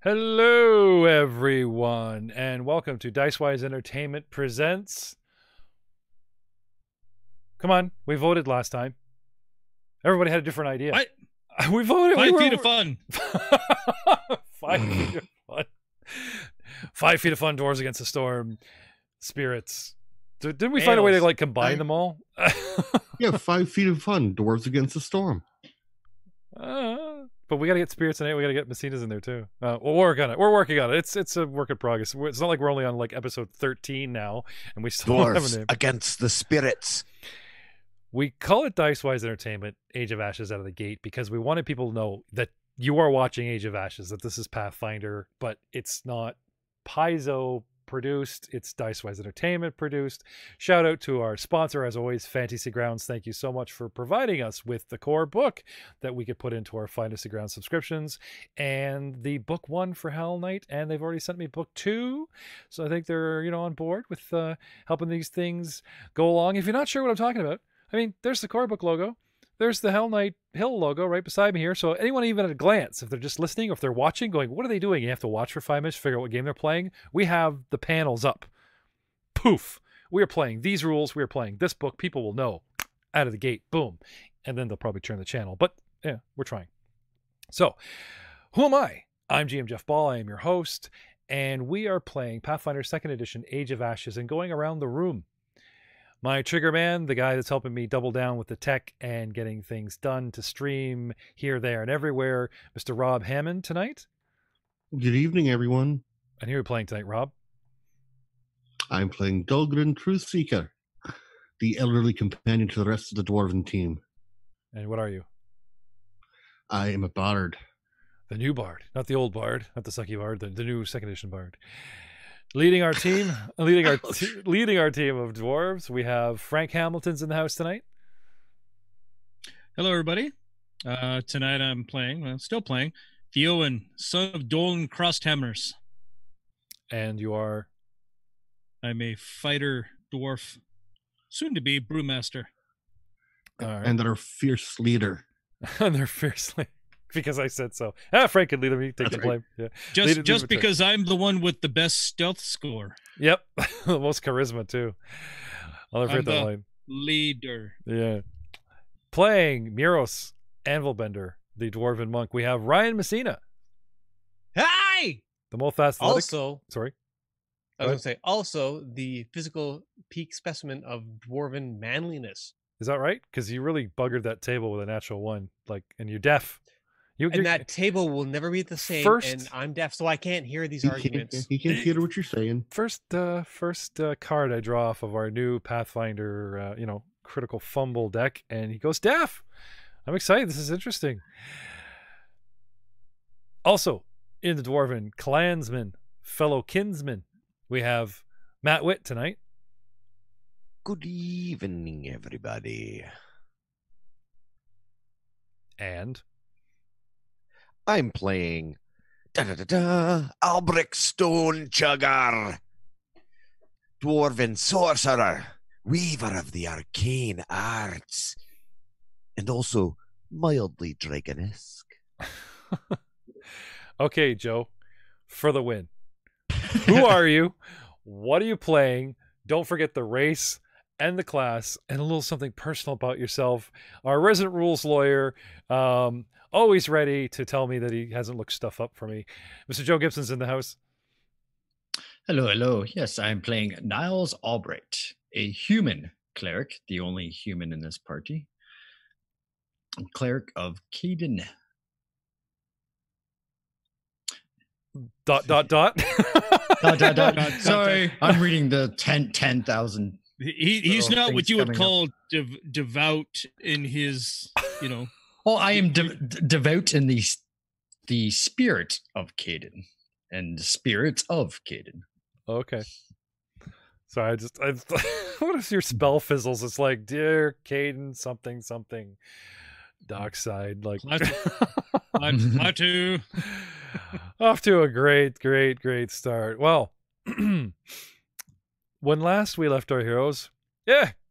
Hello, everyone, and welcome to Dicewise Entertainment Presents. Come on, we voted last time. Everybody had a different idea. We voted. 5 feet of fun. 5 feet of fun. 5 feet of fun. Dwarves Against the Storm. Spirits. Didn't we find a way to combine them all? Yeah, 5 feet of fun. Dwarves Against the Storm. But we got to get spirits in it. We got to get Messina's in there too. We'll work on it. We're working on it. It's a work in progress. It's not like we're only on episode 13 now, and we still don't have a name. Against the Spirits. We call it Dicewise Entertainment Age of Ashes out of the gate because we wanted people to know that you are watching Age of Ashes, that this is Pathfinder, but it's not Paizo produced, it's Dicewise Entertainment produced. Shout out to our sponsor, as always, Fantasy Grounds. Thank you so much for providing us with the core book that we could put into our Fantasy Grounds subscriptions, and the book 1 for Hell Knight, and they've already sent me book 2, so I think they're on board with helping these things go along. If you're not sure what I'm talking about, I mean, there's the core book logo. There's the Hell Knight Hill logo right beside me here. So anyone even at a glance, if they're just listening or if they're watching, going, what are they doing? You have to watch for 5 minutes to figure out what game they're playing. We have the panels up. Poof. We are playing these rules. We are playing this book. People will know out of the gate. Boom. And then they'll probably turn the channel. But yeah, we're trying. So who am I? I'm GM Jeff Ball. I am your host. And we are playing Pathfinder 2nd Edition Age of Ashes and going around the room. My trigger man, the guy that's helping me double down with the tech and getting things done to stream here, there, and everywhere, Mr. Rob Hammond tonight. Good evening, everyone. And who are you playing tonight, Rob? I'm playing Dulgrin Truthseeker, the elderly companion to the rest of the Dwarven team. And what are you? I am a bard. The new bard, not the old bard, not the sucky bard, the new 2nd edition bard. Leading our team, leading our team of dwarves, we have Frank Hamilton's in the house tonight. Hello, everybody. Tonight I'm still playing, Theowen, son of Dolan Crosshammers. And you are? I'm a fighter dwarf, soon to be brewmaster. All right. And their fierce leader. And they're fiercely. Because I said so. Frank can lead him. You take the blame. Yeah. Just because I'm the one with the best stealth score. Yep. The most charisma, too. I'll never forget that line. Leader. Yeah. Playing Muros Anvilbender, the Dwarven monk, we have Ryan Messina. Hi! The most athletic. Also, sorry. I was going to say, also the physical peak specimen of Dwarven manliness. Is that right? Because you really buggered that table with a natural 1. And you're deaf. And that table will never be the same, and I'm deaf, so I can't hear these arguments. He can't hear what you're saying. First card I draw off of our new Pathfinder, critical fumble deck, and he goes deaf. I'm excited. This is interesting. Also, in the Dwarven clansman, fellow kinsman, we have Matt Witt tonight. Good evening, everybody. And I'm playing Albrecht Stone Chugger, Dwarven Sorcerer, Weaver of the Arcane Arts, and also mildly dragonesque. Okay, Joe, for the win. Who are you? What are you playing? Don't forget the race and the class and a little something personal about yourself. Our resident rules lawyer, always ready to tell me that he hasn't looked stuff up for me. Mr. Joe Gibson's in the house. Hello, hello. Yes, I'm playing Niles Albrecht, a human cleric, the only human in this party. Cleric of Caden. ... Sorry, I'm reading the 10,000. He's not what you would call devout in his, Oh, I am devout in the spirit of Caden and the spirits of Caden. Okay. Sorry, what if your spell fizzles? It's like, dear Caden, something, something, dark side. Latu. Off to a great start. Well, when last we left our heroes,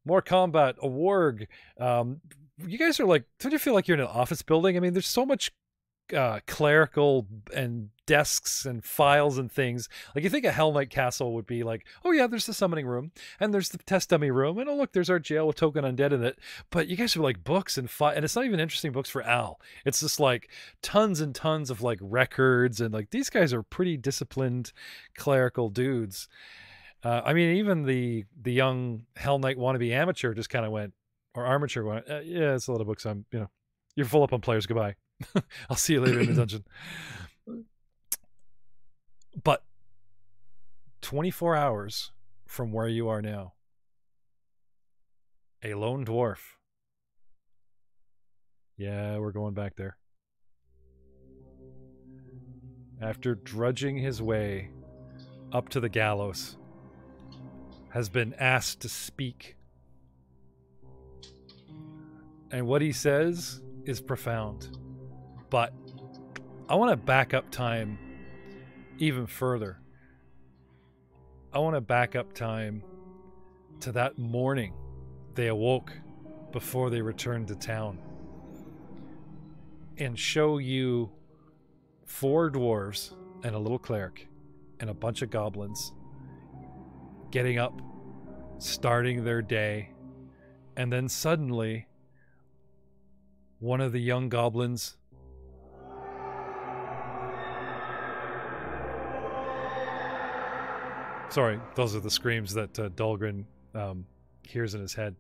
more combat, a warg. You guys are don't you feel like you're in an office building? I mean, there's so much clerical and desks and files and things. Like, you think a Hell Knight castle would be like, oh yeah, there's the summoning room and there's the test dummy room, and oh look, there's our jail with token undead in it. But you guys have like books and and it's not even interesting books for Al. It's just like tons and tons of like records, and like these guys are pretty disciplined clerical dudes. I mean, even the young Hell Knight wannabe amateur just kind of went, or armature went, yeah, it's a lot of books. You're full up on players. Goodbye. I'll see you later in the dungeon. But 24 hours from where you are now, a lone dwarf. Yeah, we're going back there. After drudging his way up to the gallows, has been asked to speak. And what he says is profound. But I want to back up time even further. I want to back up time to that morning they awoke before they returned to town, and show you 4 dwarves and a little cleric and a bunch of goblins getting up, starting their day, and then suddenly one of the young goblins sorry, those are the screams that Dahlgren hears in his head.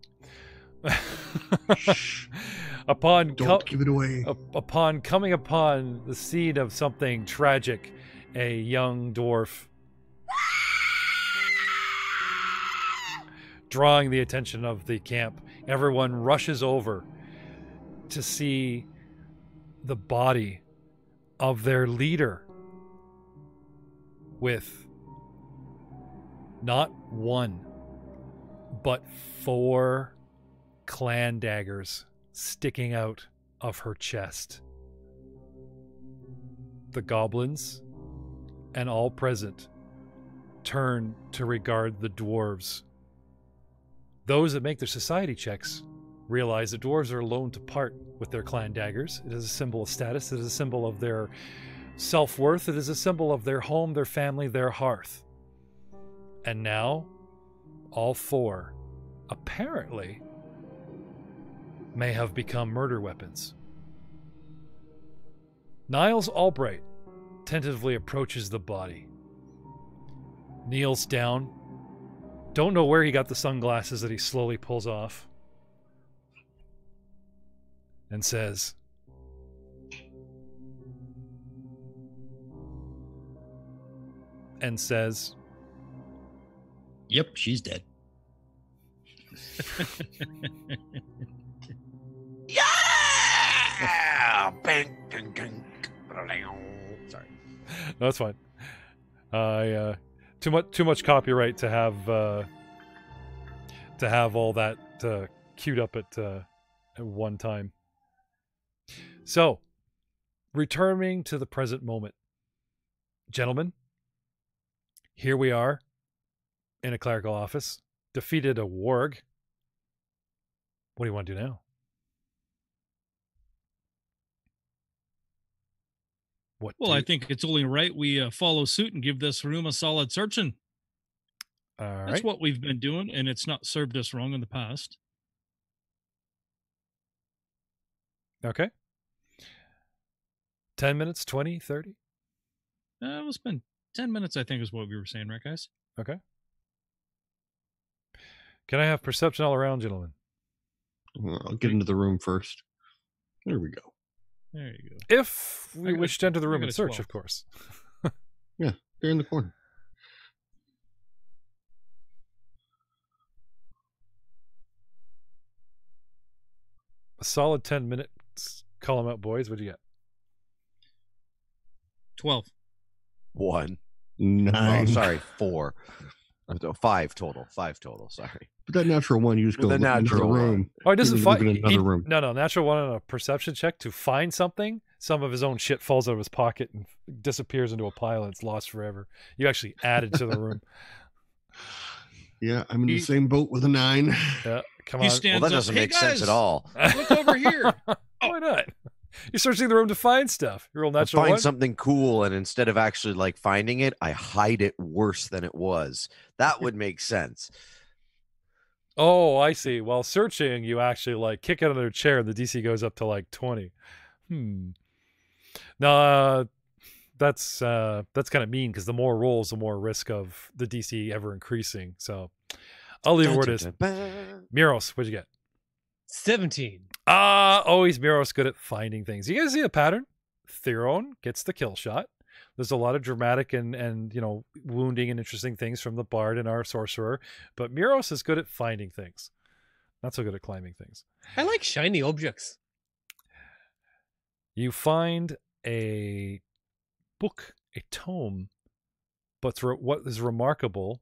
Don't give it away. Upon coming upon the scene of something tragic, a young dwarf drawing the attention of the camp. Everyone rushes over to see the body of their leader with not 1, but 4 clan daggers sticking out of her chest. The goblins and all present turn to regard the dwarves. Those that make their society checks realize that dwarves are alone to part with their clan daggers. It is a symbol of status. It is a symbol of their self-worth. It is a symbol of their home, their family, their hearth. And now, all 4, apparently, may have become murder weapons. Niles Albright tentatively approaches the body, kneels down, don't know where he got the sunglasses that he slowly pulls off, and says, Yep, she's dead. Yeah! Sorry. No, that's fine. Too much copyright to have all that queued up at one time. So, returning to the present moment, gentlemen, here we are in a clerical office, defeated a warg. What do you want to do now? I think it's only right we follow suit and give this room a solid searching. All right. That's what we've been doing, and it's not served us wrong in the past. Okay. 10 minutes, 20, 30? We'll spend 10 minutes, I think, is what we were saying, right, guys? Okay. Can I have perception all around, gentlemen? I'll get into the room first. There we go. There you go. If we wish to enter the room and search, 12. of course. Yeah, they're in the corner. A solid 10 minutes. Call them out, boys. What'd you get? 12. 1. 9. Oh, sorry, 4. 5 total. 5 total. Sorry. But that natural one, you just go The look into the natural room. Oh, he doesn't He's find looking in another room. No, natural one on a perception check to find something. Some of his own shit falls out of his pocket and disappears into a pile and it's lost forever. You actually added to the room. Yeah, I'm in the same boat with a 9. Yeah, come He on. stands Well, that up, doesn't "Hey, make sense guys, at all. Look over here. Why not? You're searching the room to find stuff. You roll I natural find one. something cool, and instead of actually like finding it, I hide it worse than it was. That would make sense. Oh, I see. While searching, you actually like kick it under a chair, and the DC goes up to like 20. No, that's kind of mean because the more rolls, the more risk of the DC ever increasing. So I'll leave it where it is. Miros, what'd you get? 17. Always Miros good at finding things. You guys see a pattern? Theron gets the kill shot. There's a lot of dramatic and wounding and interesting things from the bard and our sorcerer, but Miros is good at finding things. Not so good at climbing things. I like shiny objects. You find a book, a tome, but what is remarkable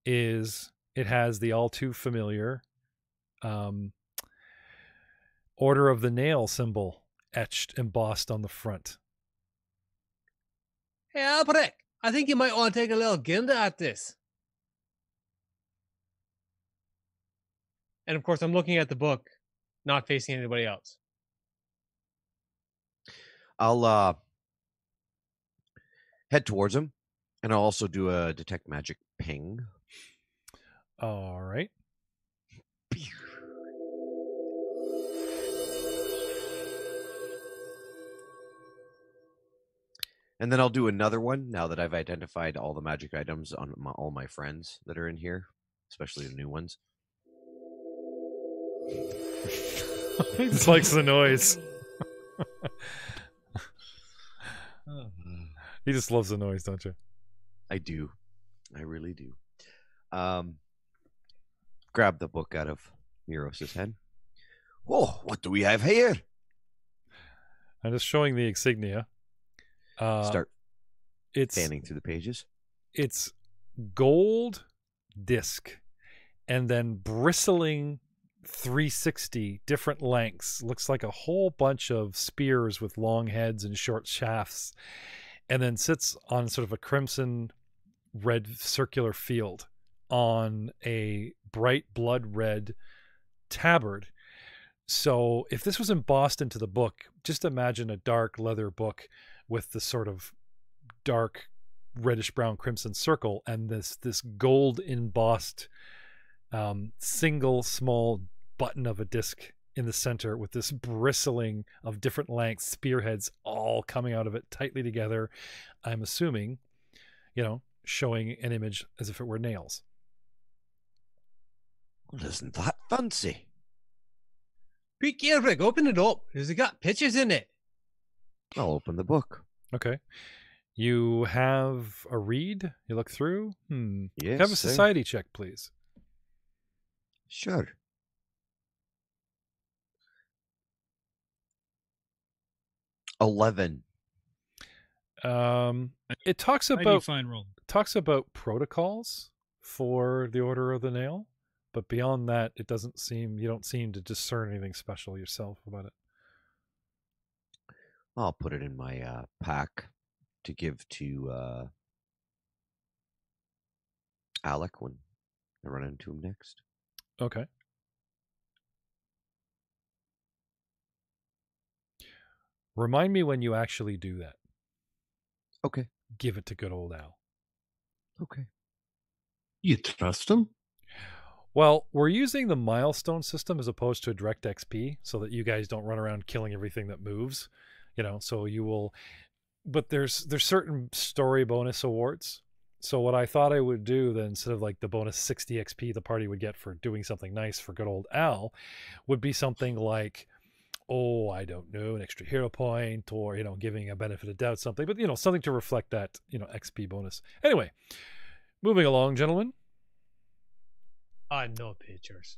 is it has the all too familiar Order of the Nail symbol etched, embossed on the front. Hey, Albrecht, I think you might want to take a little gander at this. And of course, I'm looking at the book, not facing anybody else. I'll head towards him, and I'll also do a detect magic ping. All right. And then I'll do another one now that I've identified all the magic items on all my friends that are in here, especially the new ones. He just likes the noise. He just loves the noise, don't you? I do. I really do. Grab the book out of Miros' head. Oh, what do we have here? I'm just showing the insignia. Start it's fanning through the pages. It's gold disc and then bristling 360 different lengths. Looks like a whole bunch of spears with long heads and short shafts, and then sits on sort of a crimson red circular field on a bright blood red tabard. So if this was embossed into the book, just imagine a dark leather book with the sort of dark reddish brown crimson circle and this gold embossed single small button of a disc in the center with this bristling of different lengths spearheads all coming out of it tightly together. I'm assuming, showing an image as if it were nails. Well, isn't that fancy? Pete Gilrick, open it up. Has it got pictures in it? I'll open the book. Okay. You have a read? You look through? Yes. Have a society check, please. Sure. $11. It talks How do you about find roll? protocols for the Order of the Nail, but beyond that, you don't seem to discern anything special yourself about it. I'll put it in my pack to give to Alec when I run into him next. Okay. Remind me when you actually do that. Okay. Give it to good old Al. Okay. You trust him? Well, we're using the milestone system as opposed to a direct XP so that you guys don't run around killing everything that moves. So you will, but there's certain story bonus awards. So what I thought I would do then, instead of like the bonus 60 XP the party would get for doing something nice for good old Al, would be something like, I don't know, an extra hero point, or, giving a benefit of doubt, something, but, something to reflect that, XP bonus. Anyway, moving along, gentlemen. No pictures.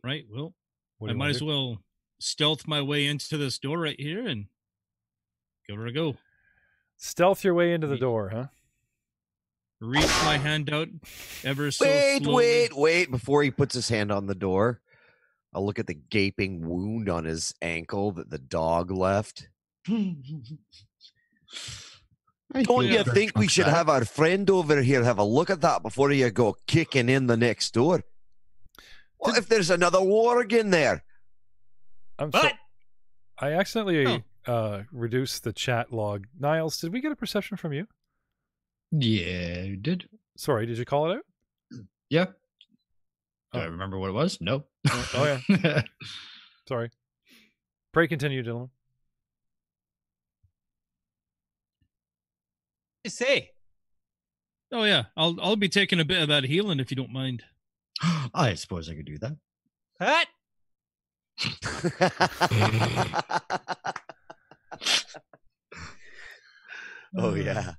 Right. Well, What I do you might wanna as do? well stealth my way into this door right here and give her a go. Stealth your way into the Ye- door, huh? Reach my hand out ever so slowly. Wait. Before he puts his hand on the door, I'll look at the gaping wound on his ankle that the dog left. Don't you think we should have our friend over here have a look at that before you go kicking in the next door? What if there's another warg in there? What? I accidentally reduced the chat log. Niles, did we get a perception from you? Yeah, you did. Sorry, did you call it out? Yeah. Do I Oh. remember what it was? No. Oh, yeah. Sorry. Pray continue, gentlemen. You say? Oh yeah, I'll be taking a bit of that healing if you don't mind. I suppose I could do that. What? Oh yeah.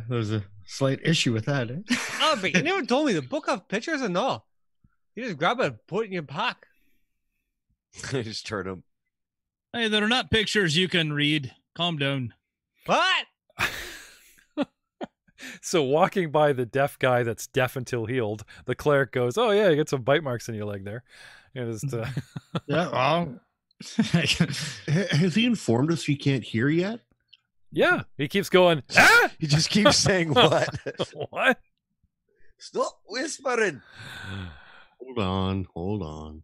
There's a slight issue with that. Eh? Oh, but you never told me the book of pictures or no? You just grab it and put it in your pack. Just turn him. Hey, that are not pictures you can read. Calm down. What? So walking by the deaf guy that's deaf until healed, the cleric goes, "Oh yeah, you got some bite marks in your leg there." You know, just, Yeah, well. Has he informed us he can't hear yet? yeah, he keeps going. Ah! He just keeps saying what? What? Stop whispering. Hold on.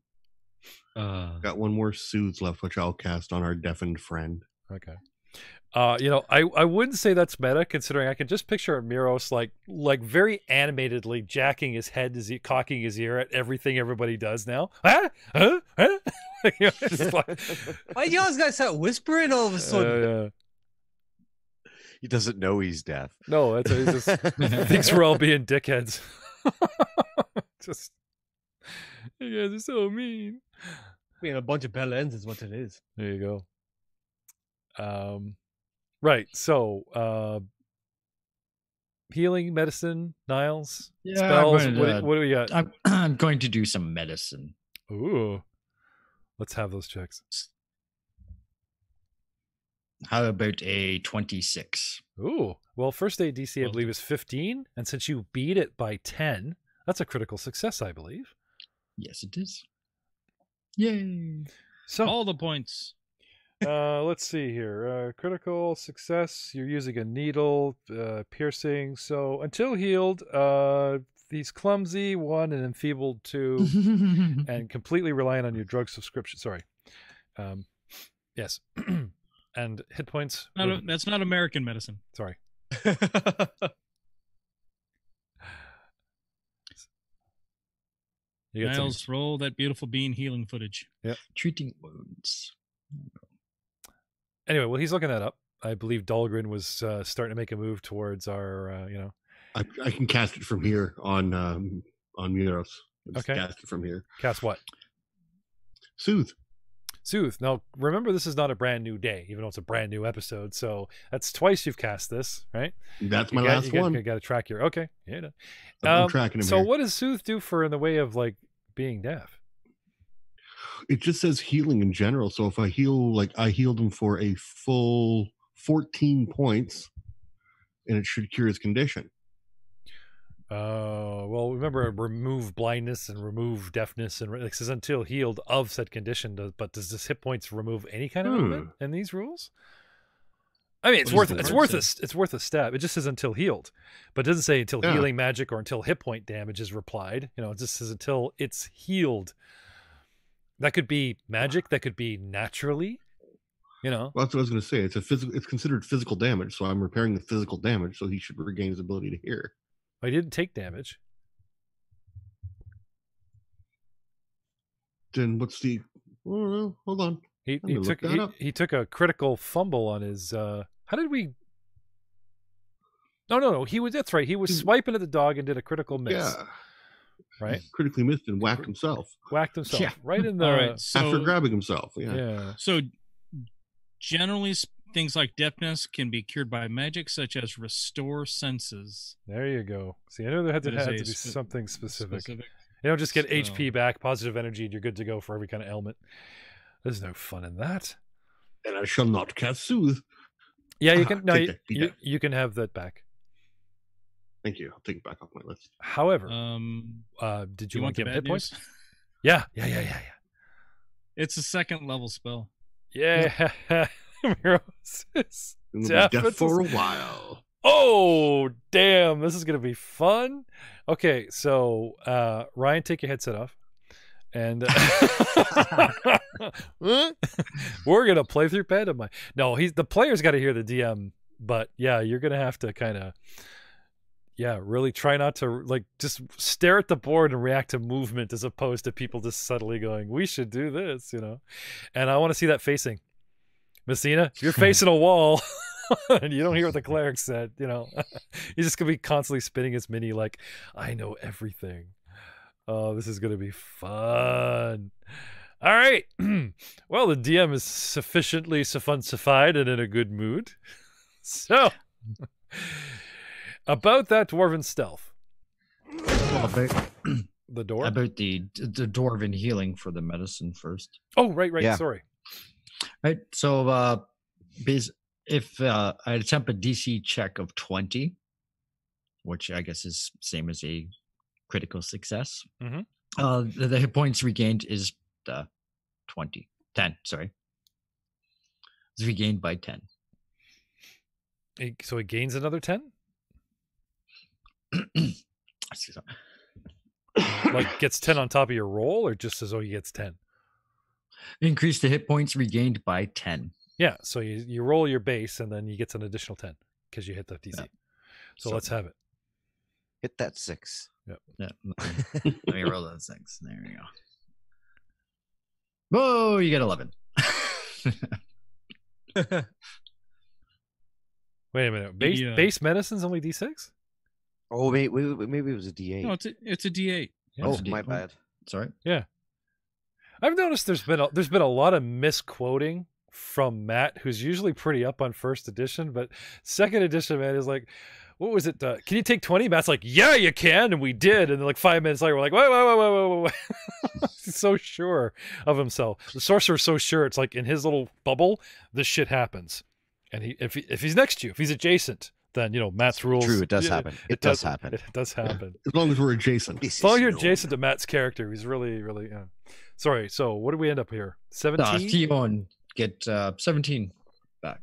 Got one more soothes left, which I'll cast on our deafened friend. Okay. You know, I wouldn't say that's meta, considering I can just picture Miros like very animatedly jacking his head as he cocking his ear at everything everybody does now. Ah? Huh? Huh? You know, it's like, Why you always gotta start whispering all of a sudden? yeah. He doesn't know he's deaf. No, that's he just thinks we're all being dickheads. Just you guys are so mean. Being a bunch of bell ends is what it is. There you go. Right. So, healing, medicine, Niles, Yeah, spells. I'm going to, What do we got? I'm going to do some medicine. Ooh, let's have those checks. How about a 26? Ooh, well, first aid DC I Well believe is 15, and since you beat it by 10, that's a critical success, I believe. Yes, it is. Yay. So, All the points. let's see here. Critical success. You're using a needle, piercing. So until healed, he's clumsy 1 and enfeebled 2, and completely reliant on your drug subscription. Sorry. Yes. And hit points. That's not American medicine. Sorry. You got Niles, roll that beautiful bean healing footage. Treating wounds. Anyway, well, he's looking that up. I believe Dahlgren was starting to make a move towards our, I can cast it from here on Muros. Okay. Cast it from here. cast what? Soothe. Soothe. Now, remember, this is not a brand new day, even though it's a brand new episode. So that's twice you've cast this, right? That's my last one. You got to track your. Okay. Yeah. I'm tracking him So here. what does Soothe do for in the way of like being deaf? It just says healing in general. So if I heal, like I healed him for a full 14 points, and it should cure his condition. Well, remember, remove blindness and remove deafness, and it says until healed of said condition. But does this hit points remove any kind of element in these rules? I mean, it's What worth does the word it's worth a step. It just says until healed, but it doesn't say until Yeah. healing magic or until hit point damage is replied. You know, it just says until it's healed. That could be magic. That could be naturally. You know, Well, that's what I was going to say. It's a physical. It's considered physical damage, so I'm repairing the physical damage. So he should regain his ability to hear. I didn't take damage. Then what's the? Oh, hold on. He gonna look that up. he took a critical fumble on his. How did we? No. He was. That's right. He was swiping at the dog and did a critical miss. Yeah, Right. critically missed and whacked himself Whacked himself Yeah. right in the. All right. So, after grabbing himself. Yeah. Yeah. so generally, things like deafness can be cured by magic, such as restore senses. There you go. See, I know there had to, That is had a to be spe- something specific. Specific. You don't just get So- HP back, positive energy, and you're good to go for every kind of ailment. There's no fun in that. And I shall not cast soothe. Yeah, you Ah, can. No, take that, be deaf. you can have that back. Thank you. I'll take it back off my list. However, did Do you want to the give him bad hit points? news? Yeah. It's a second level spell. Yeah. Miros is And we'll deaf. be deaf It's for a a- while. Oh, damn. This is going to be fun. Okay, so Ryan, take your headset off. And we're gonna play through pantomime. No, the player's got to hear the DM, but yeah, you're gonna have to kind of, really try not to like just stare at the board and react to movement as opposed to people just subtly going, "We should do this," And I want to see that facing. Messina, you're facing a wall. And you don't hear what the cleric said, He's just gonna be constantly spinning his mini like, I know everything. Oh, this is gonna be fun. All right. Well, the DM is sufficiently suffunsified and in a good mood. So, about that dwarven stealth. Well, about The door? about the dwarven healing for the medicine first. Oh, right. Yeah. Sorry. Right. So, if I attempt a DC check of 20, which I guess is same as a critical success, Mhm. The hit points regained is 10. Sorry, it's regained by 10. So it gains another 10? Excuse me. Like gets 10 on top of your roll, or just as though he gets 10? Increase the hit points regained by 10. Yeah, so you roll your base and then you get an additional 10 because you hit the DC. Yeah. So So- let's have it. Hit that 6. Yeah. Let me roll that 6. There we go. Whoa, you get 11. Wait a minute. Base medicine's only D6? Oh, maybe it was a D8. No, it's a D8. Yeah. oh, it's a my D8. bad. Sorry. I've noticed there's been a lot of misquoting from Matt, who's usually pretty up on first edition, but second edition, man, is like, what was it? Can you take 20? Matt's like, yeah, you can, and we did. And then like 5 minutes later, we're like, wait. He's so sure of himself. The sorcerer's so sure. It's like in his little bubble, this shit happens. And if he's next to you, if he's adjacent, then Matt's rules. True, it does happen. It does happen. It does happen. As long as we're adjacent. As long as you're adjacent to Matt's character, he's really, really. Sorry. So what did we end up here? 17. Tion get 17 back.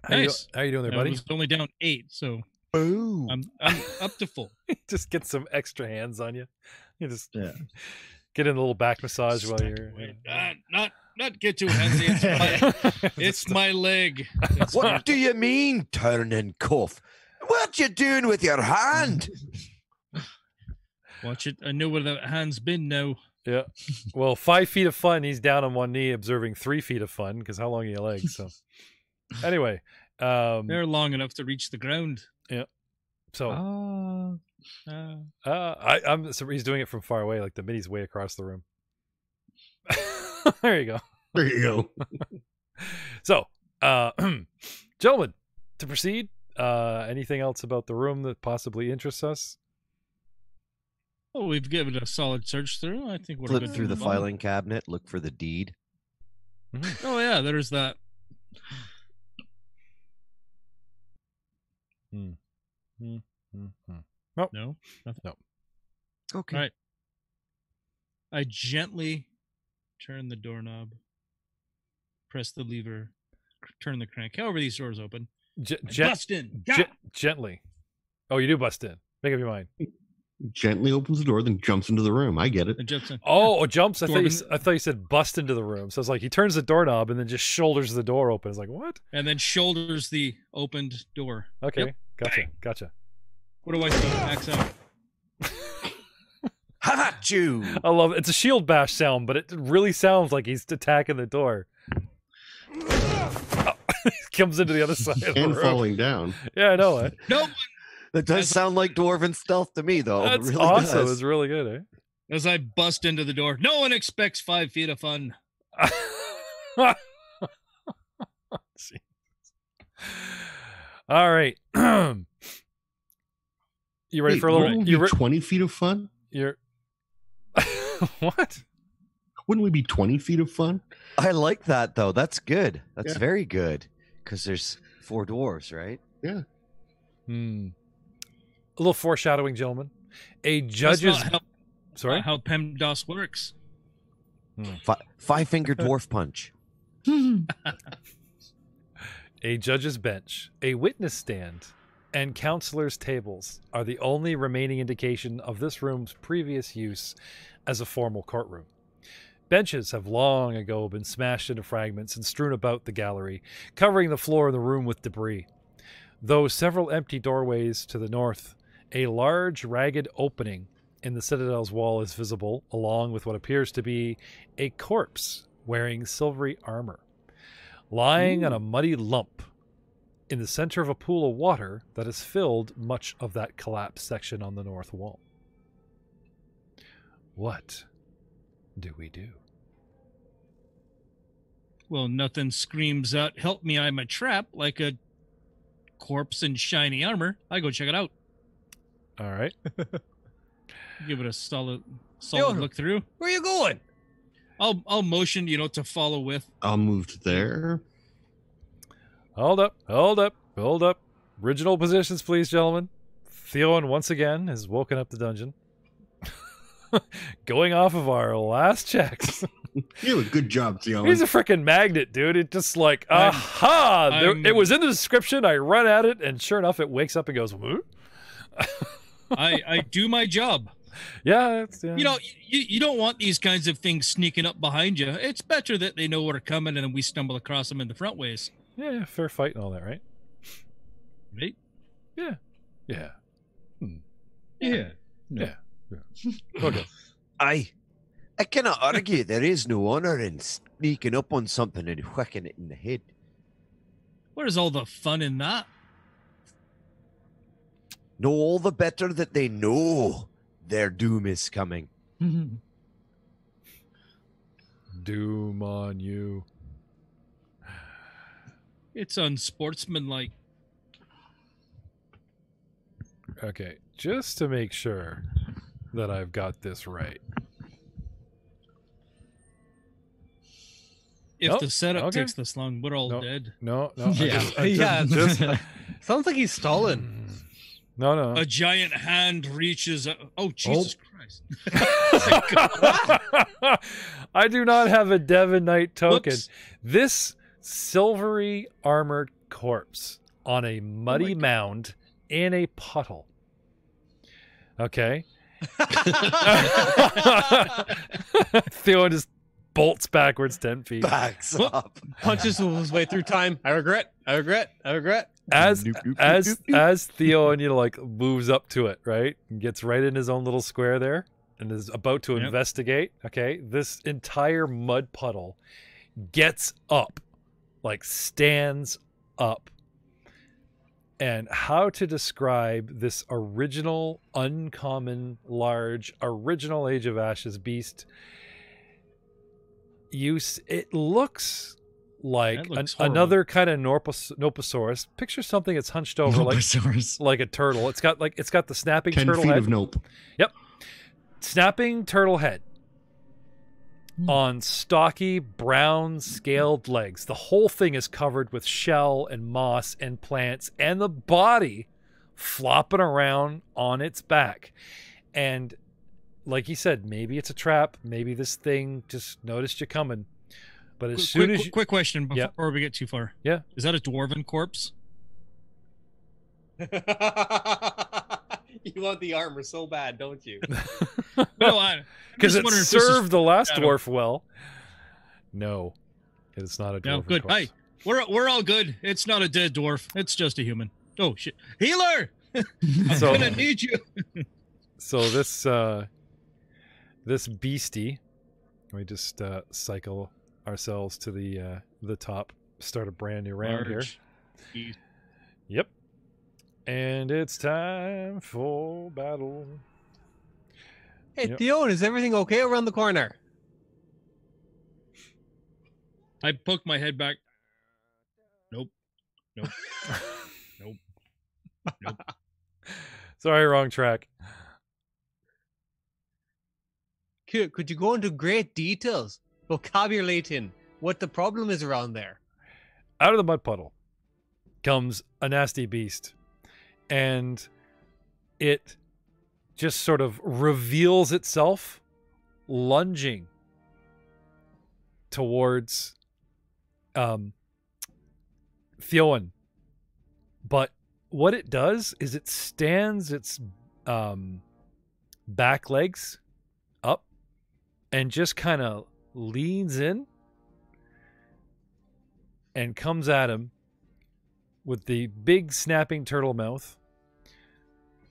Nice. How you doing there, I buddy? was only down 8, so Boom. I'm up to full. Just get some extra hands on you. You just Yeah. get in a little back massage while you're. Not get too handsy. It's my leg. What do you mean, turn and cuff? What you doing with your hand? Watch it. I know where that hand's been now. Yeah. Well, 5 feet of fun. He's down on one knee observing 3 feet of fun because how long are your legs? So, anyway, They're long enough to reach the ground. so so he's doing it from far away, like the mini's way across the room. There you go. There you go. So, gentlemen, to proceed, anything else about the room that possibly interests us? Oh, we've given it a solid search through. I think we're Flip good through to the move on. filing cabinet, look for the deed. Oh yeah, there's that. Nope. No, nothing. Okay. All right. I gently turn the doorknob, press the lever, turn the crank. However, these doors open. Bust in. Gently. Oh, you do bust in. Make up your mind. Gently opens the door, then jumps into the room. I get it. And jumps in. Oh, jumps. I Dwarven- thought you said bust into the room. So it's like he turns the doorknob and then just shoulders the door open. It's like, what? And then shoulders the opened door. Okay. Yep. Gotcha. What do I see? Max out. Have at you! I love it. It's a shield bash sound, but it really sounds like he's attacking the door. Oh, he comes into the other side of the And room. falling down. Yeah, I know it. No. That does sound like dwarven stealth to me, though. That's it really awesome. does. It's really good, As I bust into the door, no one expects 5 feet of fun. eh? Jesus. All right. You ready Wait, for a little? wouldn't we be 20 feet of fun? You're what? Wouldn't we be 20 feet of fun? I like that, though. That's good. That's Yeah. very good. Because there's 4 dwarves, right? Yeah. A little foreshadowing, gentlemen. A That's judge's not sorry. how PEMDAS works. 5-finger dwarf punch. A judge's bench, a witness stand, and counselors' tables are the only remaining indication of this room's previous use as a formal courtroom. Benches have long ago been smashed into fragments and strewn about the gallery, covering the floor of the room with debris. Though several empty doorways to the north, a large, ragged opening in the citadel's wall is visible, along with what appears to be a corpse wearing silvery armor, lying on a muddy lump in the center of a pool of water that has filled much of that collapsed section on the north wall. What do we do? Well, nothing screams out, "Help me, I'm a trap," like a corpse in shiny armor. I go check it out. All right. Give it a solid Yo, look through. Where you going? I'll motion, to follow with. I'll move to there. Hold up. Original positions, please, gentlemen. Theon, once again, has woken up the dungeon. Going off of our last checks. You have a good job, Theo. He's a freaking magnet, dude. It just like, aha! It was in the description. I run at it, and sure enough, it wakes up and goes, "Whoop." I do my job. Yeah, You don't want these kinds of things sneaking up behind you. It's better that they know we're coming and then we stumble across them in the front ways. yeah, fair fight and all that, right? Right? Yeah. Yeah. Yeah. Okay. I cannot argue there is no honor in sneaking up on something and whacking it in the head. Where's all the fun in that? No, all the better that they know their doom is coming. Doom on you. It's unsportsmanlike. Okay, just to make sure that I've got this right. If Nope. the setup Okay. takes this long, we're all Nope. dead. No. Yeah. Sounds like he's stalling. No. A giant hand reaches out. Oh, Jesus Christ. I do not have a Devon Knight token. Whoops. This silvery armored corpse on a muddy mound in a puddle. Okay. Theo just bolts backwards 10 feet. Backs Whoop. up. Punches his way through time. I regret. As Theo and moves up to it, right? And gets right in his own little square there and is about to investigate. Okay. This entire mud puddle gets up, stands up. And how to describe this original, uncommon, large, original Age of Ashes beast? It looks like another kind of Noposaurus. Picture something that's hunched over like a turtle. It's got the snapping 10 turtle feet head. of nope. Yep. Snapping turtle head on stocky brown scaled legs. The whole thing is covered with shell and moss and plants, and the body flopping around on its back. And like you said, maybe it's a trap. Maybe this thing just noticed you coming. But as soon as quick question Yeah. before we get too far. Yeah. Is that a dwarven corpse? You want the armor so bad, don't you? No, because just it wondering if this is served the last shadow. dwarf well. No, it's not a dwarf. No, good. Hey, we're all good. It's not a dead dwarf. It's just a human. Oh shit, healer! I'm So- gonna need you. So this beastie, we just cycle ourselves to the top, start a brand new round here. Large. Yep. And it's time for battle. Hey, Yep. Theo, is everything okay around the corner? I poke my head back. Nope. Sorry, wrong track. Could you go into great details, vocabulating what the problem is around there? Out of the mud puddle comes a nasty beast, and it just sort of reveals itself, lunging towards Theowen, but what it does is it stands its back legs up and just kind of leans in and comes at him with the big snapping turtle mouth.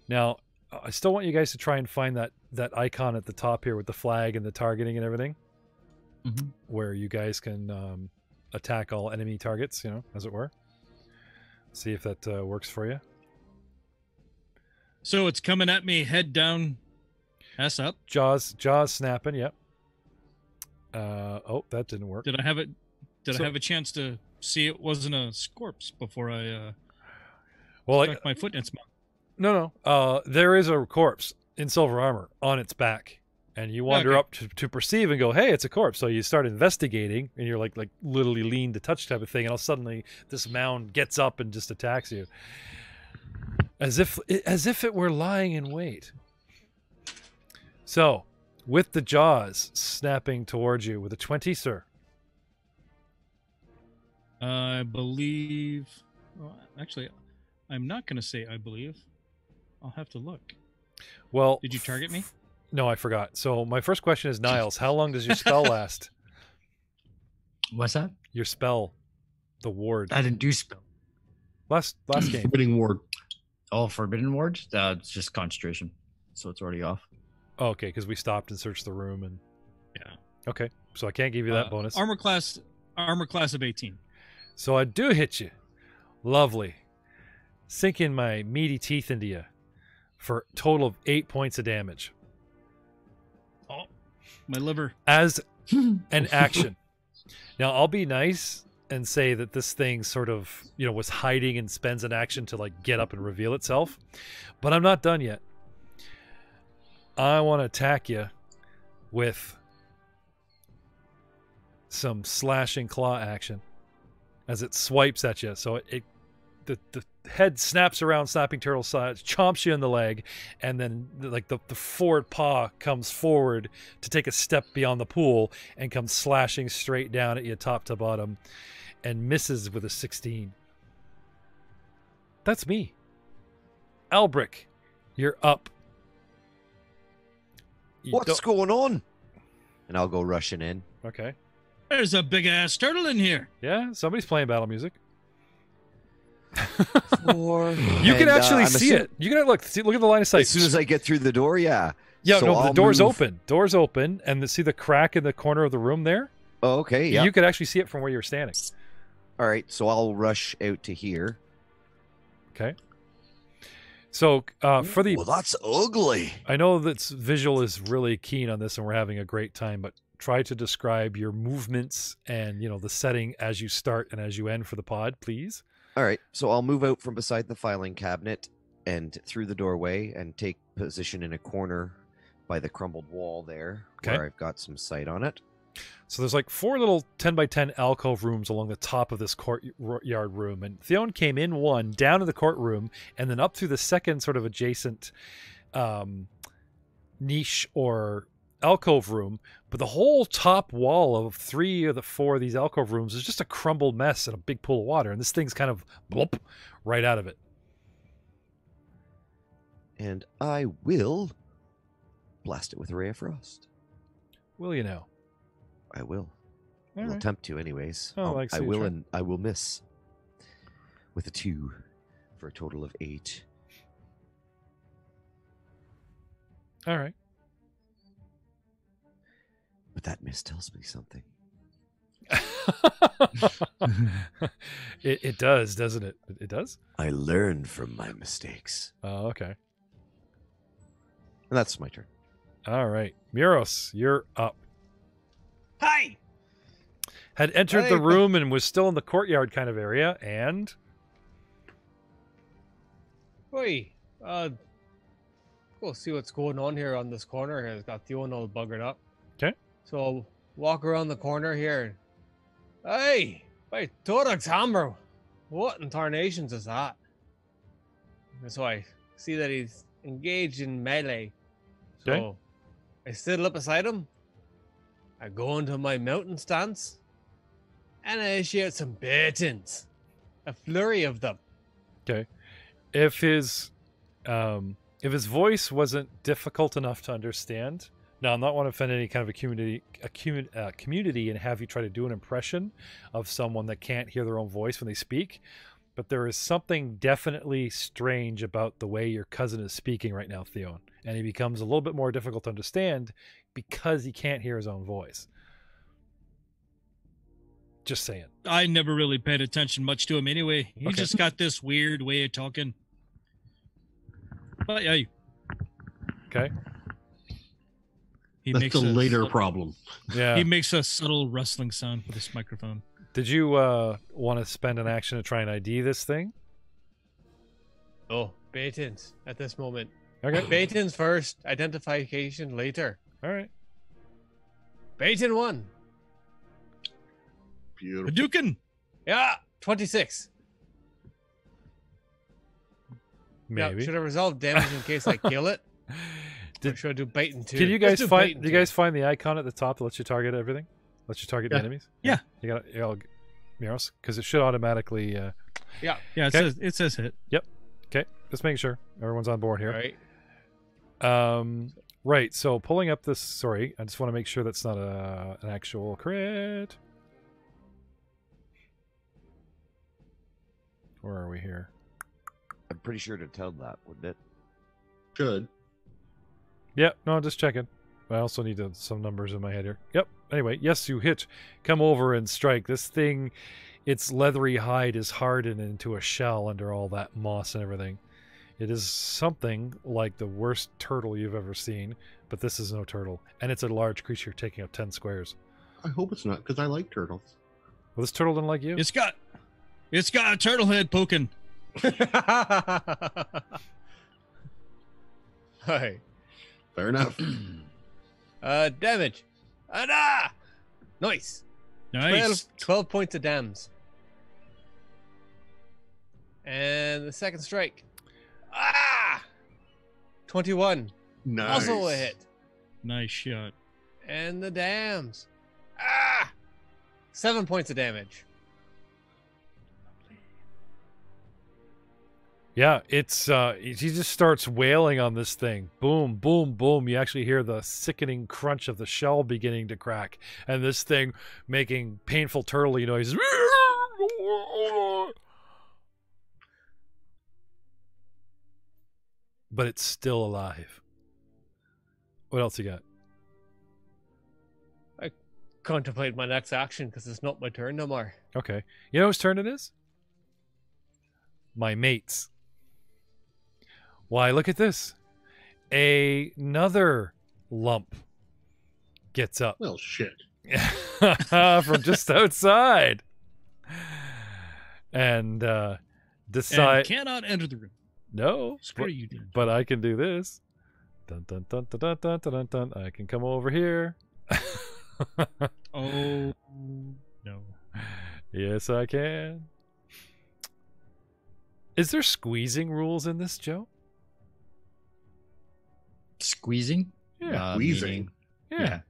Now, I still want you guys to try and find that icon at the top here with the flag and the targeting and everything, where you guys can attack all enemy targets, as it were. See if that works for you. So it's coming at me, head down, ass up. Jaws snapping. Yep. Oh, that didn't work. Did I have it? Did I have a chance to see it wasn't a corpse before I stuck my foot in its mouth? No. There is a corpse in silver armor on its back, and you wander up to perceive and go, "Hey, it's a corpse." So you start investigating, and you're like literally lean to touch type of thing, and all suddenly this mound gets up and just attacks you, as if it were lying in wait. So, with the jaws snapping towards you with a 20, sir. I believe. Well, actually, I'm not going to say I believe. I'll have to look. Well, did you target me? No, I forgot. So my first question is, Niles, how long does your spell last? What's that? Your spell, the ward. I didn't do spell. Last game. Forbidding ward. Oh, Forbidden Ward? It's just concentration, so it's already off. Oh, okay, because we stopped and searched the room and. Yeah. Okay, so I can't give you that bonus. Armor class of 18. So I do hit you. Lovely. Sinking my meaty teeth into you for a total of 8 points of damage. Oh, my liver. As an action. Now, I'll be nice and say that this thing sort of, was hiding and spends an action to get up and reveal itself. But I'm not done yet. I want to attack you with some slashing claw action as it swipes at you. So the head snaps around Snapping Turtle's side, chomps you in the leg, and then the forward paw comes forward to take a step beyond the pool and comes slashing straight down at you top to bottom and misses with a 16. That's me. Albric, you're up. What's going on? And I'll go rushing in. Okay. There's a big ass turtle in here. Yeah, somebody's playing battle music. You can actually see it. You can look at the line of sight. As soon as I get through the door, yeah. Yeah, So no, I'll the door's move- open. Door's open, and see the crack in the corner of the room there? Oh, okay, yeah. You could actually see it from where you're standing. All right, so I'll rush out to here. Okay. So for the, Well, that's ugly. I know that visual is really keen on this, and we're having a great time. But try to describe your movements and the setting as you start and as you end for the pod, please. All right, so I'll move out from beside the filing cabinet and through the doorway and take position in a corner by the crumbled wall there, Okay. where I've got some sight on it. So there's 4 little 10x10 alcove rooms along the top of this courtyard room. And Theon came in one, down to the courtroom, and then up through the second sort of adjacent niche or alcove room. But the whole top wall of 3 of the 4 of these alcove rooms is just a crumbled mess in a big pool of water. And this thing's kind of blop right out of it. And I will blast it with a ray of frost. Will you now? I will. All I'll right. attempt to anyways. Oh, like I so you will try. and I will miss with a 2 for a total of 8. All right. But that miss tells me something. It does, doesn't it? It does? I learned from my mistakes. Oh, okay. And that's my turn. All right. Muros, you're up. Hi. Had entered Hey, the but- room and was still in the courtyard kind of area, and Oi. Go see what's going on here on this corner here. It's got Theon all buggered up. 'Kay. So I'll walk around the corner here. Hey, wait, Torak's hammer. What in tarnations is that? And so I see that he's engaged in melee. So 'Kay. I sidle up beside him. I go into my mountain stance. And I issue out some batons. A flurry of them. if his voice wasn't difficult enough to understand, now I'm not want to offend any kind of a community and have you try to do an impression of someone that can't hear their own voice when they speak, but there is something definitely strange about the way your cousin is speaking right now, Theon, and he becomes a little bit more difficult to understand because he can't hear his own voice. Just saying. I never really paid attention much to him anyway. He Okay. just got this weird way of talking. But yeah, Okay. he That's makes a a later subtle- problem. Yeah. He makes a subtle rustling sound with his microphone. Did you want to spend an action to try and ID this thing? Oh, Baitins at this moment. Okay. Baitins first, identification later. All right. Baitin 1. Beautiful. Hadouken! Yeah, 26. Maybe. Yeah, should I resolve damage in case I kill it? Or Did- should I do Baitin 2? Can you Let's guys do find? Baitin Do you 2. guys find the icon at the top that lets you target everything? Lets you target the Yeah. enemies. Yeah. You got it, Miros, because it should automatically. Yeah. Yeah, Okay. it says hit. Okay, just making sure everyone's on board All here. right. Right. So pulling up this. Sorry, I just want to make sure that's not an actual crit. Where are we here? I'm pretty sure to tell that, wouldn't it? Good. Yep. No, just checking. I also need some numbers in my head here. Yep. Anyway, yes, you hit. Come over and strike. This thing, its leathery hide is hardened into a shell under all that moss and everything. It is something like the worst turtle you've ever seen, but this is no turtle. And it's a large creature taking up 10 squares. I hope it's not, because I like turtles. Well, this turtle didn't like you? It's got a turtle head poking. Hi. Fair enough. Damage. Ah! Nice. 12, Nice. 12 points of dams. And the second strike. Ah! 21. Nice. Also a hit. Nice shot. And the dams. Ah! 7 points of damage. Yeah, it's he just starts wailing on this thing. Boom, boom, boom. You actually hear the sickening crunch of the shell beginning to crack, and this thing making painful turtly noises. But it's still alive. What else you got? Contemplate my next action because it's not my turn no more. Okay. You know whose turn it is? My mate's. Why, look at this. Another lump gets up Well, shit. from just outside. And And decide cannot enter the room. no, Screw you, dude. but I can do this. Dun, dun, dun, dun, dun, dun, dun, dun. I can come over here. Oh no. Yes, I can. Is there squeezing rules in this, Joe? Squeezing? Yeah. Squeezing.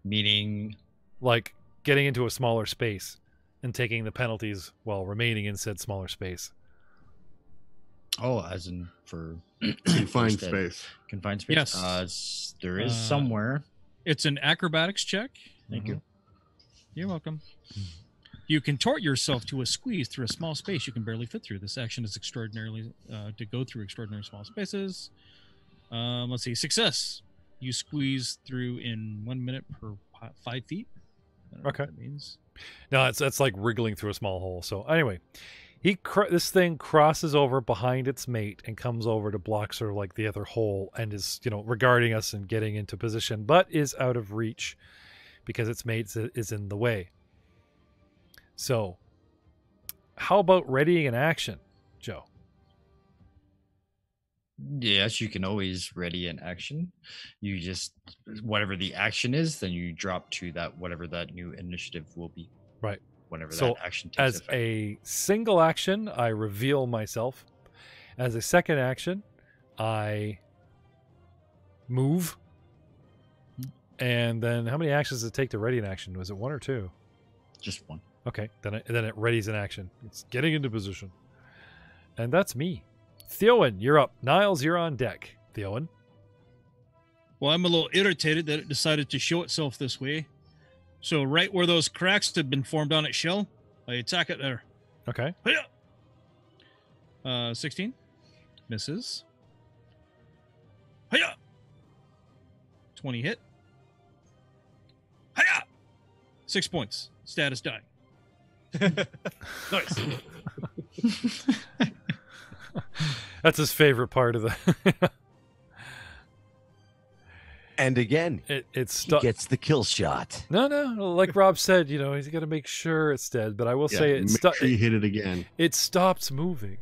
Meaning Like getting into a smaller space and taking the penalties while remaining in said smaller space. oh, as in for Confined instead. space. Confined space. Yes. There is Uh, somewhere. It's an acrobatics check. Thank you. You're welcome. You contort yourself to a squeeze through a small space you can barely fit through. This action is extraordinarily to go through extraordinary small spaces. Let's see. Success. You squeeze through in 1 minute per 5 feet. I don't know Okay. what that means. No, that's like wriggling through a small hole. So anyway, this thing crosses over behind its mate and comes over to block sort of like the other hole and is, regarding us and getting into position, but is out of reach because its mate is in the way. So how about readying an action, Joe? Yes, you can always ready an action. You just whatever the action is, then you drop to that whatever that new initiative will be. Right. Whenever So that action takes as effect. a single action, I reveal myself. As a second action, I move. And then how many actions does it take to ready an action? Was it 1 or 2? Just one. Okay, then it readies an action. It's getting into position. And that's me. Theowen, you're up. Niles, you're on deck. Theowen. Well, I'm a little irritated that it decided to show itself this way. So right where those cracks had been formed on its shell, I attack it there. Okay. 16. Misses. Hiya! 20 hit. Hiya! 6 points. Status dying. Nice. That's his favorite part of the. And again, It's he stuck. gets the kill shot. No. Like Rob said, he's got to make sure it's dead. But I will say make sure you hit it again. it stops moving.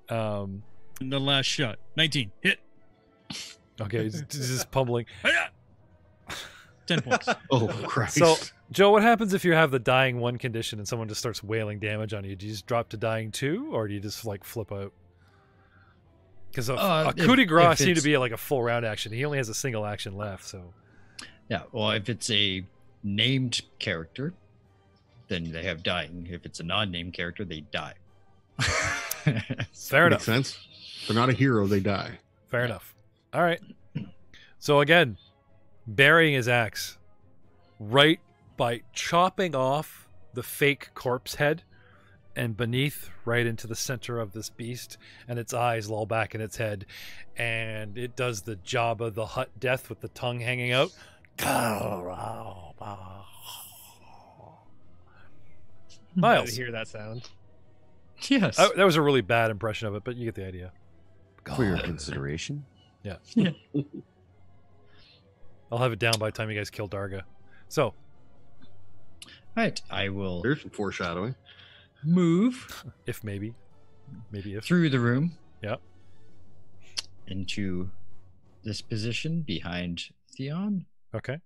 And the last shot. 19. Hit. Okay, he's just pummeling. Hiya! 10 points. Oh, Christ. So, Joe, what happens if you have the dying 1 condition and someone just starts wailing damage on you? Do you just drop to dying 2, or do you just like flip out? Because a coup de grace seemed to be like a full round action. He only has a single action left, so. Yeah, well, if it's a named character, then they have dying. If it's a non-named character, they die. Fair enough. Makes sense. They're not a hero, they die. Fair enough. All right. So again, burying his axe right by chopping off the fake corpse head and beneath right into the center of this beast, and its eyes loll back in its head, and it does the Jabba the Hutt death with the tongue hanging out. I Miles. hear that sound. Yes. Oh, that was a really bad impression of it, but you get the idea. For your consideration. I'll have it down by the time you guys kill Darga. So, All right, I will There's some foreshadowing. move if maybe if. through the room. Yep. Into this position behind Theon. Okay.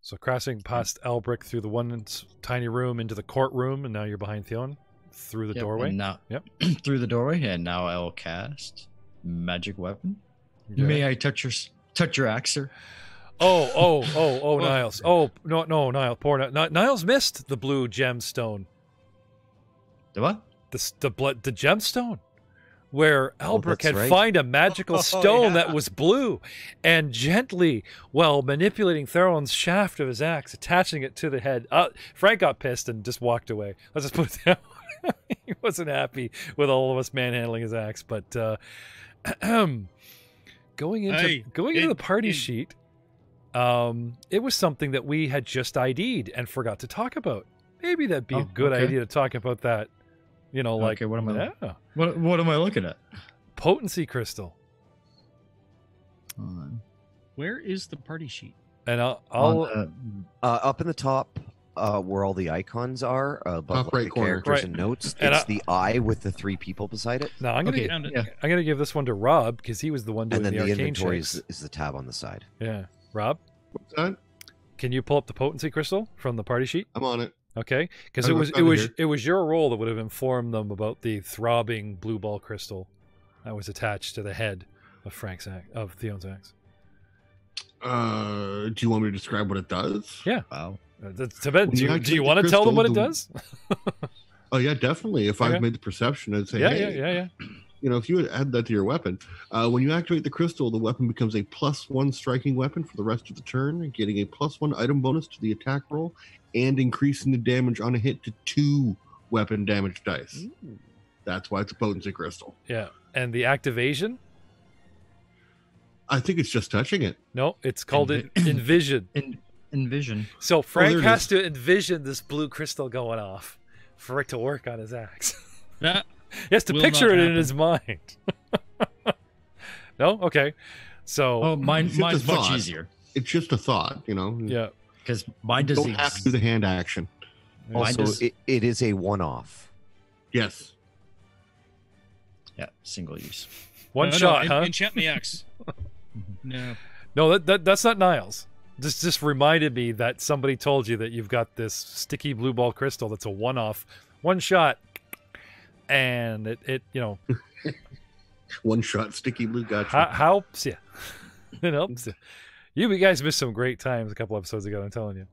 So crossing past Elbrick through the one tiny room into the courtroom, and now you're behind Theon through the Yep, doorway. and now, Yep. through the doorway, and now I'll cast magic weapon. Okay. May I touch your axe, sir? Oh, Niles. Oh, no, Niles. Poor Niles missed the blue gemstone. The what? The gemstone. Where Elbrick that's had right. find a magical stone that was blue, and gently, while manipulating Theron's shaft of his axe, attaching it to the head. Frank got pissed and just walked away. Let's just put it down. He wasn't happy with all of us manhandling his axe, but going into the party sheet, it was something that we had just ID'd and forgot to talk about. Maybe that'd be a good idea to talk about that. Like, Okay, what am I? yeah, What am I looking at? potency crystal. Hold on. Where is the party sheet? And I'll On, Up in the top, where all the icons are, above Top right the corner. characters Right. and notes, And it's the eye with the 3 people beside it, now I'm gonna Okay, Found it. yeah. I'm gonna give this one to Rob because he was the one doing and then the the arcane inventory checks. is the tab on the side. Yeah, Rob, What's that? can you pull up the potency crystal from the party sheet? I'm on it. Okay, because I it looked was under here. it was your role that would have informed them about the throbbing blue ball crystal that was attached to the head of Theon's axe. Do you want me to describe what it does? Yeah. Wow. To bed. When Do you you activate want to the tell them what it crystal, does? Oh yeah, definitely. If Okay. I've made the perception, I'd say, Yeah, hey, yeah. if you would add that to your weapon, when you activate the crystal, the weapon becomes a +1 striking weapon for the rest of the turn, getting a +1 item bonus to the attack roll, and increasing the damage on a hit to 2 weapon damage dice. That's why it's a potency crystal. Yeah, and the activation? I think it's just touching it. No, it's called envision. Envision. So Frank there it has is. to envision this blue crystal going off for it to work on his axe. That He has to Will picture not it in happen. his mind. No? Okay. So, Oh, mine's It's just a much thought. easier It's just a thought, yeah. because mine does Don't have to do the hand action. Mine Also, does- it is a one-off. Yes. Yeah, single use. One no, shot, no, huh? Enchant the X. No. No, that's not Niles. This just reminded me that somebody told you that you've got this sticky blue ball crystal that's a one-off, one shot, and it One shot sticky blue gotcha. helps you. It helps you. You guys missed some great times a couple episodes ago, I'm telling you.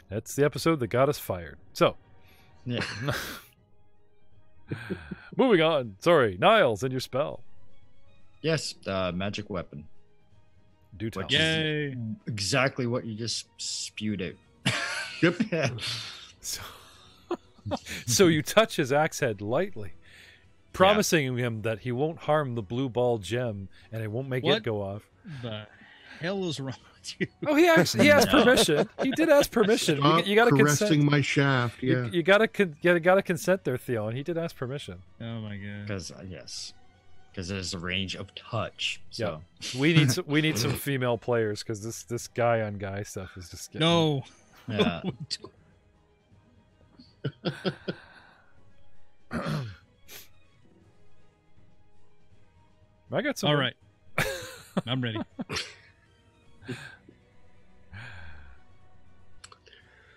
That's the episode that got us fired. So, Yeah. Moving on. Sorry, Niles, and your spell. Yes, magic weapon. Do tell. Which is Yay. exactly what you just spewed out. Yep. So, so you touch his axe head lightly, promising him that he won't harm the blue ball gem and it won't make it What? go off. The hell is wrong with you? Oh, he asked No. permission. He did ask permission. Stop You got to caressing consent. my shaft. Yeah. You got to consent there, Theo, and he did ask permission. Oh my god. Because because there's a range of touch. So We need some female players because this guy on guy stuff is just getting... No. yeah. I got some. All right. I'm ready.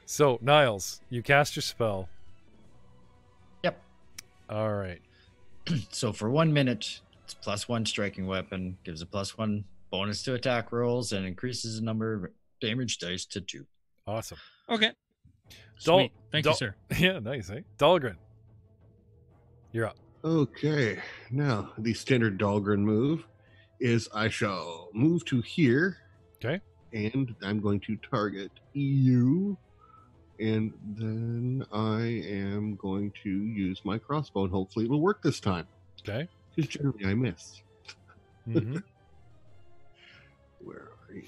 So Niles, you cast your spell. Yep. All right. So for 1 minute, it's +1 striking weapon, gives a +1 bonus to attack rolls, and increases the number of damage dice to 2. Awesome. Okay. Dol- Sweet. Thank you, Dol- sir. Yeah, nice. Eh? Dahlgren, you're up. Okay. Now the standard Dahlgren move is I shall move to here. Okay. And I'm going to target you. And then I am going to use my crossbow, and hopefully it'll work this time. Okay. Because generally I miss. Mhm. Where are you?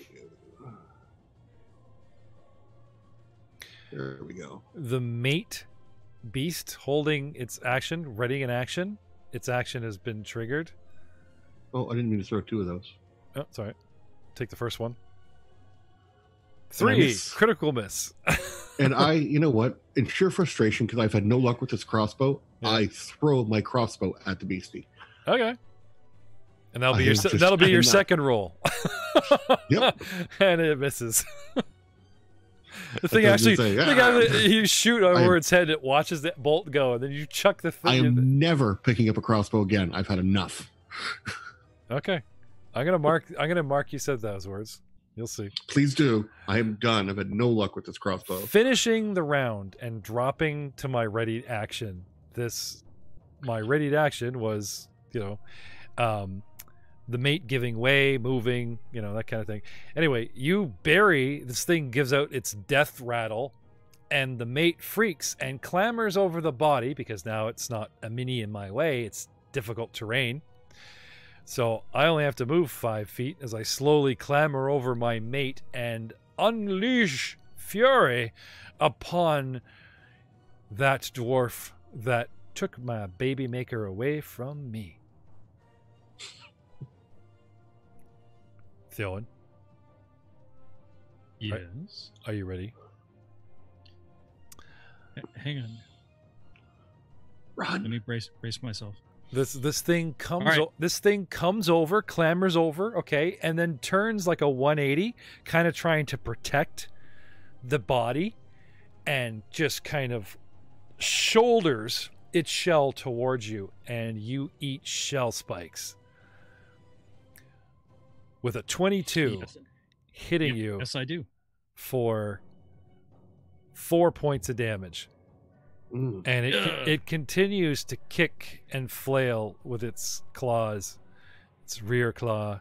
There we go. The mate beast holding its action, ready in action. Its action has been triggered. Oh, I didn't mean to throw two of those. Oh, sorry. Take the first one. And I 3 miss. critical miss. And I, you know what? In sheer frustration, because I've had no luck with this crossbow, Yeah. I throw my crossbow at the beastie. Okay. And that'll I be your am just that'll be your cannot- second roll. Yep. And it misses. The That's thing what I was actually, gonna say. the guy that you shoot I over am- its head, it watches that bolt go, and then you chuck the I thing. am never picking up a crossbow again. I've had enough. Okay, I'm gonna mark you said those words. You'll see. Please do. I am done. I've had no luck with this crossbow. Finishing the round and dropping to my ready action. My ready action was, the mate giving way, moving, that kind of thing. Anyway, you bury, this thing gives out its death rattle, and the mate freaks and clambers over the body because now it's not a mini in my way, it's difficult terrain. So I only have to move 5 feet as I slowly clamber over my mate and unleash fury upon that dwarf that took my baby maker away from me. Theowen, Yes. are you ready? Hang on. Let Run. me brace myself. This thing comes All right. this thing comes over, clambers over, okay, and then turns like a 180, kind of trying to protect the body, and just kind of shoulders its shell towards you, and you eat shell spikes. With a 22 Yes. hitting you Yes, I do. for 4 points of damage. Mm. And Ugh. it continues to kick and flail with its claws, its rear claw,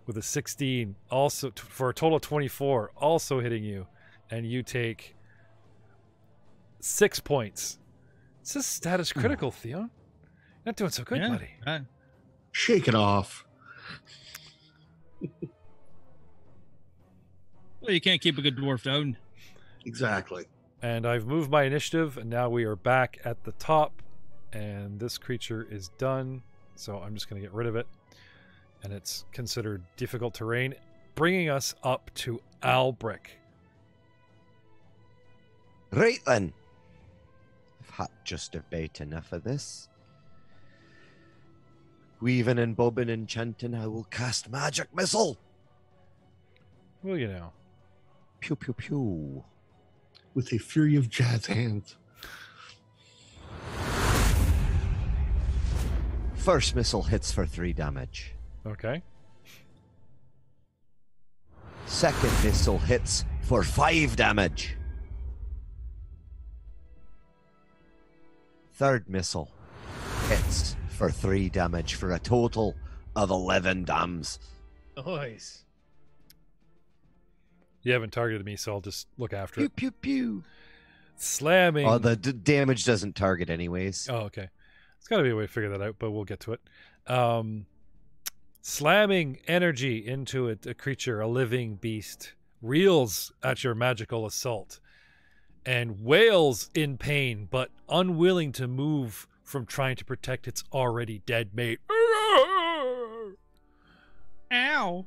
with a 16, also for a total of 24, also hitting you, and you take 6 points. It's a status critical, Theo. Not doing so good, Yeah. buddy. Shake it off. Well, you can't keep a good dwarf down. Exactly. And I've moved my initiative, and now we are back at the top, and this creature is done, so I'm just going to get rid of it. And it's considered difficult terrain, bringing us up to Albrick. Right then. I've had just about enough of this. Weaving and bobbing and chanting, I will cast magic missile. Will you now? Pew pew pew. With a fury of jazz hands. First missile hits for 3 damage. Okay. Second missile hits for 5 damage. Third missile hits for 3 damage for a total of 11 dams. Nice. You haven't targeted me, so I'll just look after Pew it. pew pew. Slamming. Oh, the damage doesn't target anyways. Oh, okay. There's got to be a way to figure that out, but we'll get to it. Slamming energy into it, a creature, a living beast, reels at your magical assault and wails in pain, but unwilling to move from trying to protect its already dead mate. Ow.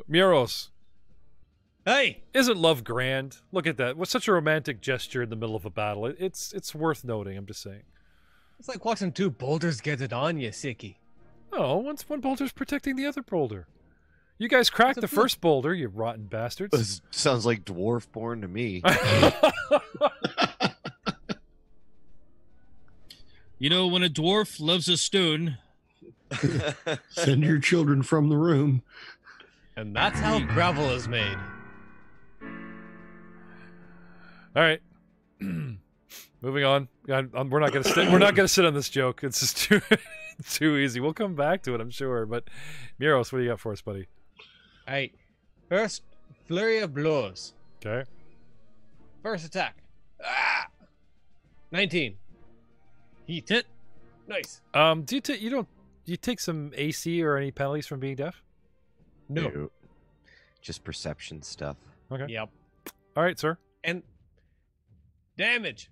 Muros, Hey, isn't love grand? Look at that. What's such a romantic gesture in the middle of a battle? It's worth noting, I'm just saying. it's like watching 2 boulders get it on you, Sicky. Oh, one boulder's protecting the other boulder. You guys cracked the It's a flip. first boulder, you rotten bastards. This sounds like dwarf porn to me. You know, when a dwarf loves a stone, Send your children from the room. And that's how gravel is made. All right. Moving on. We're not gonna sit. We're not gonna sit on this joke. It's just too easy. We'll come back to it, I'm sure. But Miros, what do you got for us, buddy? Hey, first flurry of blows. Okay. First attack. 19. heat it. Nice. Do you take some AC or any penalties from being deaf? No. Just perception stuff. Okay. Yep. All right, sir. And damage.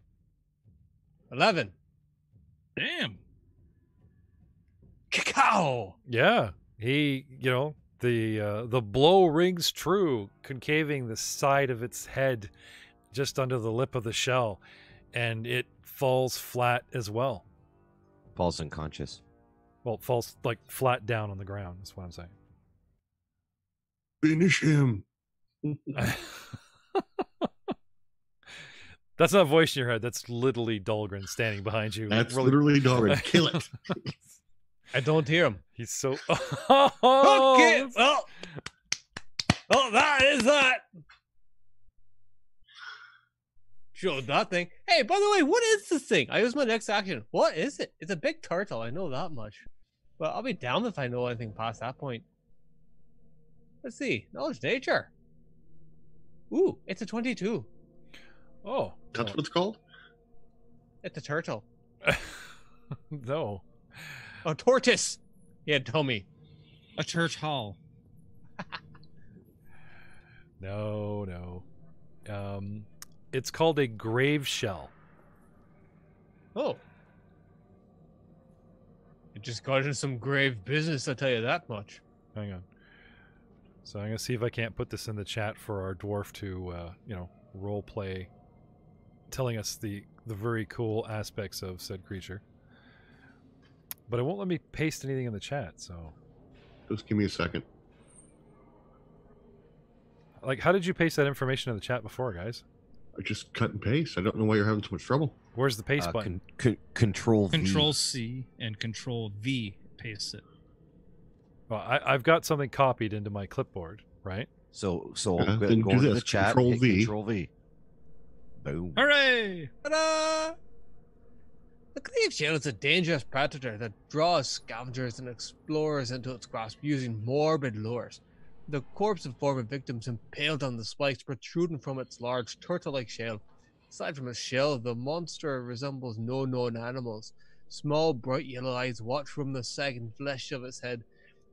11. Damn. Cacao. Yeah. The blow rings true, concaving the side of its head just under the lip of the shell, and it falls flat as well. Falls unconscious. Well, it falls like flat down on the ground. That's what I'm saying. Finish him. That's not a voice in your head. That's literally Dahlgren standing behind you. That's literally Doran. Kill it. I don't hear him. He's so. Okay. Oh, that is that. Showed that thing. Hey, by the way, what is this thing? I use my next action. What is it? It's a big turtle. I know that much. But I'll be down if I know anything past that point. Let's see. Knowledge nature. Ooh, it's a 22. Oh. That's what it's called? It's a turtle. No. A tortoise. Yeah, Tommy. A church hall. No. It's called a grave shell. Oh. It just got into some grave business, I'll tell you that much. Hang on. So I'm gonna see if I can't put this in the chat for our dwarf to, role play, telling us the very cool aspects of said creature. But it won't let me paste anything in the chat. So, Just give me a second. like, how did you paste that information in the chat before, guys? I just cut and paste. I don't know why you're having so much trouble. Where's the paste button? Control V. Control C and Control V paste it. Well, I've got something copied into my clipboard, right? So Yeah, go then go do to this. the chat. Control hit V. Control V. Boom. Hooray! Ta-da! The cleave shell is a dangerous predator that draws scavengers and explorers into its grasp using morbid lures. The corpse of former victims impaled on the spikes protruding from its large turtle-like shell. Aside from its shell, the monster resembles no known animals. Small, bright yellow eyes watch from the sagging flesh of its head,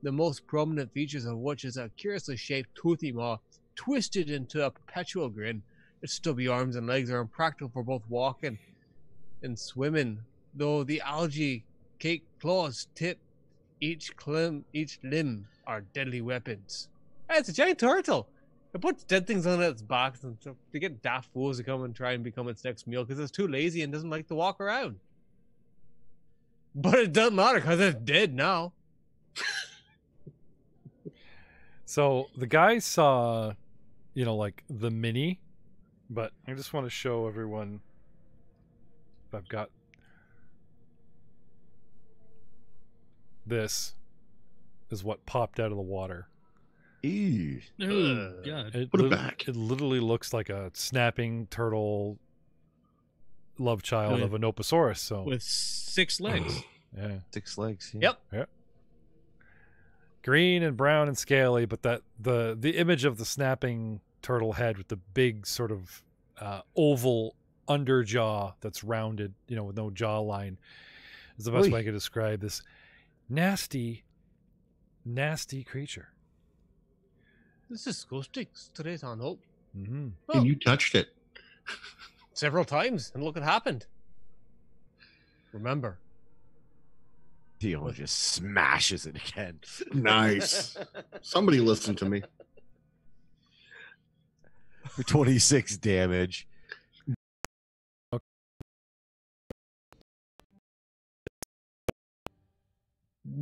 the most prominent features of which is a curiously shaped toothy maw, twisted into a perpetual grin. Its stubby arms and legs are impractical for both walking and swimming, though the algae-caked claws tip each limb are deadly weapons. Hey, it's a giant turtle. It puts dead things on its back to get daft fools to come and try and become its next meal because it's too lazy and doesn't like to walk around. But it doesn't matter because it's dead now. So the guy saw, like the mini, but I just want to show everyone if I've got this is what popped out of the water. Ew. Oh, God. It Put it back. It literally looks like a snapping turtle, love child With- of an Oposaurus. So with 6 legs. yeah, 6 legs. Yeah. Yep. green and brown and scaly, but that the image of the snapping turtle head with the big sort of oval under jaw that's rounded, with no jawline, is the best Oy. way I could describe this nasty creature. This is ghosting straight on up. Mm-hmm. And you touched it. Several times, and look what happened. Remember, Dion just smashes it again. Nice. Somebody listen to me. For 26 damage.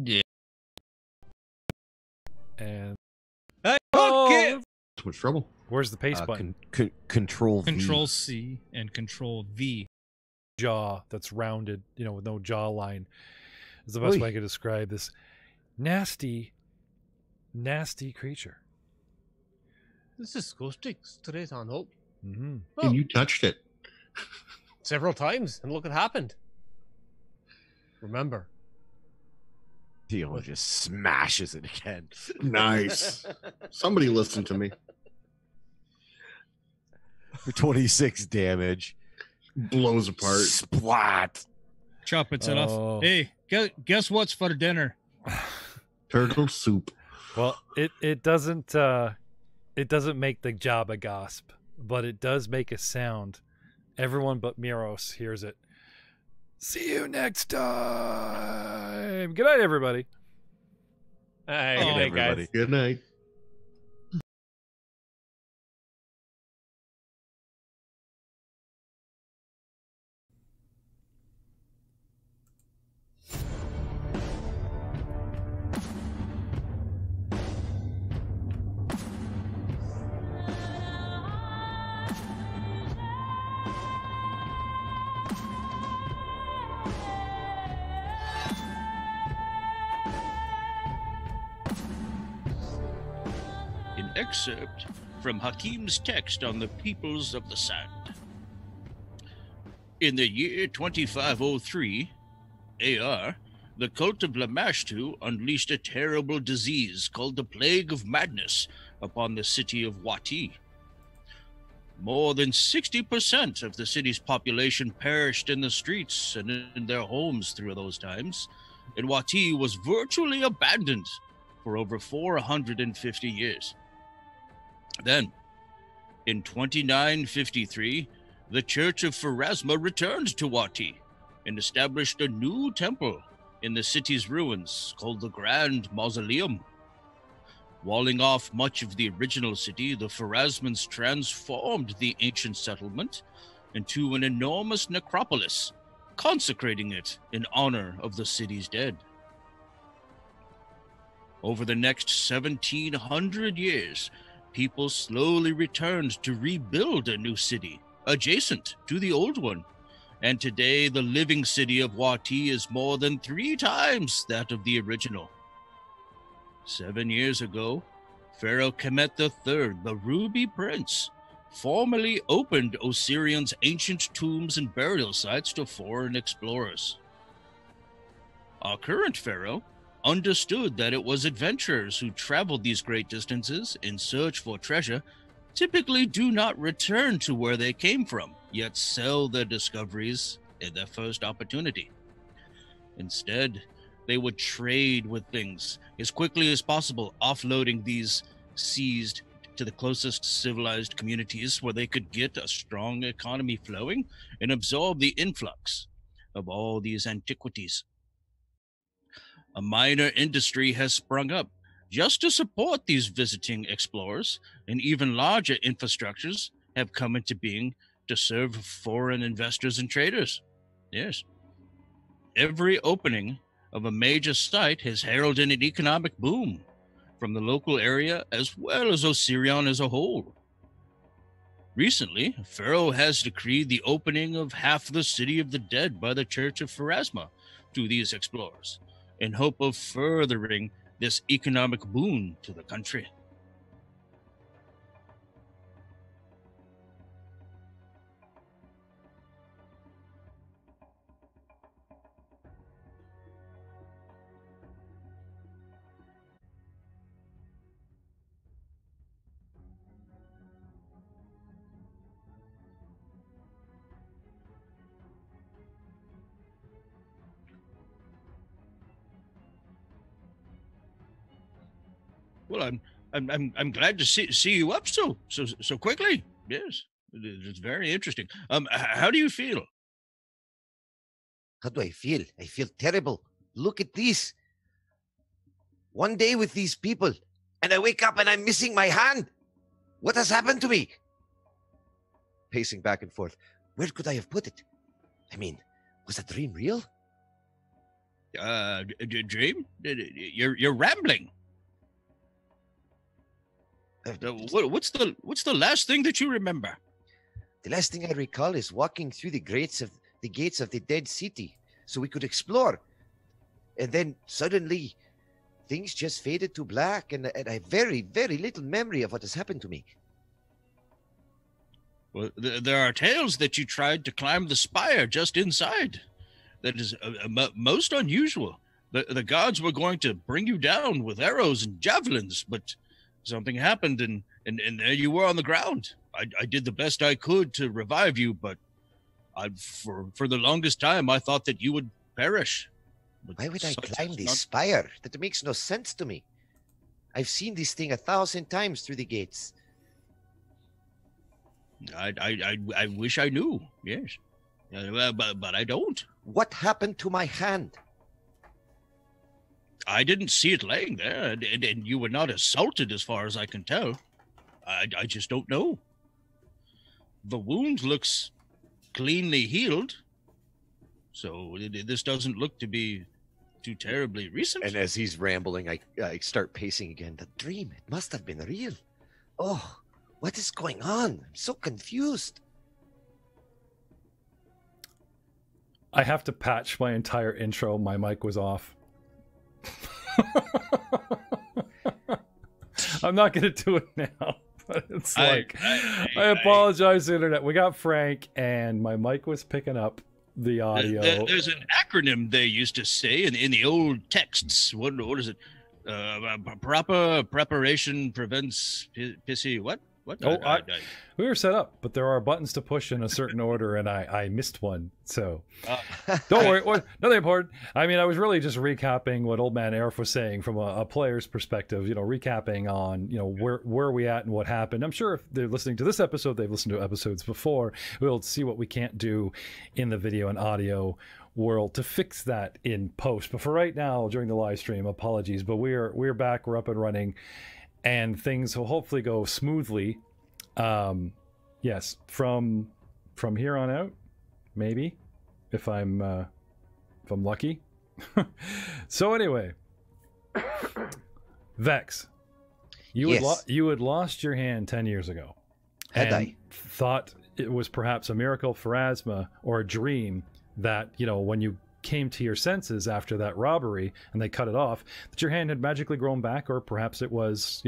Yeah. And hey, Oh! okay. Too much trouble. where's the paste button? Control V. Control C and Control V. Jaw that's rounded, with no jawline, is the best Oy. way I could describe this nasty creature. This is ghosting straight on up. Mm-hmm. And you touched it. Several times, and look what happened. Remember, Dion just smashes it again. Nice. Somebody listen to me. For 26 damage. Blows apart. Splat. Chop its head Oh. off. Hey, guess what's for dinner? Turtle soup. Well, it doesn't make the Jabba gasp, but it does make a sound. Everyone but Miros hears it. See you next time. Good night, everybody. hey, Oh, good night, guys. everybody. Good night. An excerpt from Hakim's text on the Peoples of the Sand. In the year 2503 AR, the cult of Lamashtu unleashed a terrible disease called the Plague of Madness upon the city of Wati. More than 60% of the city's population perished in the streets and in their homes through those times, and Wati was virtually abandoned for over 450 years. Then, in 2953, the Church of Pharasma returned to Wati and established a new temple in the city's ruins called the Grand Mausoleum. Walling off much of the original city, the Pharasmans transformed the ancient settlement into an enormous necropolis, consecrating it in honor of the city's dead. Over the next 1700 years, people slowly returned to rebuild a new city adjacent to the old one, and today the living city of Wati is more than 3 times that of the original. 7 years ago, Pharaoh Kemet III, the Ruby Prince, formally opened Osirion's ancient tombs and burial sites to foreign explorers. Our current pharaoh understood that it was adventurers who traveled these great distances in search for treasure typically do not return to where they came from, yet sell their discoveries in their first opportunity. Instead, they would trade with things as quickly as possible, offloading these seized to the closest civilized communities where they could get a strong economy flowing and absorb the influx of all these antiquities. A minor industry has sprung up just to support these visiting explorers, and even larger infrastructures have come into being to serve foreign investors and traders. Yes. Every opening of a major site has heralded an economic boom from the local area as well as Osirion as a whole. Recently, Pharaoh has decreed the opening of half the city of the dead by the Church of Pharasma to these explorers, in hope of furthering this economic boon to the country. Well, I'm glad to see you up so quickly. Yes, it's very interesting. How do you feel? How do I feel? I feel terrible. Look at this. One day with these people, and I wake up and I'm missing my hand. What has happened to me? Pacing back and forth. Where could I have put it? I mean, was that dream real? Dream? You're rambling. What's the last thing that you remember? The last thing I recall is walking through the gates of the dead city so we could explore. And then suddenly things just faded to black, and I have very, very little memory of what has happened to me. Well, there are tales that you tried to climb the spire just inside. That is most unusual. The gods were going to bring you down with arrows and javelins, but something happened, and there you were on the ground. I did the best I could to revive you, but for the longest time I thought that you would perish. But why would I climb this spire? That makes no sense to me. I've seen this thing 1,000 times through the gates. I wish I knew. Yes, but I don't. What happened to my hand? I didn't see it laying there, and you were not assaulted as far as I can tell. I just don't know. The wound looks cleanly healed, so this doesn't look to be too terribly recent. And as he's rambling, I start pacing again. The dream, it must have been real. Oh, what is going on? I'm so confused. I have to patch my entire intro. My mic was off. I'm not going to do it now. But it's like, I apologize to the internet. We got Frank, and my mic was picking up the audio. There's an acronym they used to say in the old texts. What is it? Proper preparation prevents pissy. What? We were set up, but there are buttons to push in a certain order, and I missed one. So don't worry, nothing important. I mean, I was really just recapping what Old Man Arif was saying from a player's perspective. You know, recapping on where are we at and what happened. I'm sure if they're listening to this episode, they've listened to episodes before. We'll see what we can't do in the video and audio world to fix that in post. But for right now, during the live stream, apologies. But we're back. We're up and running. And things will hopefully go smoothly. Yes, from here on out, maybe, if I'm lucky. So anyway, Vex, you had lost your hand 10 years ago. Had I? Thought it was perhaps a miracle pharasma or a dream that, when you came to your senses after that robbery and they cut it off, that your hand had magically grown back, or perhaps it was,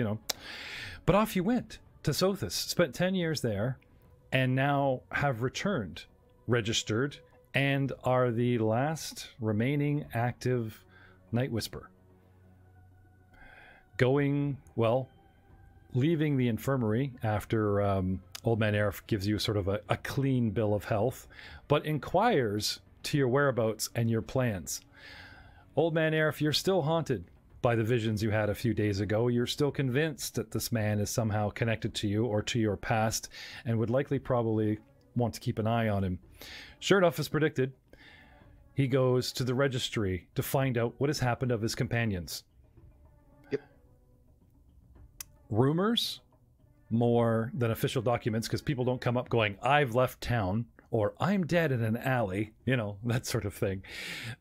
but off you went to Sothis, spent 10 years there, and now have returned, registered, and are the last remaining active Night Whisper. Leaving the infirmary after Old Man Arif gives you sort of a clean bill of health, but inquires to your whereabouts and your plans. Old Man Arif, you're still haunted by the visions you had a few days ago. You're still convinced that this man is somehow connected to you or to your past, and would likely probably want to keep an eye on him. Sure enough, as predicted, he goes to the registry to find out what has happened of his companions. Yep. Rumors more than official documents, because people don't come up going, I've left town, or I'm dead in an alley, that sort of thing.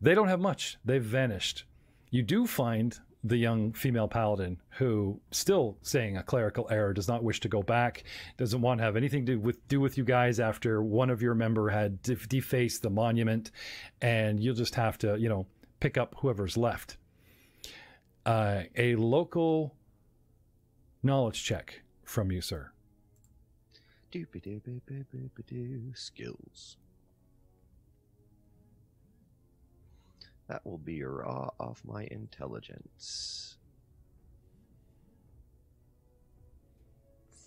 They don't have much. They've vanished. You do find the young female paladin who, still saying a clerical error, does not wish to go back, doesn't want to have anything to do with you guys after one of your member had defaced the monument, and you'll just have to, pick up whoever's left. A local knowledge check from you, sir. Skills. That will be raw off my intelligence.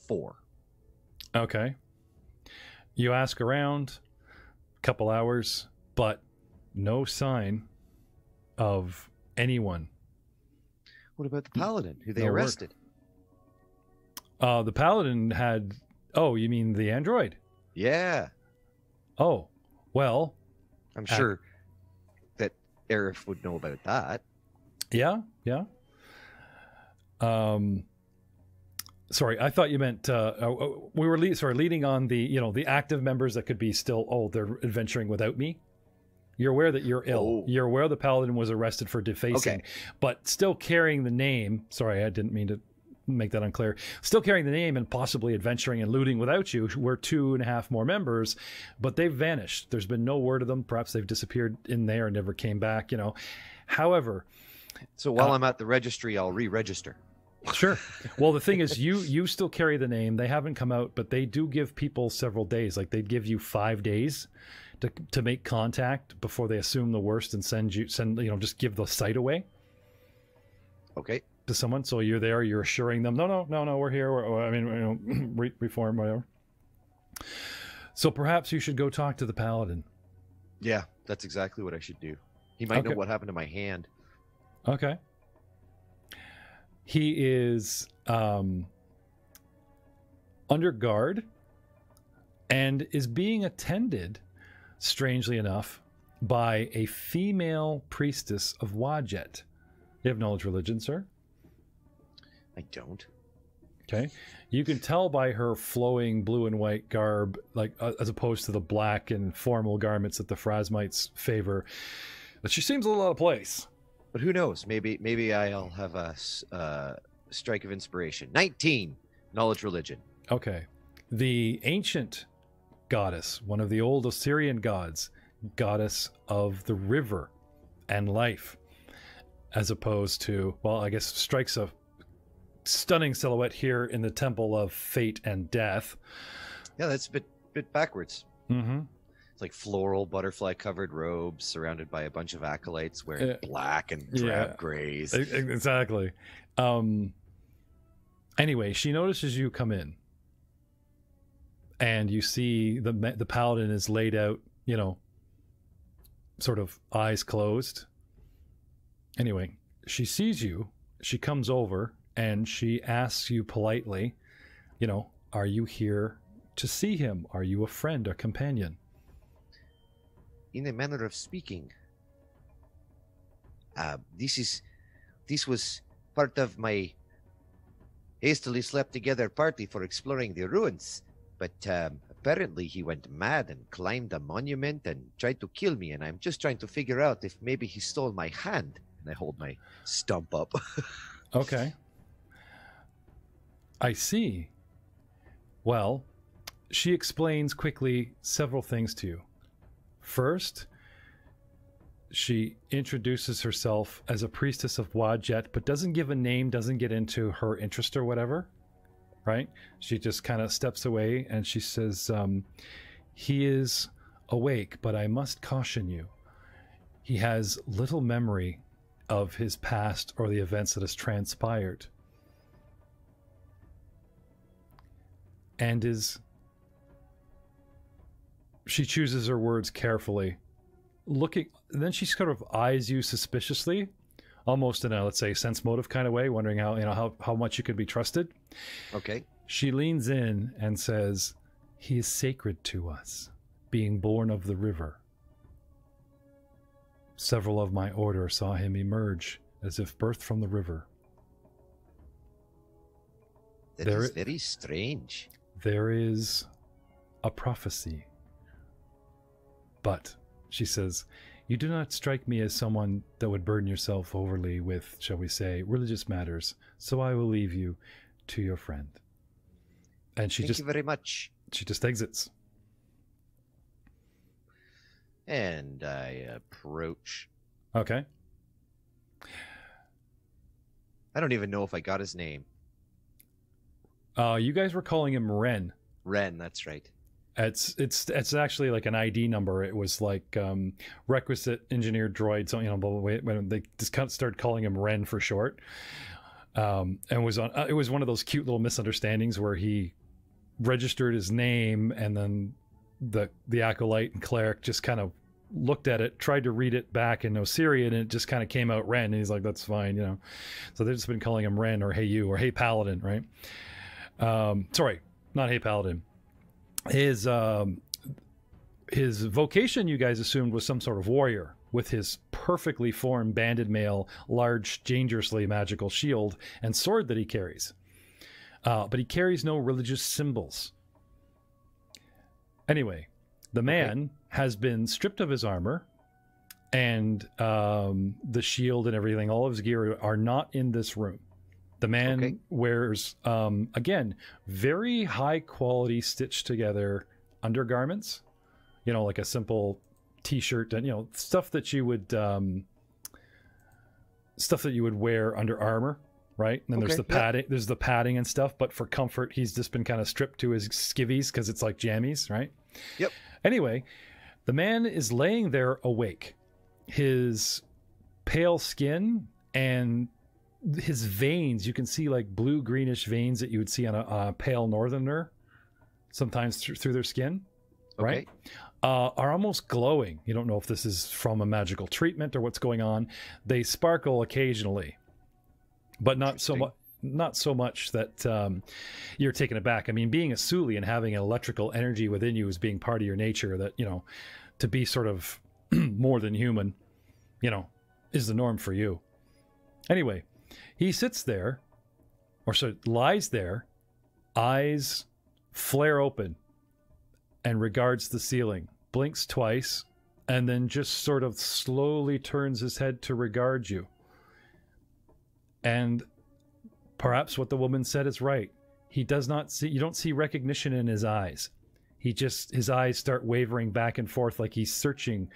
4. Okay. You ask around, couple hours, but no sign of anyone. What about the paladin who they No work. arrested? The paladin had. Oh, you mean the android? Yeah, Oh, well, I'm sure that Arif would know about that. yeah. Sorry, I thought you meant we were leading on the the active members that could be still. Oh, they're adventuring without me. You're aware that you're ill. Oh. You're aware the paladin was arrested for defacing, Okay. but still carrying the name. Sorry, I didn't mean to make that unclear. Still carrying the name and possibly adventuring and looting without you. We're 2.5 more members, but they've vanished. There's been no word of them. Perhaps they've disappeared in there and never came back. However, So while I'm at the registry, I'll re-register. sure. Well, the thing is, you still carry the name. They haven't come out, but they do give people several days. Like they'd give you 5 days to make contact before they assume the worst and send just give the site away Okay. to someone. So you're there, you're assuring them, no, we're here. Reform, whatever. So perhaps you should go talk to the paladin. Yeah, that's exactly what I should do. He might know Okay. what happened to my hand. Okay. He is under guard and is being attended, strangely enough, by a female priestess of Wajet. You have knowledge religion, sir? I don't. Okay. You can tell by her flowing blue and white garb, like as opposed to the black and formal garments that the Phrasmites favor, that she seems a little out of place. But who knows? Maybe I'll have a strike of inspiration. 19 knowledge religion. Okay. The ancient goddess, one of the old Osirion gods, goddess of the river and life, as opposed to, well, I guess strikes a stunning silhouette here in the temple of fate and death. Yeah, that's a bit backwards. Mm-hmm. It's like floral, butterfly-covered robes surrounded by a bunch of acolytes wearing black and drab yeah. grays. Exactly. Anyway, she notices you come in, and you see the paladin is laid out, sort of eyes closed. Anyway, she sees you. She comes over and she asks you politely, are you here to see him? Are you a friend or companion? In a manner of speaking, this was part of my hastily slept together party for exploring the ruins. But apparently he went mad and climbed a monument and tried to kill me, and I'm just trying to figure out if maybe he stole my hand. And I hold my stump up. Okay. I see. Well, she explains quickly several things to you. First, she introduces herself as a priestess of Wajet, but doesn't give a name, doesn't get into her interest or whatever, right? She just kind of steps away and she says, he is awake, but I must caution you. He has little memory of his past or the events that has transpired. And she chooses her words carefully, looking, and then she sort of eyes you suspiciously, almost in a, let's say, sense motive kind of way, wondering how much you could be trusted. Okay. She leans in and says, he is sacred to us, being born of the river. Several of my order saw him emerge as if birthed from the river. That is very strange. There is a prophecy. But, she says, you do not strike me as someone that would burden yourself overly with, shall we say, religious matters, so I will leave you to your friend. And Thank you very much. She just exits. And I approach. Okay. I don't even know if I got his name. You guys were calling him Ren. Ren, that's right. It's actually like an ID number. It was like requisite engineer droid. So when they just kind of started calling him Ren for short. And it was one of those cute little misunderstandings where he registered his name and then the acolyte and cleric just kind of looked at it, tried to read it back in Osirion, and it just kind of came out Ren, and he's like, that's fine, you know. So they've just been calling him Ren or Hey You or Hey Paladin, right? Sorry, not Hey Paladin. His vocation, you guys assumed, was some sort of warrior with his perfectly formed banded mail, large, dangerously magical shield and sword that he carries. But he carries no religious symbols. Anyway, the man has been stripped of his armor, and the shield and everything, all of his gear are not in this room. The man wears, again, very high quality stitched together undergarments, you know, like a simple t-shirt and, you know, stuff that you would wear under armor, right? And then there's the padding, there's the padding and stuff, but for comfort, he's just been kind of stripped to his skivvies because it's like jammies, right? Yep. Anyway, the man is laying there awake. His pale skin and his veins, you can see like blue greenish veins that you would see on a pale northerner sometimes through their skin, right? Are almost glowing. You don't know if this is from a magical treatment or what's going on. They sparkle occasionally, but not so much that you're taken aback. I mean, being a Suli and having an electrical energy within you as being part of your nature, that, you know, to be sort of more than human, you know, is the norm for you. Anyway, he sits there, or so lies there, eyes flare open, and regards the ceiling, blinks twice, and then just sort of slowly turns his head to regard you. And perhaps what the woman said is right. He does not see, you don't see recognition in his eyes. His eyes start wavering back and forth like he's searching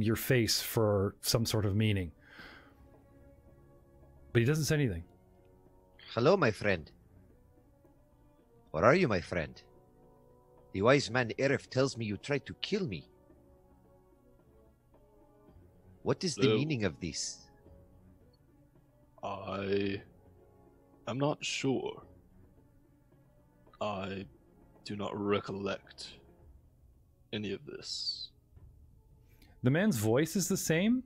your face for some sort of meaning. But he doesn't say anything. Hello, my friend. Or are you my friend? The wise man Erif tells me you tried to kill me. What is the meaning of this? I am not sure. I do not recollect any of this. The man's voice is the same,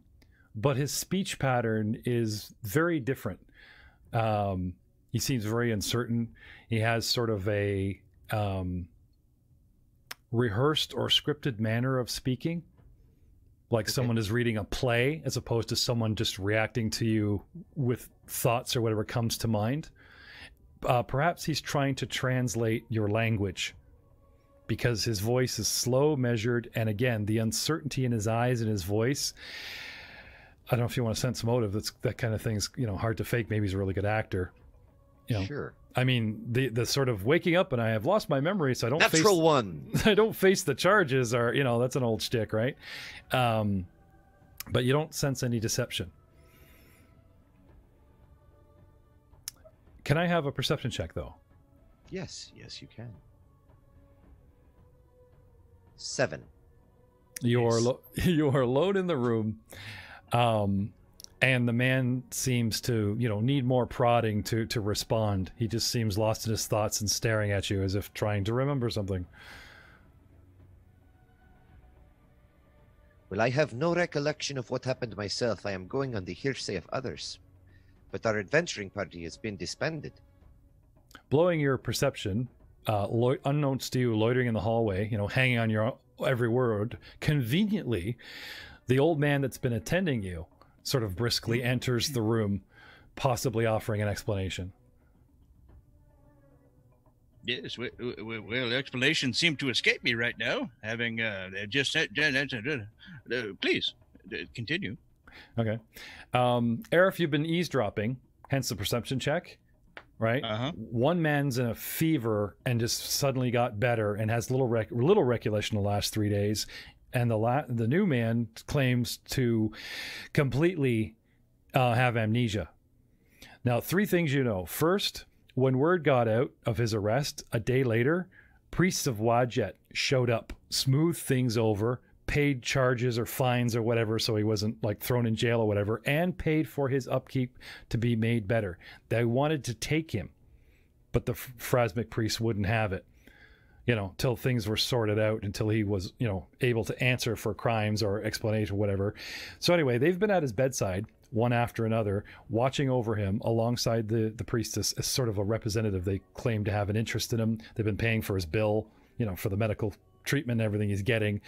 but his speech pattern is very different. He seems very uncertain. He has sort of a rehearsed or scripted manner of speaking, like someone is reading a play as opposed to someone just reacting to you with thoughts or whatever comes to mind. Perhaps he's trying to translate your language because his voice is slow, measured, and again, the uncertainty in his eyes and his voice. I don't know if you want to sense motive. That kind of thing's, you know, hard to fake. Maybe he's a really good actor. You know, sure. I mean, the sort of waking up and I have lost my memory, so I don't I don't face the charges, or, you know, that's an old shtick, right? But you don't sense any deception. Can I have a perception check, though? Yes, you can. 7. You are alone in the room, and the man seems to, you know, need more prodding to respond. He just seems lost in his thoughts and staring at you as if trying to remember something. Well, I have no recollection of what happened myself. I am going on the hearsay of others. But our adventuring party has been disbanded. Blowing your perception, unknowns to you, loitering in the hallway, you know, hanging on your every word, conveniently, the old man that's been attending you sort of briskly enters the room, possibly offering an explanation. Yes, well, explanations seem to escape me right now, having just said, please, continue. Okay. Arif, you've been eavesdropping, hence the perception check, right? One man's in a fever and just suddenly got better and has little recollection the last 3 days. And the new man claims to completely have amnesia. Now, 3 things you know. First, when word got out of his arrest a day later, priests of Wadjet showed up, smoothed things over, paid charges or fines or whatever so he wasn't like thrown in jail or whatever, and paid for his upkeep to be made better. They wanted to take him, but the Phrasmic priests wouldn't have it. you know, till things were sorted out, until he was, you know, able to answer for crimes or explanation or whatever. So anyway, they've been at his bedside one after another, watching over him alongside the priestess as sort of a representative. They claim to have an interest in him. They've been paying for his bill, you know, for the medical treatment and everything he's getting.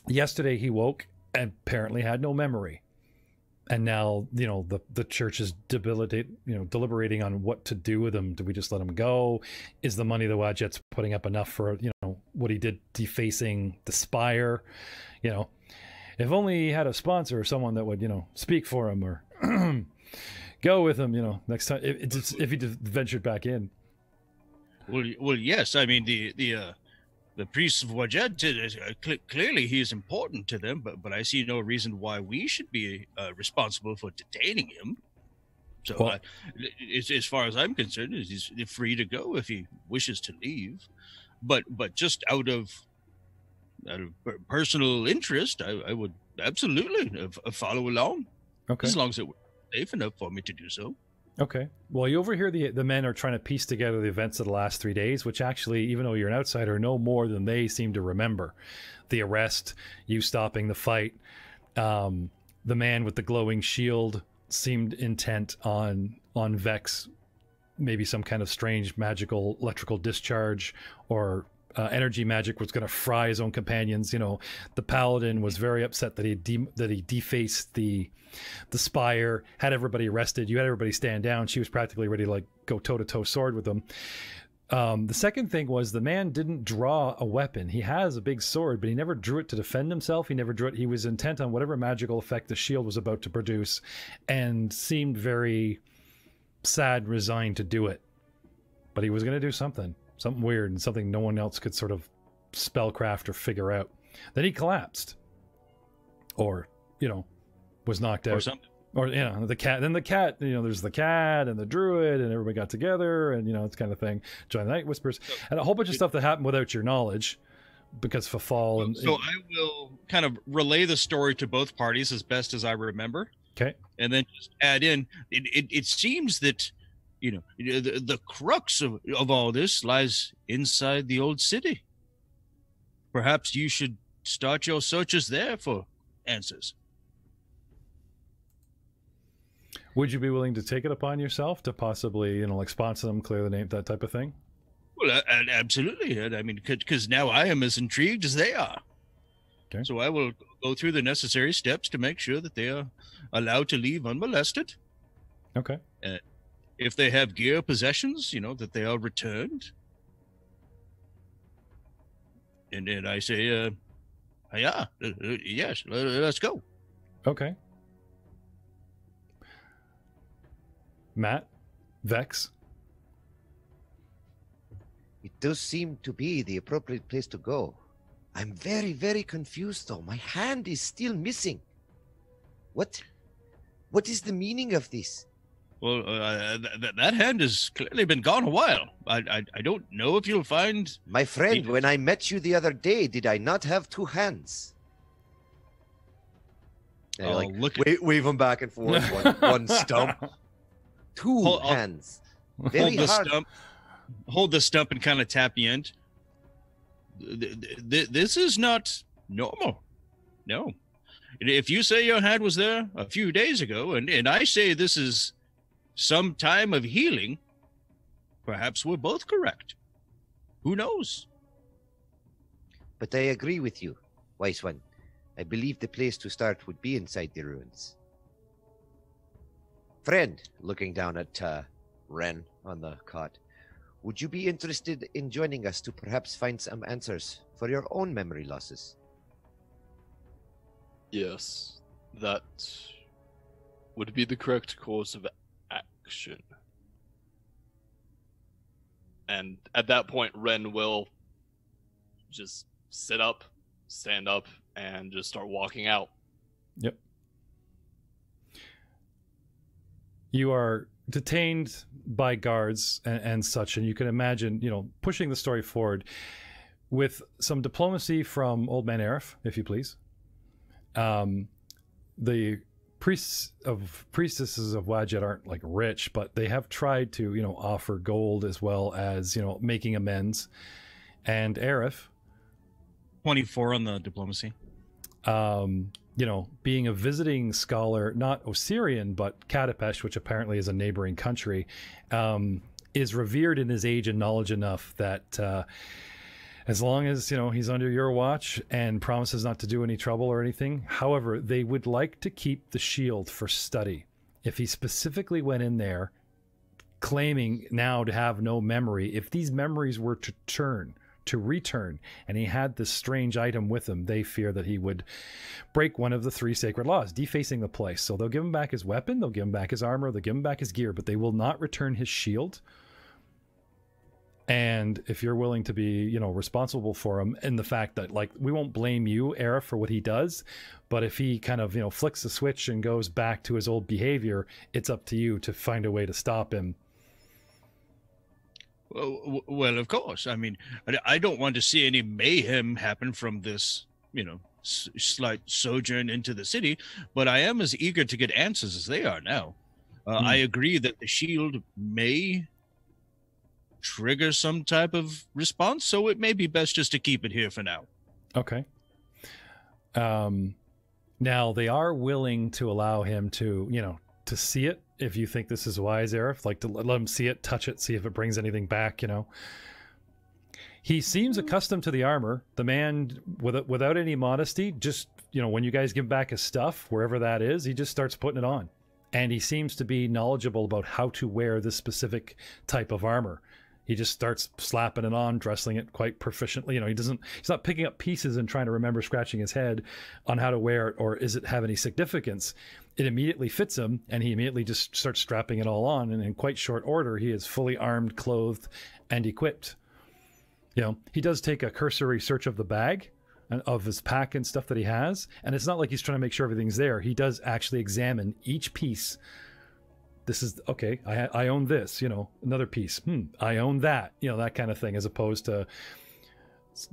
Yesterday he woke and apparently had no memory. And now, you know, the church is deliberating on what to do with him. Do we just let him go? Is the money the Wadjet's putting up enough for, you know, what he did defacing the spire? You know, if only he had a sponsor or someone that would, you know, speak for him or go with him, you know, next time, if he ventured back in. Well, yes. I mean, the priests of Wadjet, clearly he is important to them, but I see no reason why we should be responsible for detaining him. So, Well, as far as I'm concerned, he's free to go if he wishes to leave. But just out of personal interest, I would absolutely follow along, okay. as long as it was safe enough for me to do so. Okay. Well, you overhear the men are trying to piece together the events of the last 3 days, which actually, even though you're an outsider, know more than they seem to remember. The arrest, you stopping the fight, the man with the glowing shield seemed intent on Vex, maybe some kind of strange magical electrical discharge or energy magic was going to fry his own companions. You know, the paladin was very upset that he defaced the spire, had everybody arrested. You had everybody stand down. She was practically ready to like go toe-to-toe sword with them. The second thing was the man didn't draw a weapon. He has a big sword, but he never drew it to defend himself. He never drew it. He was intent on whatever magical effect the shield was about to produce and seemed very sad, resigned to do it. But he was going to do something weird and something no one else could sort of spellcraft or figure out. Then he collapsed, or, you know, was knocked out. Or something. Or, you know, the cat, you know, there's the cat and the druid and everybody got together and, you know, it's kind of thing. Join the Night Whispers and a whole bunch of stuff that happened without your knowledge because Fafal and... So I will kind of relay the story to both parties as best as I remember. Okay. And then just add in, it seems that, you know, the crux of all this lies inside the old city. Perhaps you should start your searches there for answers. Would you be willing to take it upon yourself to possibly, you know, like sponsor them, clear the name, that type of thing? Well, absolutely. I mean, because now I am as intrigued as they are. Okay. So I will go through the necessary steps to make sure that they are allowed to leave unmolested. Okay. If they have gear possessions, you know, that they are returned. And then I say, yeah, yes, let's go. Okay. Matt, Vex. It does seem to be the appropriate place to go. I'm very, very confused, though. My hand is still missing. What is the meaning of this? Well, that hand has clearly been gone a while. I don't know if you'll find... My friend, when I met you the other day, did I not have two hands? And Oh, like, look at- wave them back and forth, one stump. Two hands. Very hard. Hold the stump and kind of tap the end. This is not normal. No. If you say your hand was there a few days ago, and I say this is some time of healing, perhaps we're both correct. Who knows? But I agree with you, Wise One. I believe the place to start would be inside the ruins. Friend, looking down at Ren on the cot, would you be interested in joining us to perhaps find some answers for your own memory losses? Yes, that would be the correct course of action. And at that point, Ren will just sit up, stand up, and just start walking out. Yep. You are detained by guards and such, and you can imagine, you know, pushing the story forward with some diplomacy from Old Man Arif, if you please. The priestesses of Wadjet aren't like rich, but they have tried to, offer gold as well as, making amends. And Aerith, 24 on the diplomacy. Being a visiting scholar, not Osirion, but Katapesh, which apparently is a neighboring country, is revered in his age and knowledge enough that as long as, he's under your watch and promises not to do any trouble or anything. However, they would like to keep the shield for study. If he specifically went in there claiming now to have no memory, if these memories were to return, and he had this strange item with him, they fear that he would break one of the 3 sacred laws, defacing the place. So they'll give him back his weapon, they'll give him back his armor, they'll give him back his gear, but they will not return his shield. And if you're willing to be, responsible for him, and the fact that, like, we won't blame you, Era, for what he does, but if he kind of, flicks the switch and goes back to his old behavior, it's up to you to find a way to stop him. Well, of course. I mean, I don't want to see any mayhem happen from this, slight sojourn into the city, but I am as eager to get answers as they are now. I agree that the shield may trigger some type of response, so it may be best just to keep it here for now. Okay. Now they are willing to allow him to, to see it, if you think this is wise, Aerith, like to let him see it, touch it, see if it brings anything back, He seems accustomed to the armor. The man, without any modesty, just, when you guys give back his stuff, wherever that is, he just starts putting it on. And he seems to be knowledgeable about how to wear this specific type of armor. He just starts slapping it on, dressing it quite proficiently. He's not picking up pieces and trying to remember scratching his head on how to wear it, or does it have any significance. It immediately fits him, and he immediately just starts strapping it all on. And in quite short order, he is fully armed, clothed, and equipped. He does take a cursory search of the bag and of his pack and stuff that he has. And it's not like he's trying to make sure everything's there. He does actually examine each piece. This is okay. I own this, another piece. I own that, that kind of thing, as opposed to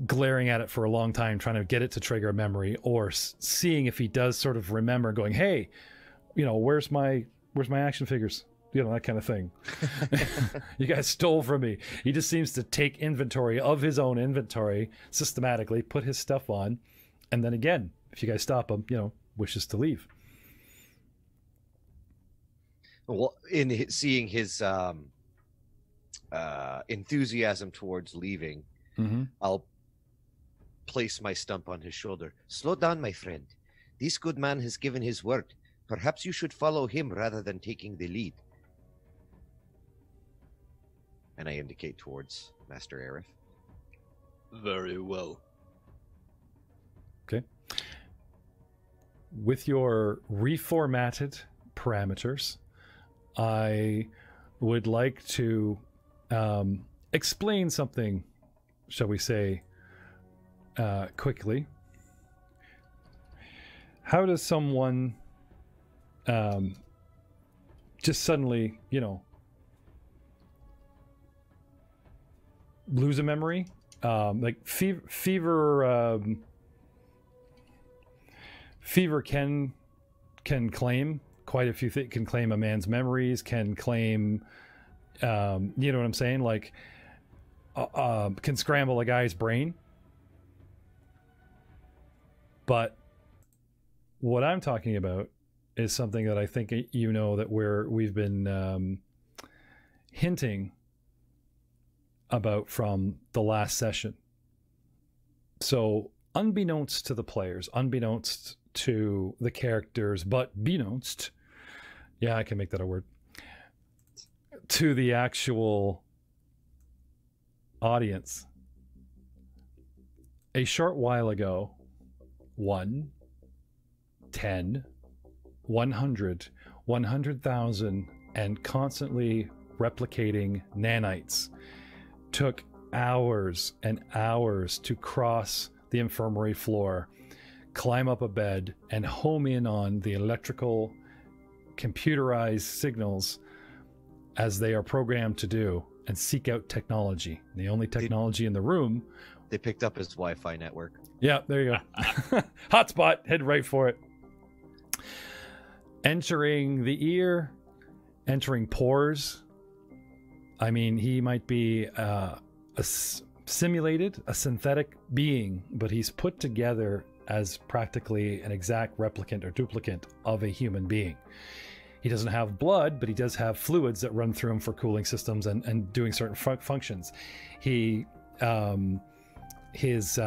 glaring at it for a long time, trying to get it to trigger a memory, or seeing if he does sort of remember, going, hey, where's my action figures? That kind of thing. You guys stole from me. He just seems to take inventory of his own inventory systematically, put his stuff on, and then again, if you guys stop him, wishes to leave. Well, in seeing his enthusiasm towards leaving, I'll place my stump on his shoulder. Slow down, my friend. This good man has given his word. Perhaps you should follow him rather than taking the lead. And I indicate towards Master Aerith. Very well. Okay. With your reformatted parameters, I would like to explain something, shall we say, quickly. How does someone just suddenly, lose a memory? Like fever can claim quite a few things. Can claim a man's memories, can claim, you know what I'm saying? Like, can scramble a guy's brain. But what I'm talking about is something that I think that we've been hinting about from the last session. So unbeknownst to the players, unbeknownst to the characters, but beknownst, yeah, I can make that a word, to the actual audience, a short while ago, 1, 10, 100, 100,000, and constantly replicating nanites took hours and hours to cross the infirmary floor, climb up a bed, and home in on the electrical computerized signals as they are programmed to do, and seek out technology. The only technology in the room. They picked up his Wi-Fi network. Yeah, there you go. Hotspot, head right for it. entering the ear, entering pores. I mean, he might be simulated, a synthetic being, but he's put together as practically an exact replicant or duplicate of a human being. He doesn't have blood, but he does have fluids that run through him for cooling systems and doing certain functions. He, his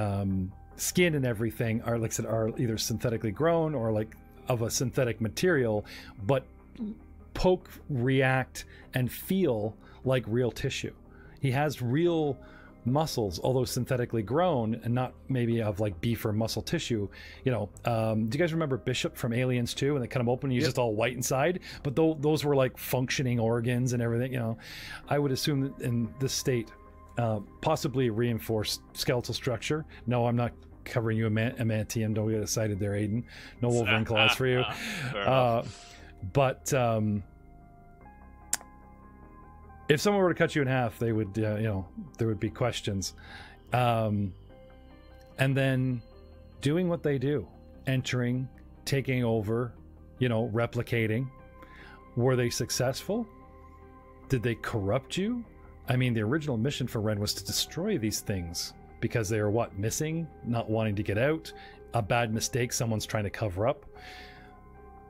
skin and everything are, like I said, are either synthetically grown or like of a synthetic material, but poke, react, and feel like real tissue. He has real muscles, although synthetically grown and not maybe of like beef or muscle tissue. You know, do you guys remember Bishop from Aliens 2 when they cut him open and he's just all white inside? But those were like functioning organs and everything. You know, I would assume that in this state, possibly reinforced skeletal structure. No, I'm not covering you adamantium. Don't get excited there, Aiden. No Wolverine claws for you. But if someone were to cut you in half, they would, you know, there would be questions. And then doing what they do, entering, taking over, you know, replicating. Were they successful? Did they corrupt you? I mean, the original mission for Ren was to destroy these things because they are what? Missing, not wanting to get out, a bad mistake someone's trying to cover up.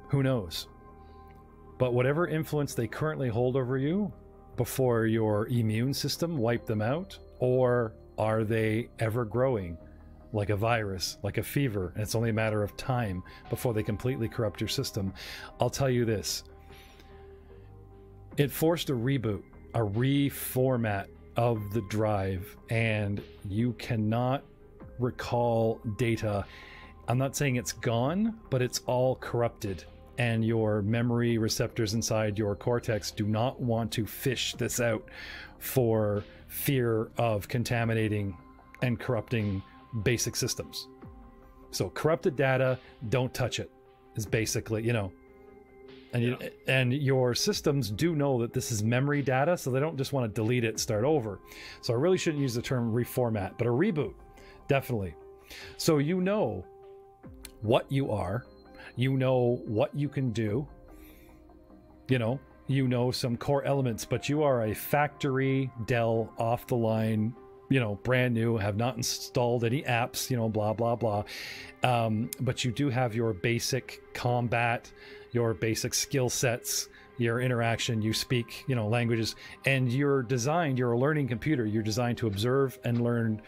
Who knows? But whatever influence they currently hold over you, before your immune system wiped them out, or are they ever growing like a virus, like a fever, and it's only a matter of time before they completely corrupt your system? I'll tell you this. It forced a reboot, a reformat of the drive, and you cannot recall data. I'm not saying it's gone, but it's all corrupted. And your memory receptors inside your cortex do not want to fish this out for fear of contaminating and corrupting basic systems. So corrupted data, don't touch it, is basically, you know. And, and your systems do know that this is memory data, so they don't just want to delete it and start over. So I really shouldn't use the term reformat, but a reboot, definitely. So you know what you are. You know what you can do, you know some core elements, but you are a factory Dell off the line, you know, brand new, have not installed any apps, you know, blah, blah, blah. But you do have your basic combat, your basic skill sets, your interaction, you speak, you know, languages, and you're designed, you're a learning computer. You're designed to observe and learn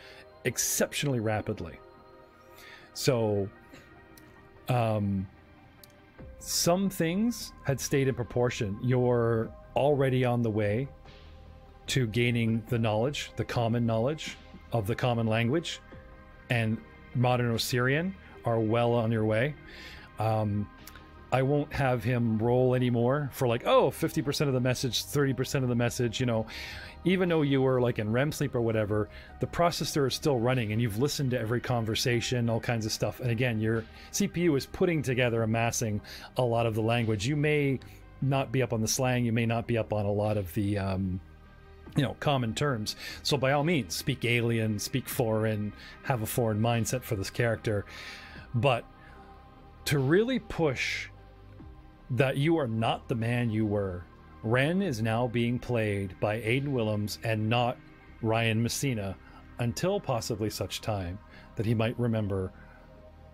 exceptionally rapidly. So, some things had stayed in proportion. You're already on the way to gaining the knowledge, the common knowledge of the common language, and modern Osirion are well on your way. I won't have him roll anymore for like, oh, 50% of the message, 30% of the message, you know. Even though you were like in REM sleep or whatever, the processor is still running and you've listened to every conversation, all kinds of stuff. And again, your CPU is putting together, amassing a lot of the language. You may not be up on the slang. You may not be up on a lot of the, you know, common terms. So by all means, speak alien, speak foreign, have a foreign mindset for this character. But to really push that you are not the man you were, Ren is now being played by Aidan Willems and not Ryan Messina until possibly such time that he might remember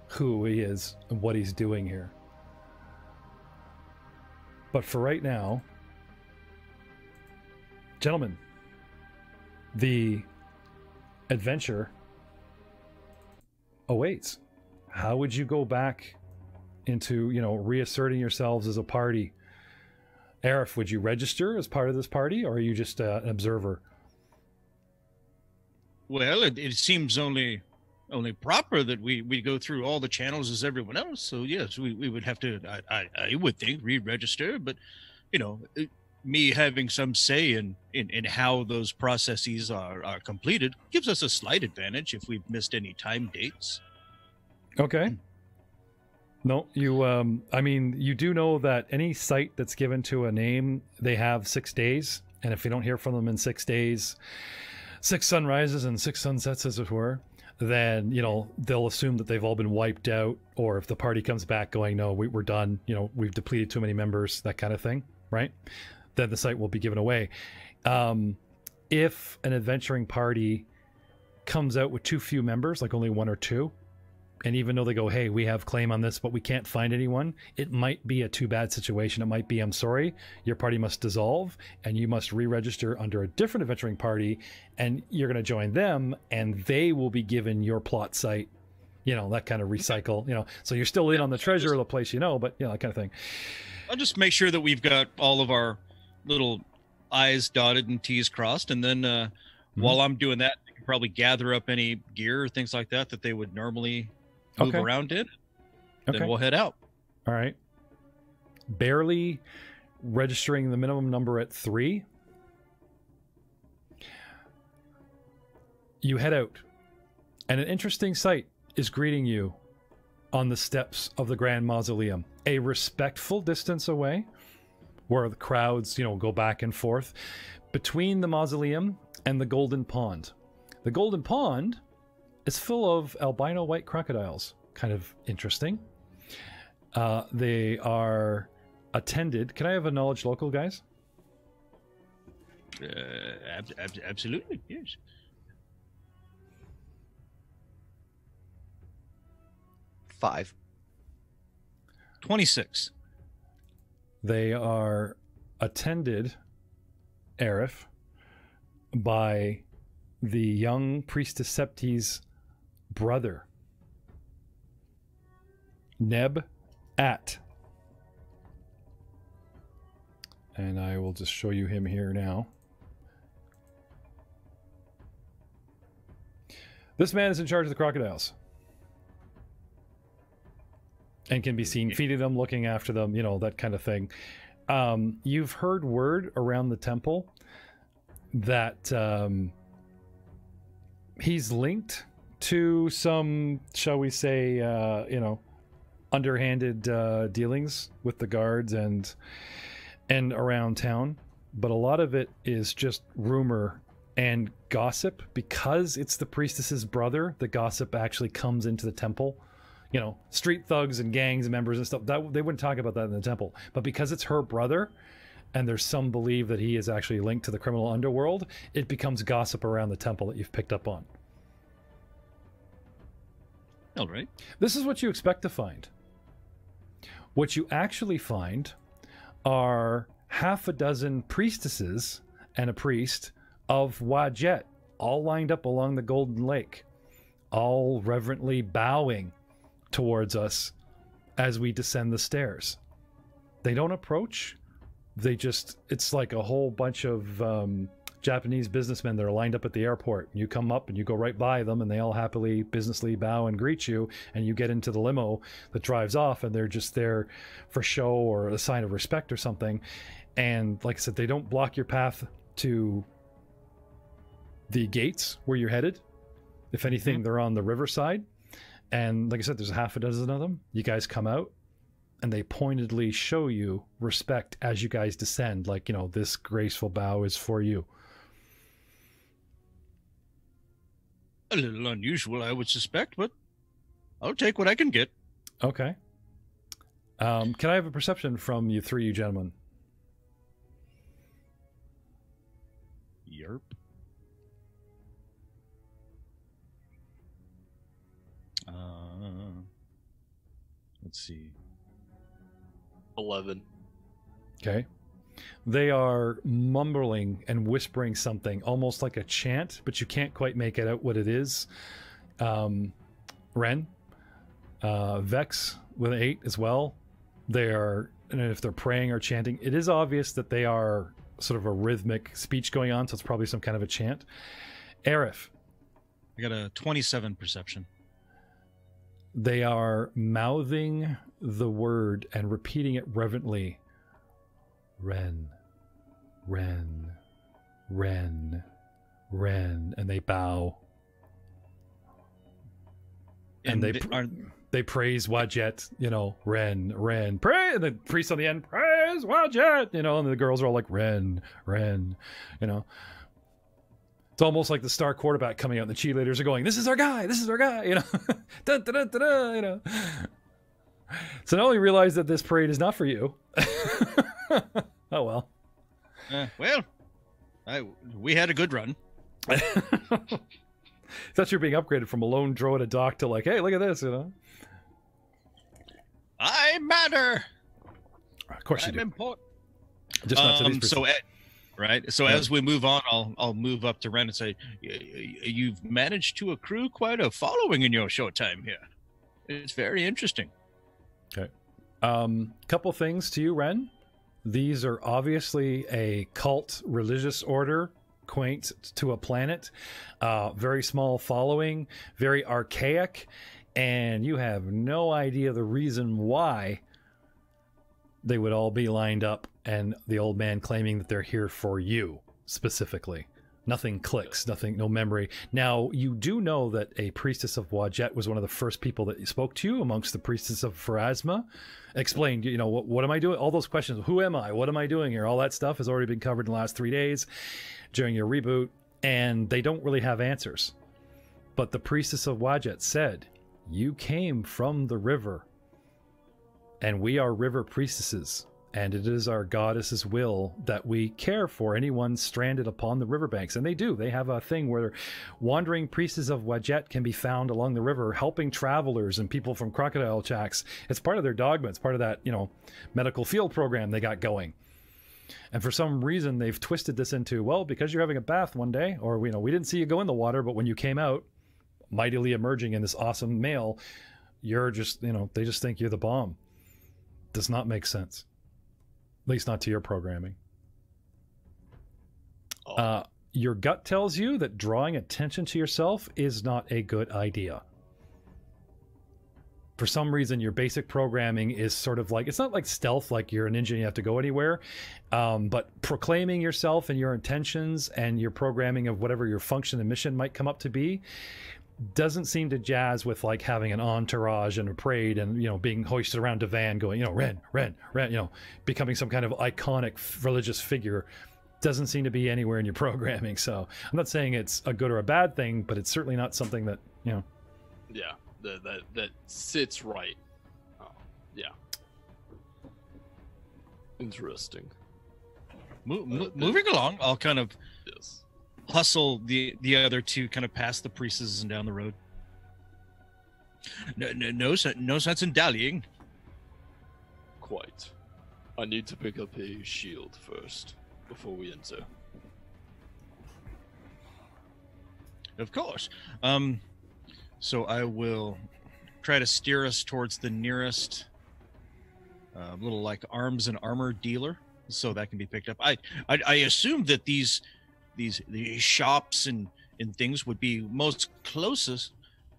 who he is and what he's doing here. But for right now, gentlemen, the adventure awaits. How would you go back into, you know, reasserting yourselves as a party? Aerith, would you register as part of this party, or are you just an observer? Well, it seems only proper that we go through all the channels as everyone else. So yes, we would have to, I would think, re-register. But you know, me having some say in how those processes are completed gives us a slight advantage if we've missed any time dates. Okay. No, you, I mean, you do know that any site that's given to a name, they have 6 days. And if you don't hear from them in 6 days, 6 sunrises and 6 sunsets, as it were, then they'll assume that they've all been wiped out, or if the party comes back going, no, we're done, we've depleted too many members, that kind of thing, right? Then the site will be given away. If an adventuring party comes out with too few members, like only 1 or 2, and even though they go, hey, we have claim on this, but we can't find anyone, it might be a too bad situation. It might be, I'm sorry, your party must dissolve and you must re-register under a different adventuring party, and you're going to join them and they will be given your plot site, that kind of recycle, so you're still in on the treasure of the place, but that kind of thing. I'll just make sure that we've got all of our little I's dotted and T's crossed, and then while I'm doing that, I can probably gather up any gear or things like that that they would normally move around in. Then we'll head out. All right. Barely registering the minimum number at 3. You head out, and an interesting sight is greeting you on the steps of the Grand Mausoleum. A respectful distance away, where the crowds, go back and forth, between the mausoleum and the Golden Pond. The Golden Pond is full of albino white crocodiles. Kind of interesting. They are attended. Can I have a knowledge local, guys? Absolutely, yes. Five. 26. They are attended, Arif, by the young Priestess Septi's brother, Neb At. And I will just show you him here now. This man is in charge of the crocodiles, and can be seen feeding them, looking after them, that kind of thing. You've heard word around the temple that he's linked to some, shall we say, underhanded dealings with the guards and around town. But a lot of it is just rumor and gossip. Because it's the priestess's brother, the gossip actually comes into the temple. Street thugs and gangs and members and stuff, that they wouldn't talk about that in the temple. But because it's her brother, and there's some believe that he is actually linked to the criminal underworld, it becomes gossip around the temple that you've picked up on. All right. This is what you expect to find. What you actually find are half a dozen priestesses and a priest of Wajet, all lined up along the Golden Lake, all reverently bowing towards us as we descend the stairs. They don't approach. They just, it's like a whole bunch of Japanese businessmen that are lined up at the airport. You come up and you go right by them, and they all happily, businessly bow and greet you, and you get into the limo that drives off, and they're just there for show or a sign of respect or something. And like I said, they don't block your path to the gates where you're headed. If anything, they're on the riverside. And like I said, there's a half a dozen of them. You guys come out, and they pointedly show you respect as you guys descend. Like, this graceful bow is for you. A little unusual, I would suspect, but I'll take what I can get. Okay. Can I have a perception from you gentlemen? Yerp. Let's see. 11. Okay. They are mumbling and whispering something, almost like a chant, but you can't quite make it out what it is. Ren, Vex with an 8 as well. They are, and if they're praying or chanting, it is obvious that they are sort of a rhythmic speech going on, so it's probably some kind of a chant. Arif. I got a 27 perception. They are mouthing the word and repeating it reverently. Ren, Ren, Ren, Ren, and they bow. And they praise Wajet, Ren, Ren, pray, and the priest on the end, praise Wajet, and the girls are all like, Ren, Ren, It's It's almost like the star quarterback coming out and the cheerleaders are going, this is our guy, you know. Dun, dun, dun, dun, dun, you know. So now we realize that this parade is not for you. Oh well. Well, we had a good run. Thought you were being upgraded from a lone drow at a dock to like, hey, look at this, you know. I matter. Of course you I'm do. important. Just not to these So, right. So Yeah. as we move on, I'll move up to Ren and say, you've managed to accrue quite a following in your short time here. It's very interesting. Okay. Couple things to you, Ren. These are obviously a cult religious order, quaint to a planet, very small following, very archaic, and you have no idea the reason why they would all be lined up and the old man claiming that they're here for you specifically. Nothing clicks, no memory. Now, you do know that a priestess of Wadjet was one of the first people that spoke to you amongst the priestess of Pharasma. Explained, you know, what am I doing? All those questions. Who am I? What am I doing here? All that stuff has already been covered in the last 3 days during your reboot, and they don't really have answers. But the priestess of Wadjet said, you came from the river, and we are river priestesses. And it is our goddess's will that we care for anyone stranded upon the riverbanks. And they do. They have a thing where wandering priestesses of Wadjet can be found along the river, helping travelers and people from crocodile shacks. It's part of their dogma. It's part of that, you know, medical field program they got going. And for some reason, they've twisted this into, well, because you're having a bath one day, or, you know, we didn't see you go in the water, but when you came out, mightily emerging in this awesome male, you're just, you know, they just think you're the bomb. Does not make sense. At least not to your programming. Your gut tells you that drawing attention to yourself is not a good idea. For some reason, your basic programming is sort of like, it's not like stealth, like you're a ninja and you have to go anywhere, but proclaiming yourself and your intentions and your programming of whatever your function and mission might come up to be doesn't seem to jazz with like having an entourage and a parade and, you know, being hoisted around a van going, you know, Ren, you know, becoming some kind of iconic religious figure. Doesn't seem to be anywhere in your programming. So I'm not saying it's a good or a bad thing, but it's certainly not something that, you know. Yeah, that sits right. Oh, yeah. Interesting. Moving along, I'll kind of Yes. hustle the other two kind of past the priestesses and down the road. No sense in dallying. Quite. I need to pick up a shield first before we enter. Of course. So I will try to steer us towards the nearest little like arms and armor dealer, so that can be picked up. I assume that these shops and things would be most closest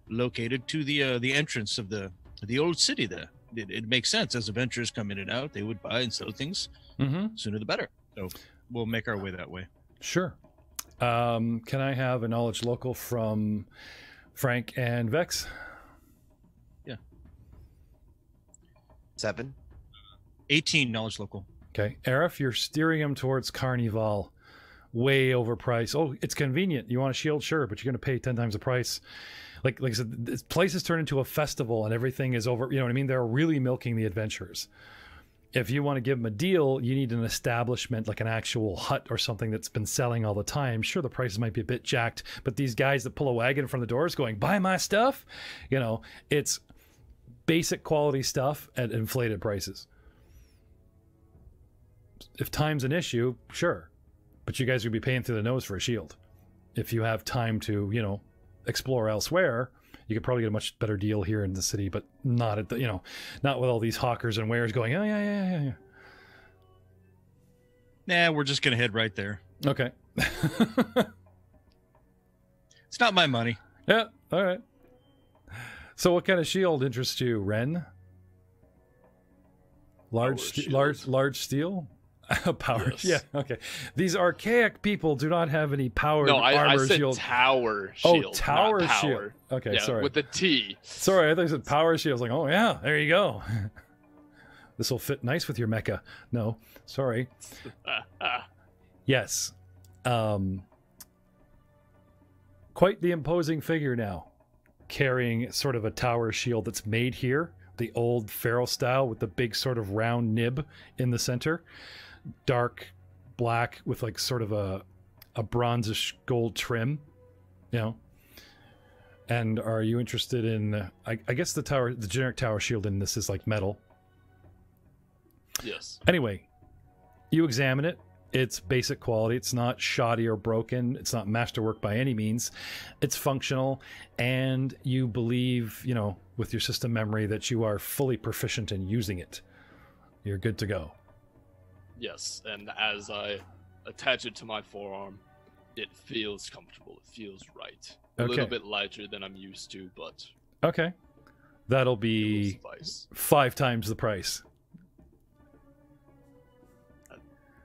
located to the entrance of the old city there. It makes sense. As adventurers come in and out, they would buy and sell things. Sooner the better. So we'll make our way that way. Sure. Can I have a knowledge local from Frank and Vex? Yeah. 7. 18 knowledge local. Okay. Arif, you're steering him towards Carnival. Way overpriced. Oh, it's convenient. You want a shield? Sure, but you're going to pay 10 times the price. Like I said, this place has turned into a festival and everything is over. You know what I mean? They're really milking the adventurers. If you want to give them a deal, you need an establishment, like an actual hut or something that's been selling all the time. Sure, the prices might be a bit jacked, but these guys that pull a wagon from the doors going, buy my stuff, you know, it's basic quality stuff at inflated prices. If time's an issue, sure. But you guys would be paying through the nose for a shield. If you have time to, you know, explore elsewhere, you could probably get a much better deal here in the city, but not at the, you know, not with all these hawkers and wares going, oh, yeah. Nah, we're just going to head right there. Okay. It's not my money. Yeah, all right. So what kind of shield interests you, Ren? Large steel? Power. Yes. Yeah, okay. These archaic people do not have any powered No, armor I said shield. tower Oh, shield. tower not shield. power. Okay, Yeah, sorry. with the T. Sorry, I thought you said power shield. I was like, oh yeah, there you go. This will fit nice with your mecha. No, sorry. Yes. quite the imposing figure now, carrying sort of a tower shield that's made here, the old pharaoh style with the big sort of round nib in the center, dark black with like sort of a bronzish gold trim, you know. And are you interested in, I guess the generic tower shield in this is like metal. Yes. Anyway, you examine it. It's basic quality. It's not shoddy or broken. It's not masterwork by any means. It's functional, and you believe, you know, with your system memory that you are fully proficient in using it. You're good to go. Yes, and as I attach it to my forearm, it feels comfortable. It feels right. A little bit lighter than I'm used to, but... Okay. That'll be 5 times the price.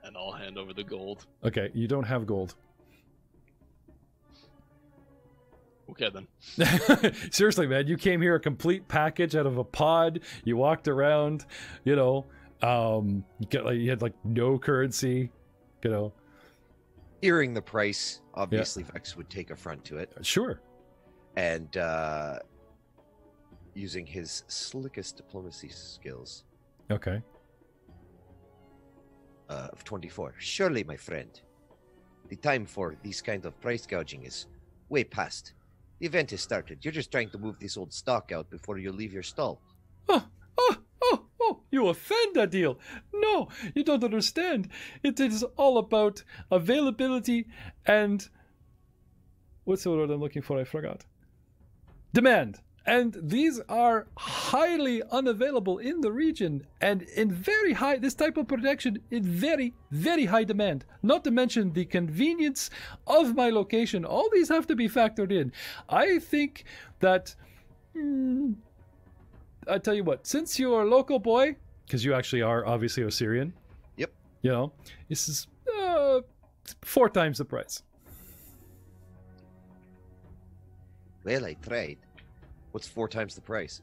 And I'll hand over the gold. Okay, you don't have gold. Okay, then. Seriously, man, you came here a complete package out of a pod. You walked around, you know, you had like no currency, you know. Hearing the price, obviously Vex would take affront to it. Sure. And using his slickest diplomacy skills. Okay. Of 24. Surely, my friend, the time for these kind of price gouging is way past. The event has started. You're just trying to move this old stock out before you leave your stall. Oh, you offend that deal. No, you don't understand. It is all about availability and... What's the word I'm looking for? I forgot. Demand. And these are highly unavailable in the region and in very high, this type of protection in very, very high demand. Not to mention the convenience of my location. All these have to be factored in. I think that, I tell you what, since you're a local boy, because you actually are obviously Osirion. Yep. You know, this is 4 times the price. Well, I tried. What's 4 times the price?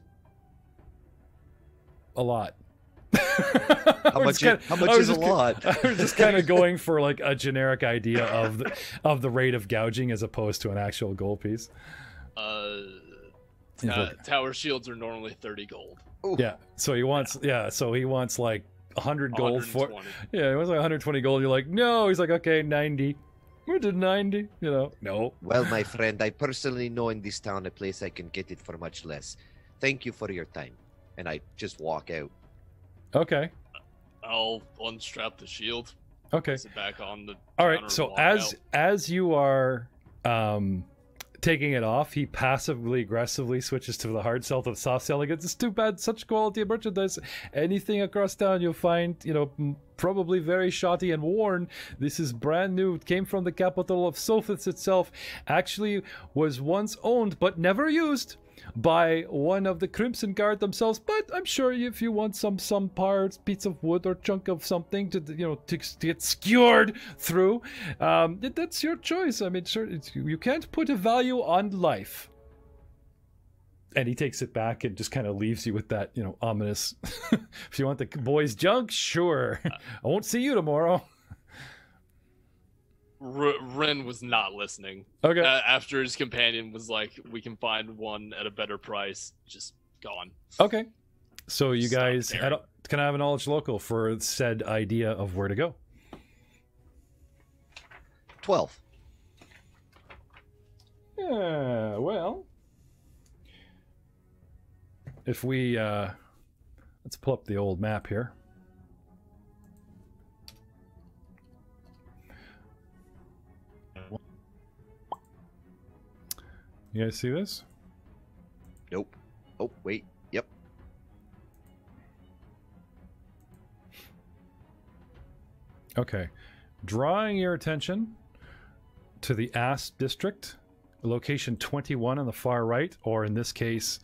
A lot. How much is a lot? I was just kind of going for like a generic idea of the rate of gouging as opposed to an actual gold piece. Tower shields are normally 30 gold. Ooh. Yeah. So he wants so he wants like 100 gold for. Yeah, he wants like 120 gold. You're like, no. He's like, okay, 90. We did 90, you know. No. Well, my friend, I personally know in this town a place I can get it for much less. Thank you for your time. And I just walk out. Okay. I'll unstrap the shield. Okay. Place it back on the All right. So as you are taking it off, he passively aggressively switches to the hard sell to the soft selling. It's too bad, such quality of merchandise. Anything across town you'll find, you know, probably very shoddy and worn. This is brand new. It came from the capital of Sophis itself. Actually was once owned but never used by one of the Crimson Guard themselves. But I'm sure if you want some parts, piece of wood or chunk of something to, you know, to get skewered through, that's your choice. I mean, sure, you can't put a value on life. And he takes it back and just kind of leaves you with that, you know, ominous. If you want the boys' junk, sure. I won't see you tomorrow. Ren was not listening. Okay. After his companion was like, we can find one at a better price, just gone. Okay. So you guys can I have a knowledge local for said idea of where to go? 12. Yeah, well, if we let's pull up the old map here. You guys see this? Nope. Oh, wait. Yep. Okay. Drawing your attention to the Asp district, location 21 on the far right, or in this case,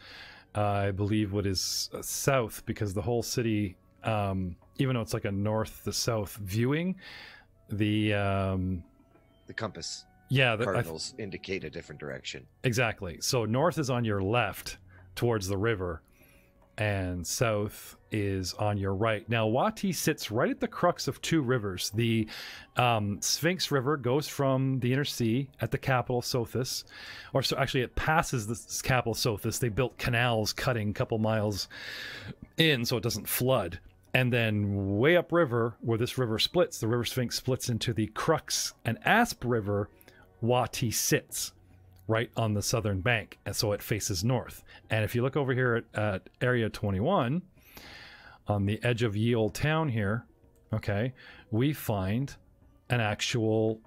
I believe what is south, because the whole city, even though it's like a north to south viewing, the compass. Yeah, cardinals indicate a different direction. Exactly. So north is on your left towards the river, and south is on your right. Now, Wati sits right at the crux of two rivers. The Sphinx River goes from the inner sea at the capital Sothis, or so actually it passes the capital Sothis. They built canals cutting a couple miles in so it doesn't flood. And then way upriver, where this river splits, the river Sphinx splits into the Crux and Asp River. Wati sits right on the southern bank, and so it faces north. And if you look over here at Area 21, on the edge of Ye Olde Town here, okay, we find an actual,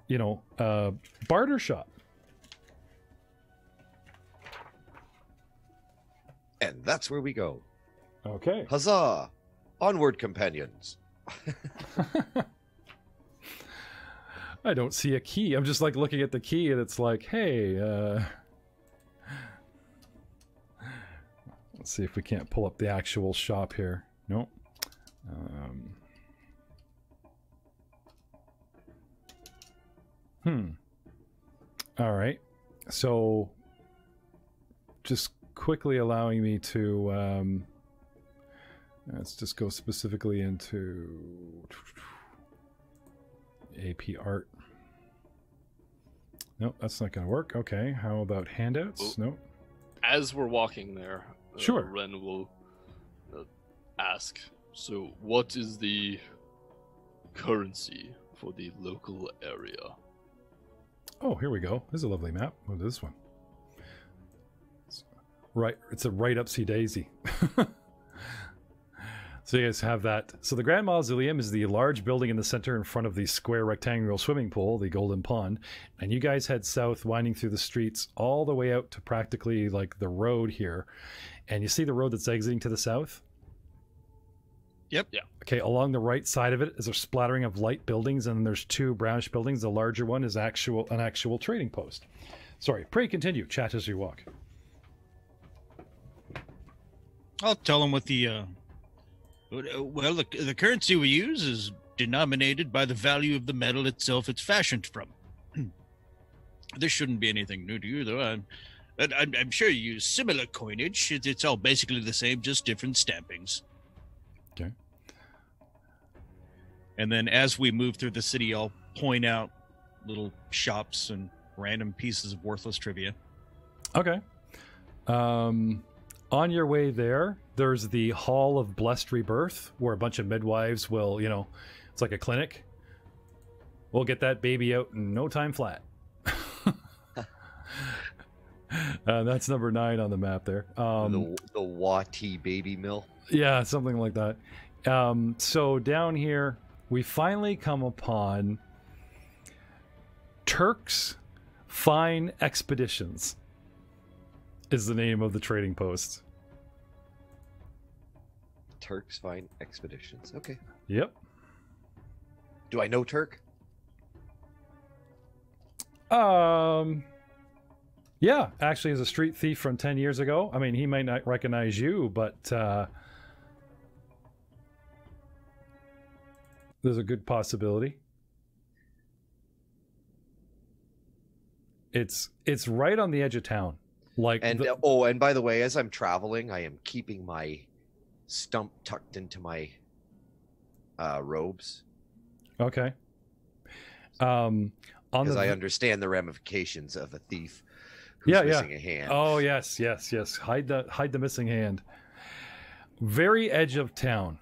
barter shop. And that's where we go. Okay. Huzzah! Onward, companions. I don't see a key. I'm just like looking at the key and it's like, hey, let's see if we can't pull up the actual shop here. Nope. All right. So just quickly allowing me to, let's just go specifically into AP art. Nope, that's not going to work. Okay, how about handouts? Nope. As we're walking there, sure. Ren will ask, so what is the currency for the local area? Oh, here we go. This is a lovely map. What is this one? It's a right upsy daisy. So you guys have that. So the Grand Mausoleum is the large building in the center in front of the square rectangular swimming pool, the Golden Pond. And you guys head south, winding through the streets all the way out to practically like the road here. And you see the road that's exiting to the south? Yep. Yeah. Okay, along the right side of it is a splattering of light buildings, and there's two brownish buildings. The larger one is an actual trading post. Sorry, pray continue. Chat as you walk. I'll tell them what the the currency we use is denominated by the value of the metal itself it's fashioned from. This shouldn't be anything new to you, though. I'm sure you use similar coinage. It's all basically the same, just different stampings. Okay. And then as we move through the city, I'll point out little shops and random pieces of worthless trivia. Okay. On your way there's the Hall of Blessed Rebirth, where a bunch of midwives will, it's like a clinic. We'll get that baby out in no time flat. That's number 9 on the map there. The Wati baby mill. Yeah, something like that. So down here, we finally come upon Turk's Fine Expeditions is the name of the trading post. Turk's Fine Expeditions. Okay. Yep. Do I know Turk? Yeah, actually as a street thief from 10 years ago. I mean, he might not recognize you, but there's a good possibility. It's right on the edge of town. And by the way, as I'm traveling, I am keeping my stump tucked into my robes. Okay. Because I understand the ramifications of a thief who's missing a hand. Oh yes. Hide the missing hand. Very edge of town.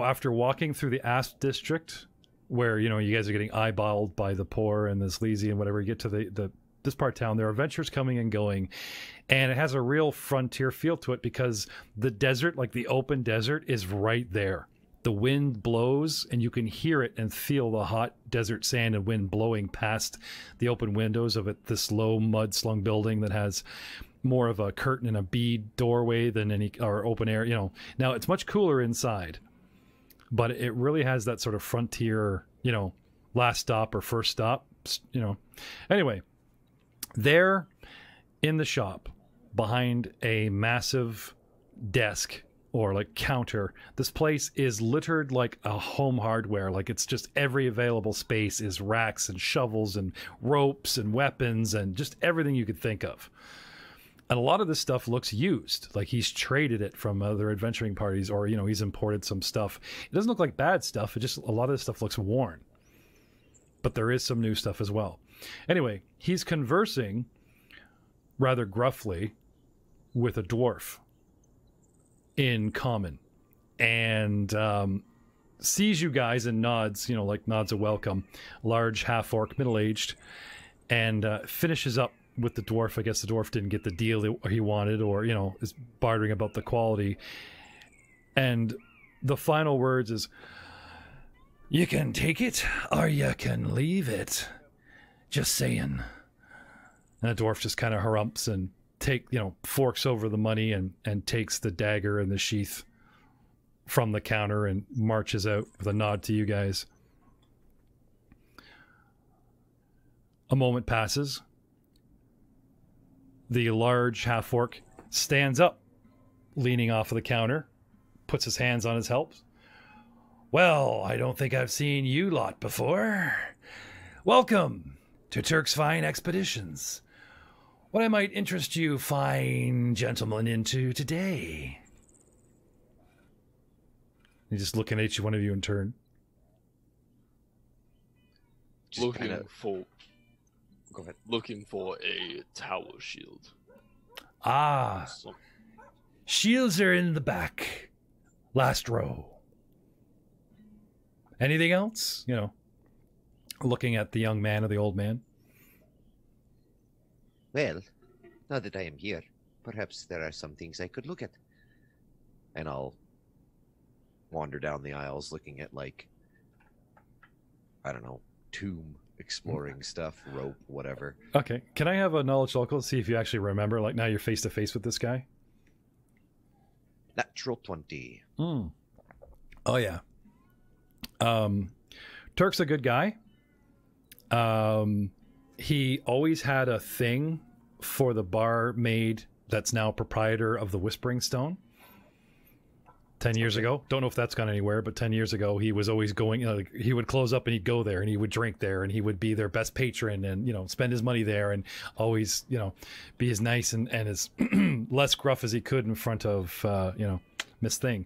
After walking through the Asp district, where you guys are getting eyeballed by the poor and the sleazy and whatever, you get to this part of town, there are adventures coming and going, and it has a real frontier feel to it because the desert, like the open desert, is right there. The wind blows and you can hear it and feel the hot desert sand and wind blowing past the open windows of this low mud slung building that has more of a curtain and a bead doorway than or open air. Now it's much cooler inside, but it really has that sort of frontier, last stop or first stop, Anyway, there in the shop, behind a massive desk or like counter, this place is littered like a home hardware. Like it's just every available space is racks and shovels and ropes and weapons and just everything you could think of. And a lot of this stuff looks used, like he's traded it from other adventuring parties, or he's imported some stuff. It doesn't look like bad stuff. It just, a lot of this stuff looks worn, but there is some new stuff as well. Anyway, he's conversing rather gruffly with a dwarf in common, and sees you guys and nods, like nods a welcome. Large half-orc, middle-aged, and finishes up with the dwarf. I guess the dwarf didn't get the deal that he wanted, or is bartering about the quality. And the final words is, "You can take it or you can leave it. Just saying." And the dwarf just kind of harumps and forks over the money and takes the dagger and the sheath from the counter and marches out with a nod to you guys. A moment passes. The large half-orc stands up, leaning off of the counter, puts his hands on his helps. "Well, I don't think I've seen you lot before. Welcome to Turk's Fine Expeditions. What I might interest you fine gentlemen into today?" He's just looking at each one of you in turn. Looking for a tower shield. Ah, shields are in the back, last row. Anything else? Looking at the young man or the old man. Well, now that I am here, perhaps there are some things I could look at. And I'll wander down the aisles looking at, tomb exploring stuff, rope, whatever. Okay. Can I have a knowledge local to see if you actually remember? Like, now you're face to face with this guy? Natural 20. Oh, yeah. Turk's a good guy. He always had a thing for the barmaid that's now proprietor of the Whispering Stone. 10 years ago. Don't know if that's gone anywhere, but 10 years ago, he was always going, he would close up and he'd go there and he would drink there and he would be their best patron and, spend his money there and always, be as nice and as less gruff as he could in front of, Miss Thing.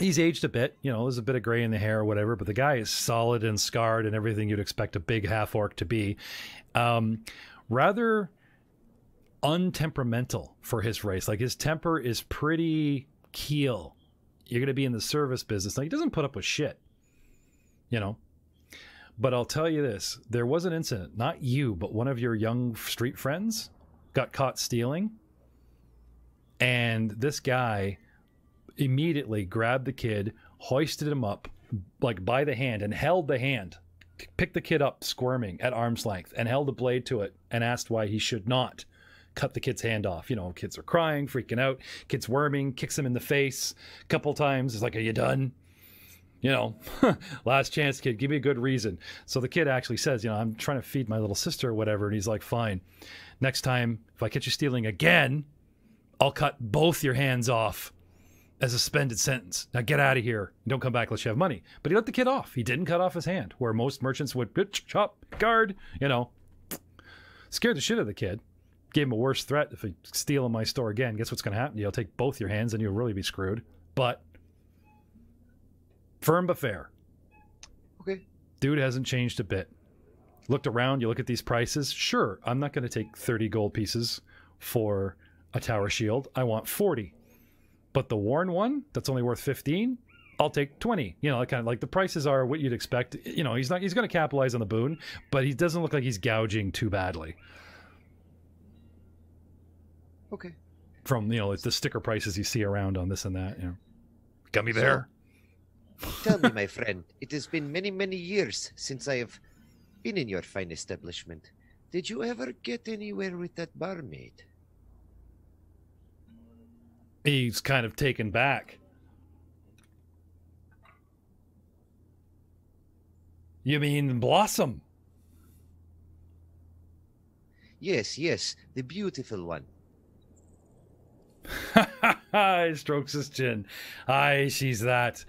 He's aged a bit, there's a bit of gray in the hair or whatever, but the guy is solid and scarred and everything you'd expect a big half-orc to be. Rather untemperamental for his race. Like, his temper is pretty keel. You're going to be in the service business. Like, he doesn't put up with shit, But I'll tell you this. There was an incident, not you, but one of your young street friends got caught stealing. And this guy immediately grabbed the kid, hoisted him up, like, by the hand, and held the hand, picked the kid up squirming at arm's length, and held a blade to it and asked why he should not cut the kid's hand off. Kids are crying, freaking out, kid's worming, kicks him in the face a couple times. It's like, "Are you done? Last chance, kid, give me a good reason." So the kid actually says, "I'm trying to feed my little sister," or whatever. And he's like, "Fine. Next time, if I catch you stealing again, I'll cut both your hands off as a suspended sentence. Now get out of here. Don't come back unless you have money." But he let the kid off. He didn't cut off his hand, where most merchants would chop, guard, Scared the shit out of the kid. Gave him a worse threat. "If you steal in my store again, guess what's going to happen? You'll take both your hands and you'll really be screwed." But firm but fair. Okay. Dude hasn't changed a bit. Looked around. You look at these prices. Sure, I'm not going to take 30 gold pieces for a tower shield. I want 40. But the worn one that's only worth 15, I'll take 20. Kind of like the prices are what you'd expect. He's going to capitalize on the boon, but he doesn't look like he's gouging too badly. Okay. From, like the sticker prices you see around on this and that, Gummy bear. So, tell me, my friend, it has been many, many years since I have been in your fine establishment. Did you ever get anywhere with that barmaid? He's kind of taken back. You mean Blossom? Yes, the beautiful one. He strokes his chin. Aye, she's that.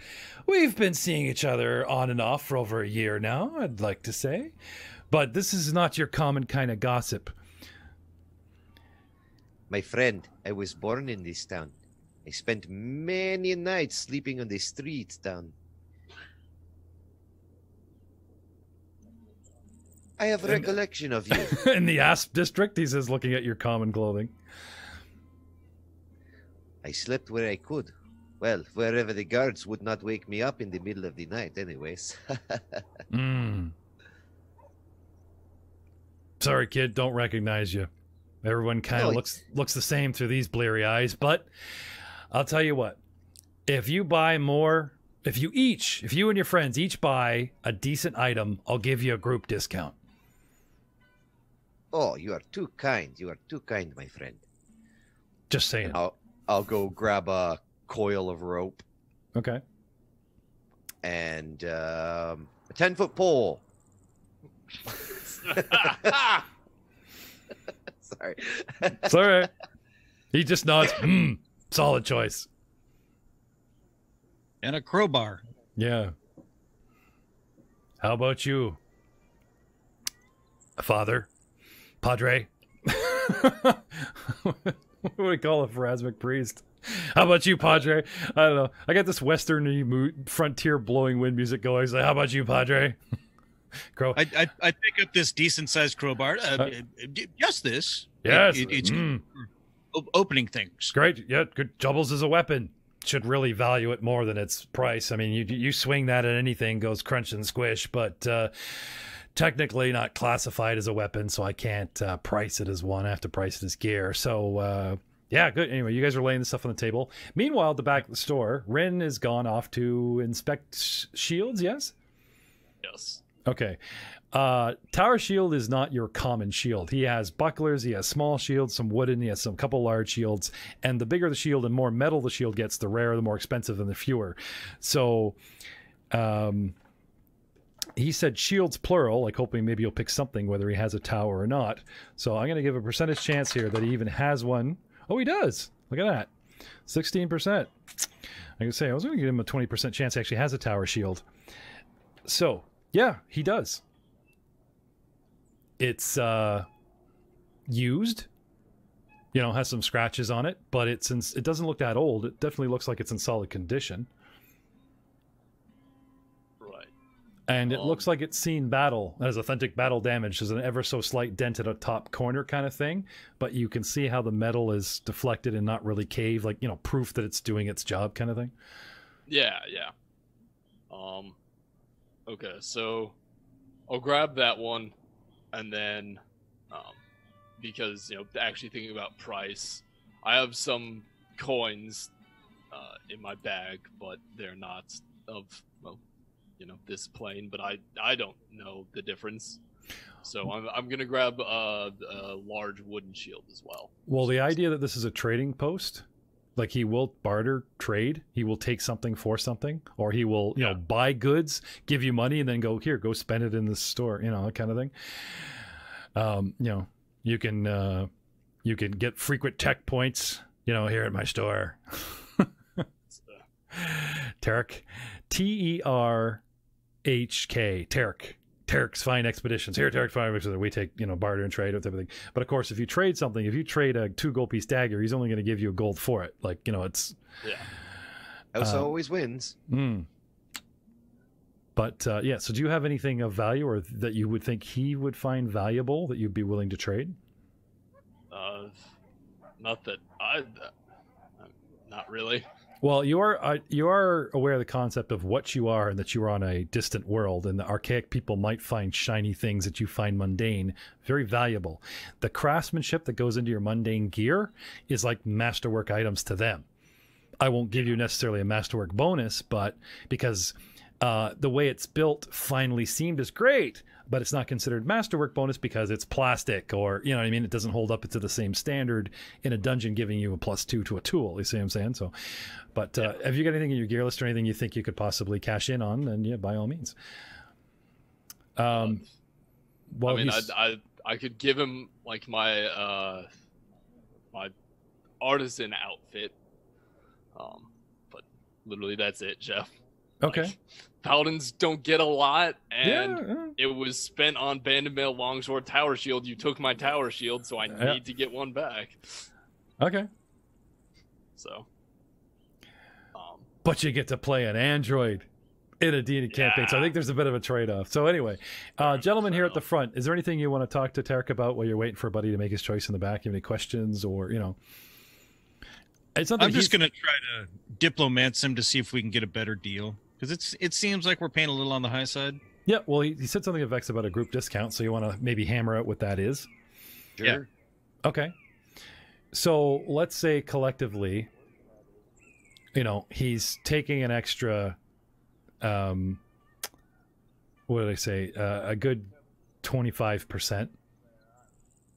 We've been seeing each other on and off for over a year now, I'd like to say. But this is not your common kind of gossip. My friend, I was born in this town. I spent many nights sleeping on the streets down. I have recollection of you. In the Asp district, he says, looking at your common clothing. I slept where I could. Well, wherever the guards would not wake me up in the middle of the night, anyways. Sorry, kid, don't recognize you. Everyone kind of looks the same through these bleary eyes, but I'll tell you what. If you buy more, if you and your friends each buy a decent item, I'll give you a group discount. Oh, you are too kind. You are too kind, my friend. Just saying. I'll go grab a coil of rope. Okay. And a 10-foot pole. Sorry. It's all right. He just nods. Solid choice. And a crowbar. Yeah. How about you, Father? Padre? What do we call a Pharasmic priest? How about you, Padre? I don't know. I got this western frontier blowing wind music going. He's like, how about you, Padre? Crow. I pick up this decent-sized crowbar. Just this. Yes. It's opening things. Great. Yeah, good. Doubles as a weapon. Should really value it more than its price. I mean, you swing that at anything, goes crunch and squish, but technically not classified as a weapon, so I can't price it as one. I have to price it as gear. So, yeah, good. Anyway, you guys are laying the stuff on the table. Meanwhile, at the back of the store, Rin has gone off to inspect shields, yes? Yes. Okay. Tower shield is not your common shield. He has bucklers, he has small shields, some wooden, he has some couple large shields, and the bigger the shield and more metal the shield gets, the rarer, the more expensive, and the fewer. So, he said shields plural, like hoping maybe you'll pick something, whether he has a tower or not. So I'm going to give a percentage chance here that he even has one. Oh, he does. Look at that. 16%. I can say I was going to give him a 20% chance he actually has a tower shield. So, yeah, he does. It's used, has some scratches on it, but it doesn't look that old. It definitely looks like it's in solid condition. Right. And it looks like it's seen battle. It has authentic battle damage. There's an ever so slight dent at a top corner kind of thing, but you can see how the metal is deflected and not really caved, like, proof that it's doing its job kind of thing. Yeah. Okay, so I'll grab that one, and then, because, actually thinking about price, I have some coins in my bag, but they're not of, this plane, but I don't know the difference. So I'm going to grab a large wooden shield as well. Well, the idea that this is a trading post, like he will barter trade, he will take something for something, or he will, buy goods, give you money, and then go spend it in the store, that kind of thing. You can get frequent tech points, here at my store. Terk, TERHK, Terk. Terek's Fine Expeditions. Here, Terek's Fine Expeditions, we take, barter and trade with everything. But of course, if you trade something, if you trade a 2 gold piece dagger, he's only going to give you a gold for it. Like, it's... Yeah. House always wins. But, yeah, so do you have anything of value or that you would think he would find valuable that you'd be willing to trade? Not that not really. Well, you are aware of the concept of what you are and that you are on a distant world, and the archaic people might find shiny things that you find mundane very valuable. The craftsmanship that goes into your mundane gear is like masterwork items to them. I won't give you necessarily a masterwork bonus, but because the way it's built finally seemed as great, but it's not considered masterwork bonus because it's plastic, or it doesn't hold up to the same standard in a dungeon giving you a +2 to a tool. You see what I'm saying? So, but have you got anything in your gear list or anything you think you could possibly cash in on? Then yeah, by all means. Well, I could give him like my my artisan outfit, but literally that's it, Jeff. Okay. Like, Paladins don't get a lot, and it was spent on Banded Mail Longsword Tower Shield. You took my Tower Shield, so I need to get one back. Okay. So. But you get to play an android in a D&D campaign, so I think there's a bit of a trade-off. So anyway, gentlemen here at the front, is there anything you want to talk to Tarek about while you're waiting for a buddy to make his choice in the back? You have any questions, or it's something I'm just going to try to diplomance him to see if we can get a better deal, because it seems like we're paying a little on the high side. Yeah, well, he said something to Vex about a group discount, so you want to maybe hammer out what that is. Sure. Yeah. Okay. So let's say collectively, he's taking an extra, what did I say? A good 25%,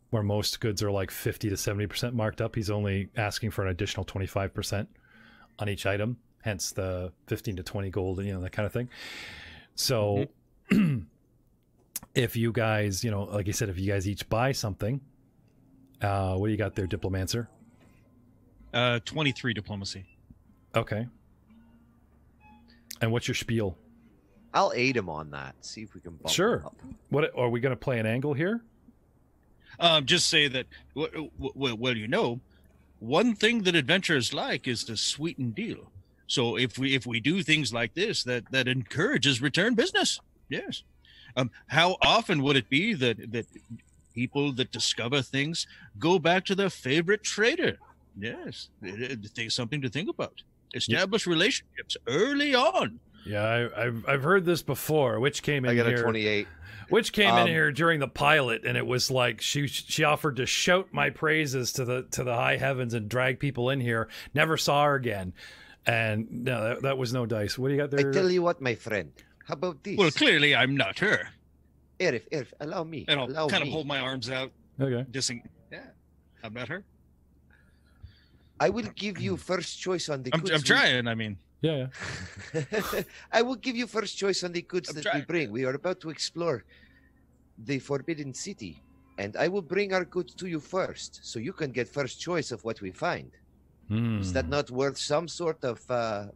where most goods are like 50 to 70% marked up. He's only asking for an additional 25% on each item, hence the 15 to 20 gold, and that kind of thing. So if you guys, like I said, if you guys each buy something, what do you got there, Diplomancer? 23 diplomacy. Okay. And what's your spiel? I'll aid him on that. See if we can bump him up. What are we going to play an angle here? Just say that. Well, one thing that adventurers like is to sweeten deal. So if we do things like this, that encourages return business. Yes. How often would it be that people that discover things go back to their favorite trader? Yes, it's something to think about. Establish relationships early on. Yeah, I've heard this before. Which came in I got here. a 28. Which came in here during the pilot, and it was like she offered to shout my praises to the high heavens and drag people in here. Never saw her again, and no, that was no dice. What do you got there? I tell you what, my friend. How about this? Well, clearly I'm not her. Erif, allow me. And I'll allow kind me. of hold my arms out. Okay. Yeah, I'm not her. I will give you first choice on the goods. I'm trying. I mean, yeah. I will give you first choice on the goods that we trying. bring. We are about to explore the Forbidden City, and I will bring our goods to you first, so you can get first choice of what we find. Is that not worth some sort of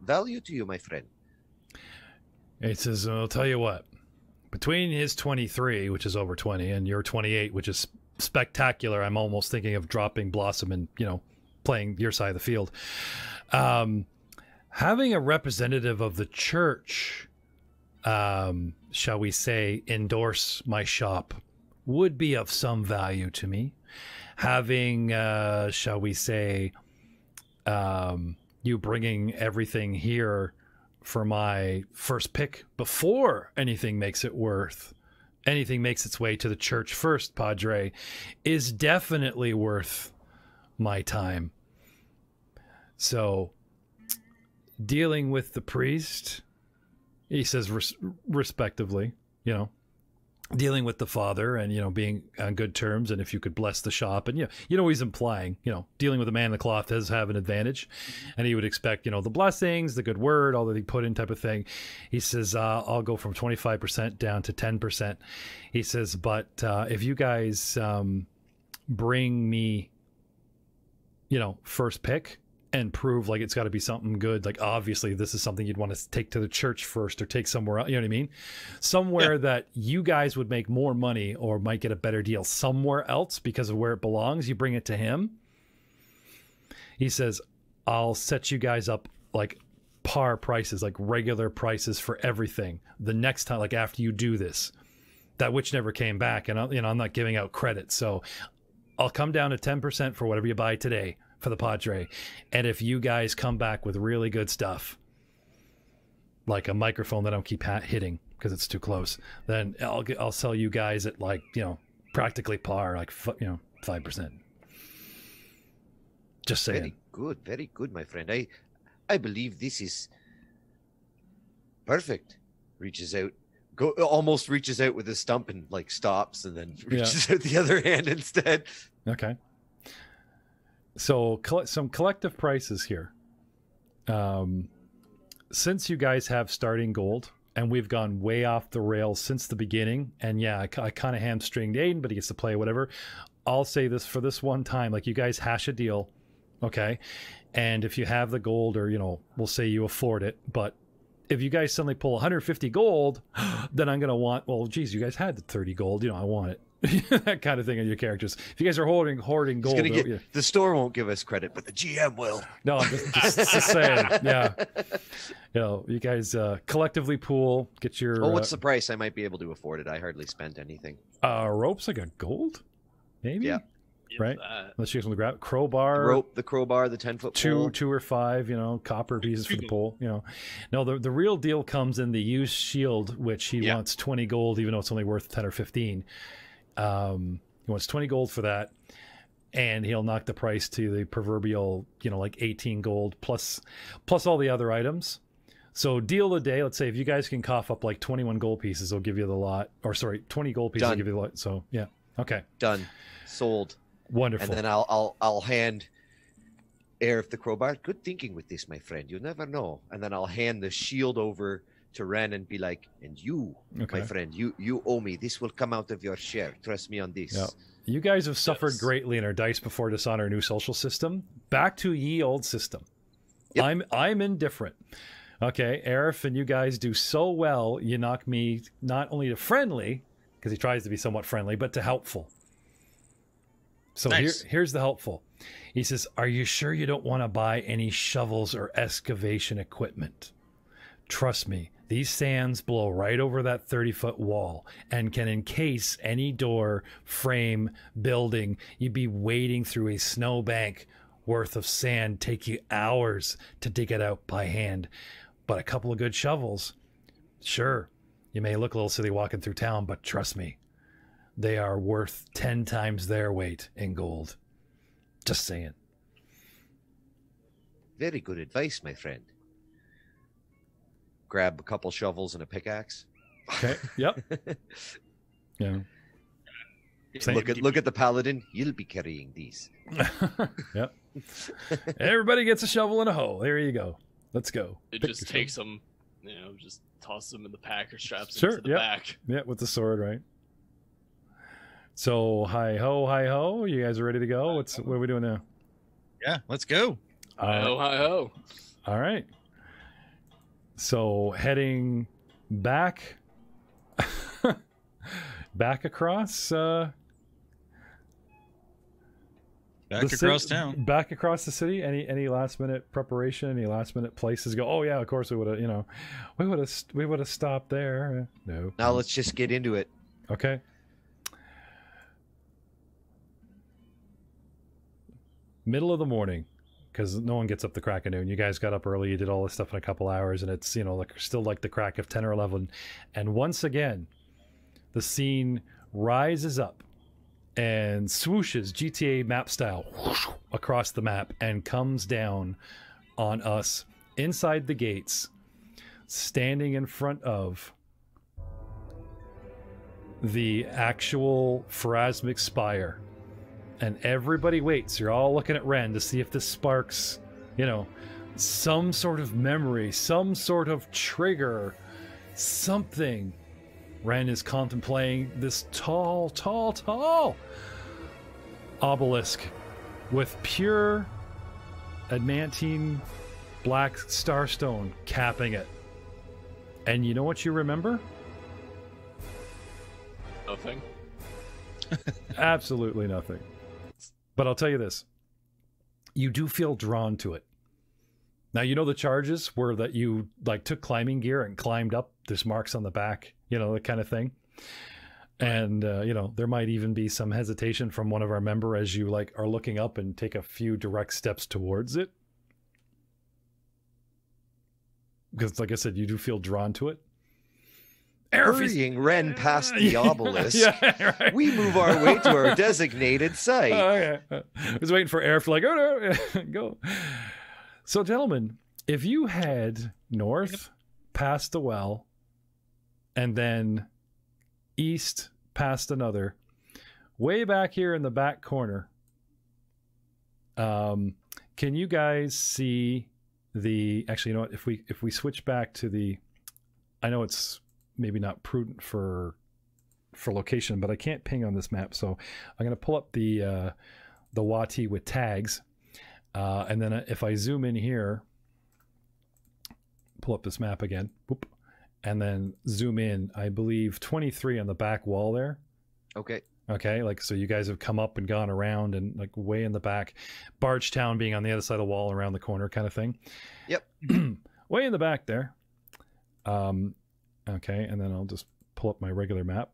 value to you, my friend? It says, I'll tell you what. Between his 23, which is over 20, and your 28, which is spectacular, I'm almost thinking of dropping Blossom and, playing your side of the field. Having a representative of the church, shall we say, endorse my shop would be of some value to me. Having, shall we say, you bringing everything here for my first pick before anything makes its way to the church first, Padre, is definitely worth my time. So dealing with the priest, he says respectively, dealing with the father and, being on good terms, and if you could bless the shop, and he's implying, dealing with the man in the cloth does have an advantage, and he would expect, the blessings, the good word, all that he put in type of thing. He says, I'll go from 25% down to 10%. He says, but if you guys bring me, first pick, and prove like it's got to be something good, like obviously this is something you'd want to take to the church first or take somewhere else, you know what I mean, somewhere that you guys would make more money or might get a better deal somewhere else because of where it belongs, you bring it to him. He says, I'll set you guys up like par prices, like regular prices for everything the next time, like after you do this, that which never came back. And I'm not giving out credit, so I'll come down to 10% for whatever you buy today for the Padre, and if you guys come back with really good stuff, like a microphone that I don't keep hitting because it's too close, then I'll sell you guys at like practically par, like 5%. Just saying. Very good, my friend. I believe this is perfect. Almost reaches out with his stump and like stops, and then reaches out the other hand instead. Okay. So some collective prices here. Since you guys have starting gold, and we've gone way off the rails since the beginning, and I kind of hamstringed Aiden, but he gets to play whatever. I'll say this for this one time, like you guys hash a deal, okay? And if you have the gold, or we'll say you afford it, but if you guys suddenly pull 150 gold, then I'm going to want, well, geez, you guys had the 30 gold. You know, I want it. That kind of thing on your characters. If you guys are hoarding gold, the store won't give us credit, but the GM will. No, I'm just saying. Yeah. You know, you guys collectively pool, get your. Oh, what's the price? I might be able to afford it. I hardly spent anything. Rope's like a gold? Maybe? Yeah. Right? Unless you guys want to grab crowbar. The crowbar, the 10-foot pole. 2 or 5, you know, copper pieces for the pole, you know. No, the real deal comes in the used shield, which he wants 20 gold, even though it's only worth 10 or 15. He wants 20 gold for that, and he'll knock the price to the proverbial, you know, like 18 gold plus all the other items. So deal of the day, let's say if you guys can cough up like 21 gold pieces, they'll give you the lot. Or sorry, 20 gold pieces will give you the lot. So yeah. Okay. Done. Sold. Wonderful. And then I'll hand Aerith the crowbar. Good thinking with this, my friend. You never know. And then I'll hand the shield over to Ren and be like, and you, my friend, you owe me. This will come out of your share. Trust me on this. Yeah. You guys have suffered greatly in our Dice Before Dishonor new social system. Back to ye old system. Yep. I'm indifferent. Okay, Aerith and you guys do so well, you knock me not only to friendly, because he tries to be somewhat friendly, but to helpful. So nice. Here's the helpful. He says, are you sure you don't want to buy any shovels or excavation equipment? Trust me, these sands blow right over that 30-foot wall and can encase any door, frame, building. You'd be wading through a snowbank worth of sand, take you hours to dig it out by hand. But a couple of good shovels, sure, you may look a little silly walking through town, but trust me, they are worth 10 times their weight in gold. Just saying. Very good advice, my friend. Grab a couple shovels and a pickaxe. Okay. Yep. Yeah. Look at the paladin. You'll be carrying these. Yep. Everybody gets a shovel and a hoe. There you go. Let's go. It just takes them, you know, just toss them in the pack or straps sure, into the back. Yeah, with the sword, right? So hi ho, you guys are ready to go? What are we doing now? Yeah, let's go. Hi ho. All right. So heading back across across town. Back across the city. Any last minute preparation, any last minute places to go? Oh yeah, of course we would have, you know, we would have stopped there. No. Now let's just get into it. Okay. Middle of the morning, because no one gets up the crack of noon. You guys got up early, you did all this stuff in a couple hours, and it's, you know, like still like the crack of 10 or 11. And once again, the scene rises up and swooshes GTA map style across the map and comes down on us inside the gates, standing in front of the actual Pharasmic Spire. And everybody waits. You're all looking at Ren to see if this sparks, you know, some sort of memory, some sort of trigger, something. Ren is contemplating this tall obelisk with pure adamantine black starstone capping it. And you know what you remember? Nothing. Absolutely nothing. But I'll tell you this. You do feel drawn to it. Now, you know the charges were that you like took climbing gear and climbed up. There's marks on the back, you know, that kind of thing. And, you know, there might even be some hesitation from one of our member as you like are looking up and take a few direct steps towards it. Because like I said, you do feel drawn to it. Hurrying Ren past the obelisk, yeah, right. We move our way to our designated site. Okay. I was waiting for Aerith to like, oh no, go. So, gentlemen, if you head north past the well and then east past another, way back here in the back corner, can you guys see the? Actually, you know what? If we switch back to the, I know it's maybe not prudent for location, but I can't ping on this map, so I'm going to pull up the Wati with tags, and then if I zoom in here, pull up this map again. Whoop, and then zoom in. I believe 23 on the back wall there. Okay. Okay, like so you guys have come up and gone around and like way in the back. Bargetown being on the other side of the wall around the corner kind of thing. Yep. Way in the back there. Okay, and then I'll just pull up my regular map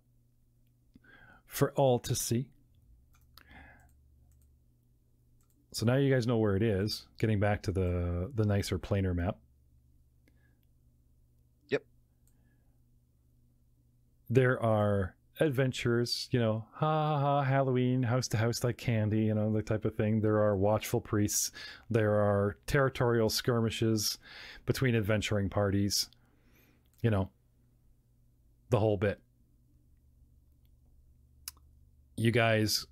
for all to see. So now you guys know where it is. Getting back to the nicer, plainer map. Yep. There are adventures, you know, Halloween, house to house like candy, you know, the type of thing. There are watchful priests. There are territorial skirmishes between adventuring parties. You know, the whole bit. You guys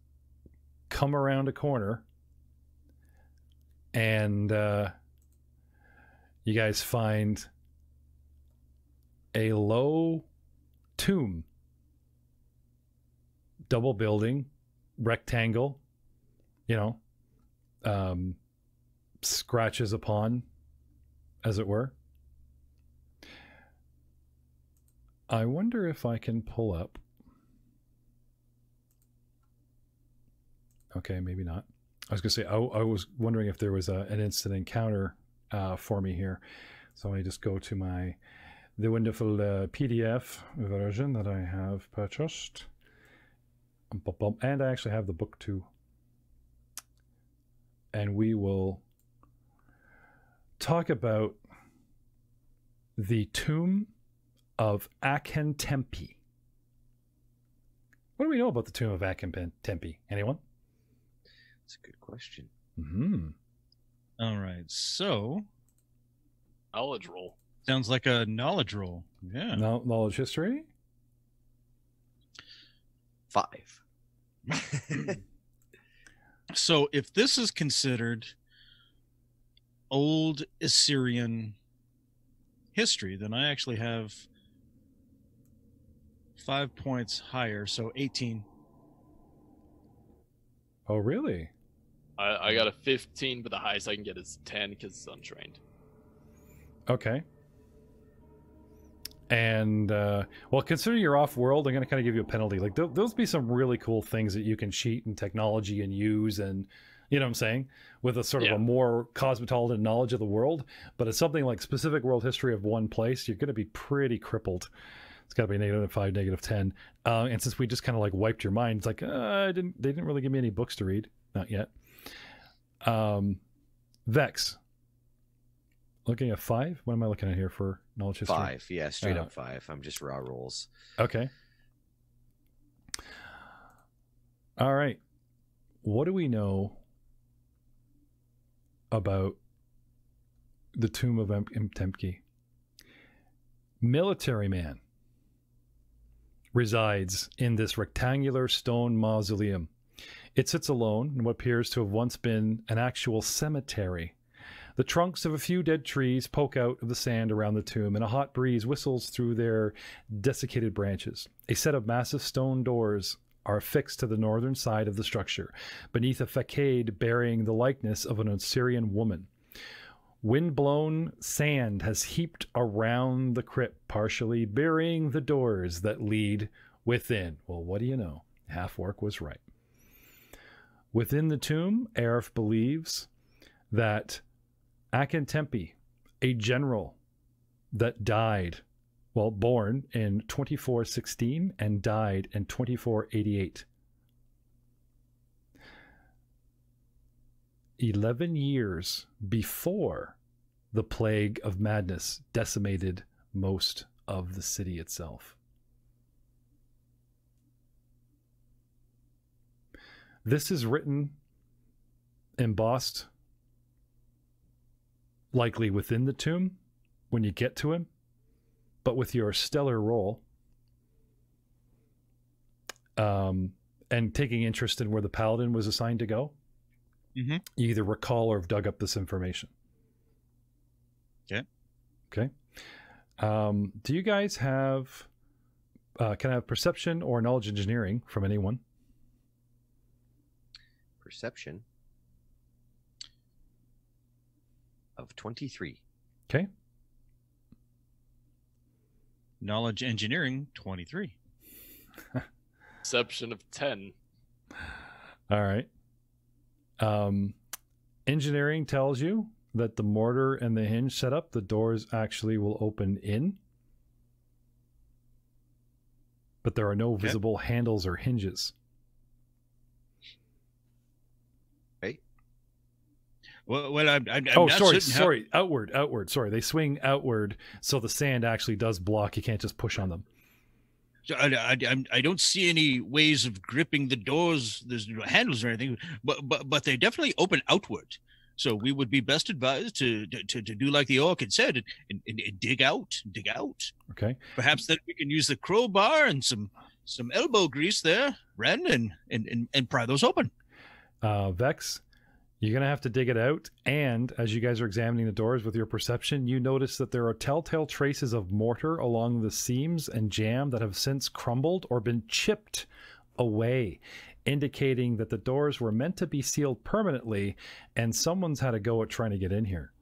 come around a corner and you guys find a low tomb, double building, rectangle, you know, scratches upon, as it were. I wonder if I can pull up. Okay, maybe not. I was going to say, I was wondering if there was an instant encounter for me here. So I just go to the wonderful PDF version that I have purchased. And I actually have the book too. And we will talk about the tomb of Akentempi. What do we know about the tomb of Akentempi? Anyone? That's a good question. Mm-hmm. All right. So, Knowledge roll. sounds like a knowledge roll. Yeah. Knowledge history? 5. So, if this is considered old Osirion history, then I actually have 5 points higher, so 18. Oh, really? I got a 15, but the highest I can get is 10 because it's untrained. Okay. And, well, considering you're off-world, I'm going to kind of give you a penalty. Like, those be some really cool things that you can cheat in technology and use and, you know what I'm saying? With a sort of a more cosmopolitan knowledge of the world. But it's something like specific world history of one place, you're going to be pretty crippled. It's got to be -5, -10. And since we just kind of like wiped your mind, it's like, they didn't really give me any books to read. Not yet. Vex. Looking at 5? What am I looking at here for knowledge history? 5, yeah, straight up 5. I'm just raw rolls. Okay. All right. What do we know about the tomb of Imtemki? Military man resides in this rectangular stone mausoleum. It sits alone in what appears to have once been an actual cemetery. The trunks of a few dead trees poke out of the sand around the tomb, and a hot breeze whistles through their desiccated branches. A set of massive stone doors are affixed to the northern side of the structure, beneath a facade bearing the likeness of an Osirian woman. Wind-blown sand has heaped around the crypt, partially burying the doors that lead within. Well, what do you know? Half-orc was right. Within the tomb, Aerith believes that Akentempi, a general that died, well, born in 2416 and died in 2488. 11 years before the plague of madness decimated most of the city itself. This is written, embossed, likely within the tomb when you get to him, but with your stellar roll and taking interest in where the paladin was assigned to go, you either recall or have dug up this information. Okay. Do you guys have can I have perception or knowledge engineering from anyone? Perception of 23. Okay. Knowledge engineering 23. Perception of 10. All right. Engineering tells you that the mortar and the hinge setup, the doors actually will open in, but there are no visible handles or hinges. Well, I'm Oh, not sorry, certain how- outward. Sorry, they swing outward, so the sand actually does block. You can't just push on them. So I don't see any ways of gripping the doors. There's no handles or anything, but they definitely open outward. So we would be best advised to do like the orc had said and dig out. Okay. Perhaps then we can use the crowbar and some elbow grease there, Ren, and pry those open. Vex, you're going to have to dig it out. And as you guys are examining the doors with your perception, you notice that there are telltale traces of mortar along the seams and jamb that have since crumbled or been chipped away, indicating that the doors were meant to be sealed permanently and someone's had a go at trying to get in here.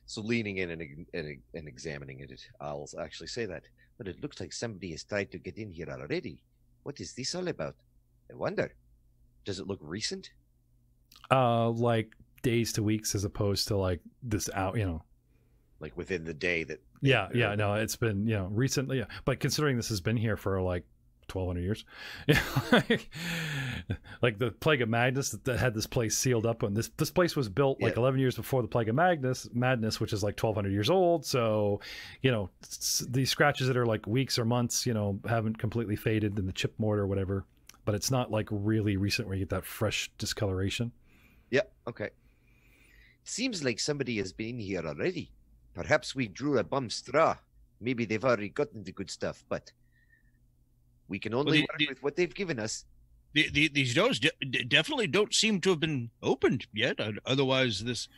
So leaning in and examining it, I'll actually say that. But it looks like somebody has tried to get in here already. What is this all about? I wonder. Does it look recent? Like days to weeks as opposed to like this out, Like within the day that... Yeah, no, it's been, recently. Yeah. But considering this has been here for like 1,200 years, like the Plague of Madness that had this place sealed up, and this place was built like 11 years before the Plague of Madness, which is like 1,200 years old. So, these scratches that are like weeks or months, haven't completely faded in the chip mortar or whatever, but it's not like really recent where you get that fresh discoloration. Yeah, okay. Seems like somebody has been here already. Perhaps we drew a bum straw. Maybe they've already gotten the good stuff, but we can only work with what they've given us. These doors definitely don't seem to have been opened yet. Otherwise, this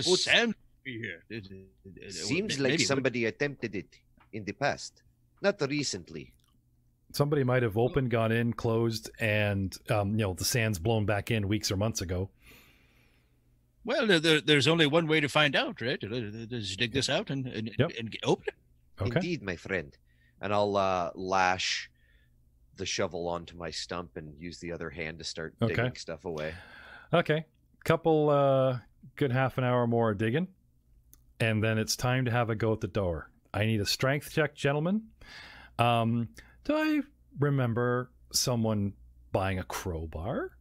sand would be here. It seems like somebody attempted it in the past, not recently. Somebody might have opened, gone in, closed, and the sand's blown back in weeks or months ago. Well, there's only one way to find out, right? Just dig this out and open it. Okay. Indeed, my friend. And I'll lash the shovel onto my stump and use the other hand to start digging stuff away. Okay. Couple good half an hour more digging, and then it's time to have a go at the door. I need a strength check, gentlemen. Do I remember someone buying a crowbar?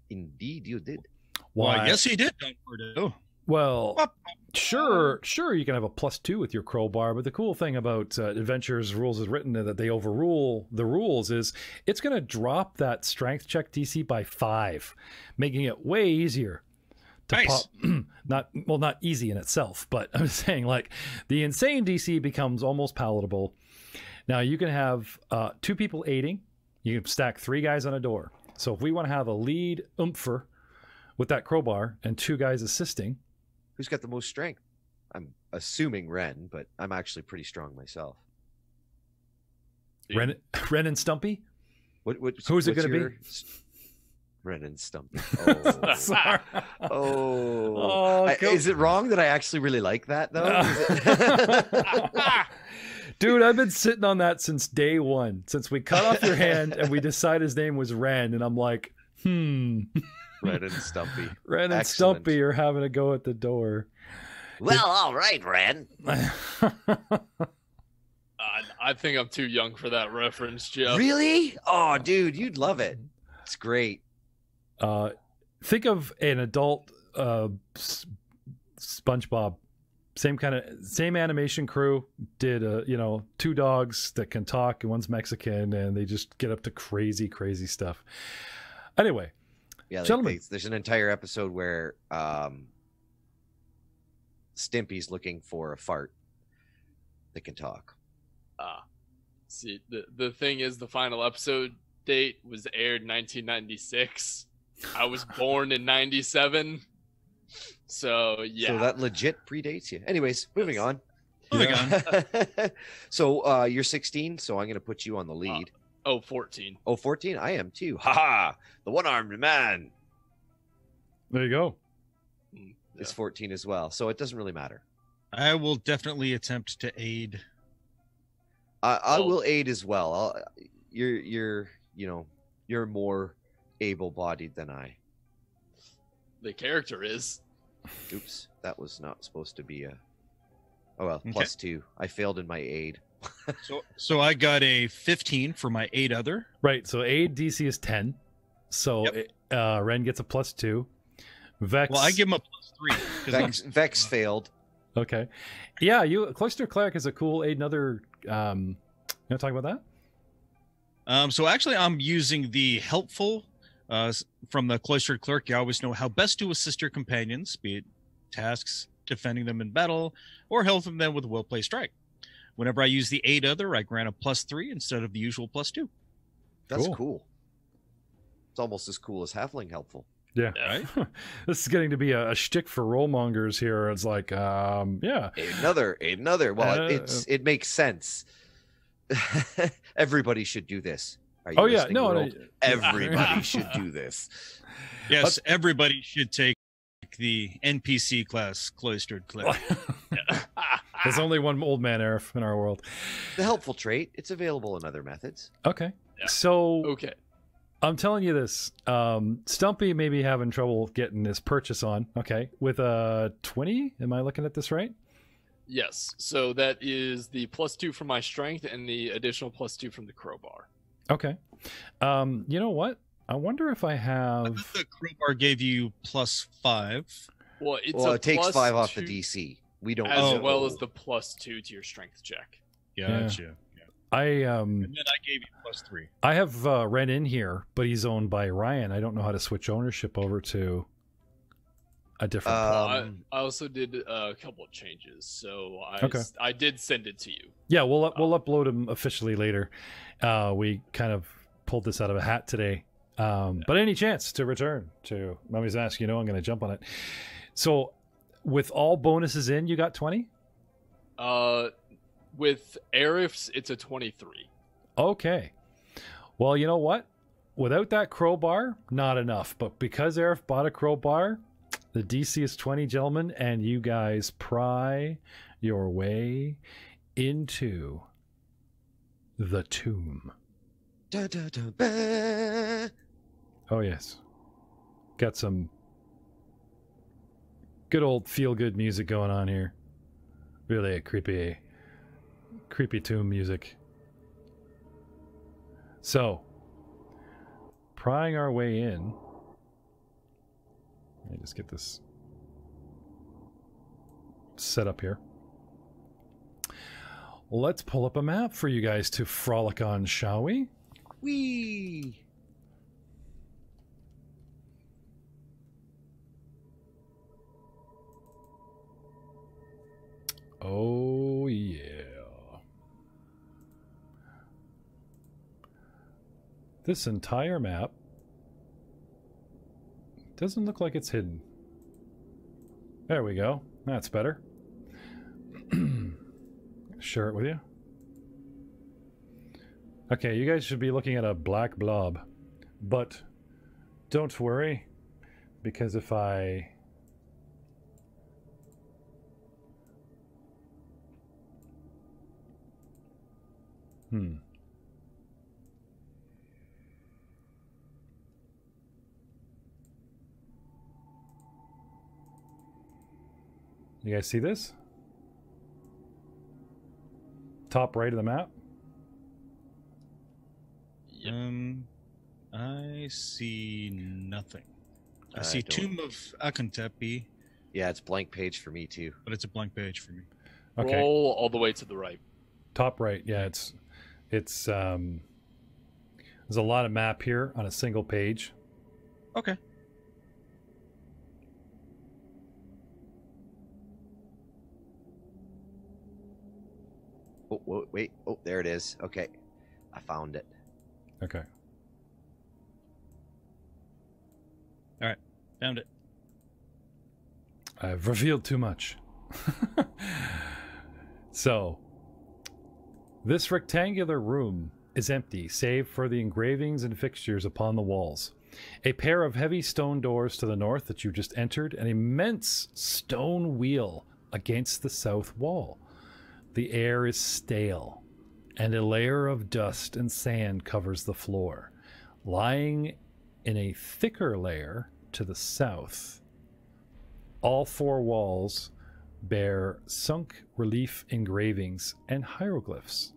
Indeed, you did. Why, yes, he did. Well, sure, you can have a +2 with your crowbar, but the cool thing about Adventure's rules is written that they overrule the rules is it's going to drop that strength check DC by 5, making it way easier to pop. Not easy in itself, but I'm saying like the insane DC becomes almost palatable. Now you can have 2 people aiding. You can stack 3 guys on a door. So if we want to have a lead oompher with that crowbar and 2 guys assisting. Who's got the most strength? I'm assuming Ren, but I'm actually pretty strong myself. Ren and Stumpy? Who's it going to be? Ren and Stumpy. Oh. Sorry. Is it wrong that I actually really like that, though? Dude, I've been sitting on that since day one, since we cut off your hand and we decided his name was Ren, and I'm like, Ren and Stumpy. Ren and Stumpy are having a go at the door. Well, all right, Ren. I think I'm too young for that reference, Jeff. Really? Oh, dude, you'd love it. It's great. Think of an adult SpongeBob. Same animation crew did 2 dogs that can talk and one's Mexican, and they just get up to crazy stuff. Anyway, gentlemen, there's an entire episode where Stimpy's looking for a fart that can talk. See, the thing is, the final episode date was aired 1996. I was born in 97. So, yeah. So that legit predates you. Anyways, moving on. Yeah. So you're 16, so I'm going to put you on the lead. 14. 14? I am too. Ha! The one-armed man. There you go. It's 14 as well, so it doesn't really matter. I will definitely attempt to aid I Well- will aid as well. You're more able-bodied than I. The character is. Oops, that was not supposed to be a. Oh well, Okay. +2. I failed in my aid. So I got a 15 for my 8 other. Right. So aid DC is 10. So Ren gets a +2. Vex. Well, I give him a +3. 'cause Vex failed. Okay. Yeah, Cloister Cleric is a cool aid. Another. You want to talk about that? So actually, I'm using the helpful from the Cloistered Clerk. You always know how best to assist your companions, be it tasks, defending them in battle, or helping them with a well-placed strike. Whenever I use the 8 other, I grant a +3 instead of the usual +2. That's Cool. cool. It's almost as cool as Halfling helpful. Yeah. Right? This is getting to be a shtick for Roll Mongers here. It's like, yeah. Aid another. Well, it makes sense. Everybody should do this. Are you Oh, yeah. listening, No, world? Everybody should do this. Yes, everybody should take the NPC class, Cloistered Cleric. There's only one old man elf in our world. The helpful trait. It's available in other methods. Okay. Yeah. So Okay. I'm telling you this. Stumpy may be having trouble getting this purchase on. Okay. With a 20? Am I looking at this right? Yes. So that is the +2 from my strength and the additional +2 from the crowbar. Okay. You know what? I wonder if I I have. thought the crowbar gave you +5. Well, it's Well, a it takes 5 off the +2 DC. We don't. as Oh. well as the +2 to your strength check. Gotcha. Yeah. And And then I gave you +3. I have Ren in here, but he's owned by Ryan. I don't know how to switch ownership over to a different. I also did a couple of changes, so I did send it to you. Yeah, we'll upload him officially later. We kind of pulled this out of a hat today. But any chance to return to Mummy's Mask, I'm going to jump on it. So, with all bonuses in, you got 20? With Arif's, it's a 23. Okay. Well, you know what? Without that crowbar, not enough. But because Arif bought a crowbar, the DC is 20, gentlemen, and you guys pry your way into the tomb. Da, da, da, ba. Oh, yes. Got some good old feel-good music going on here. Really a creepy tomb music. So, prying our way in. Let me just get this set up here. Let's pull up a map for you guys to frolic on, shall we? Whee! Oh, yeah. This entire map doesn't look like it's hidden. There we go. That's better. Share it with you. Okay, you guys should be looking at a black blob. But don't worry, because if I... You guys see this? Top right of the map? Yep. I see nothing. I I see don't. Tomb of Akentepe, Yeah, it's blank page for me too. but it's a blank page for me. Okay. Roll all the way to the right. Top right, yeah, it's there's a lot of map here on a single page. Okay. Oh, wait. Oh, there it is. Okay. I found it. Okay. Found it. I've revealed too much. So, this rectangular room is empty, save for the engravings and fixtures upon the walls. A pair of heavy stone doors to the north that you just entered, an immense stone wheel against the south wall. The air is stale and a layer of dust and sand covers the floor. Lying in a thicker layer to the south, all four walls bear sunk relief engravings and hieroglyphs,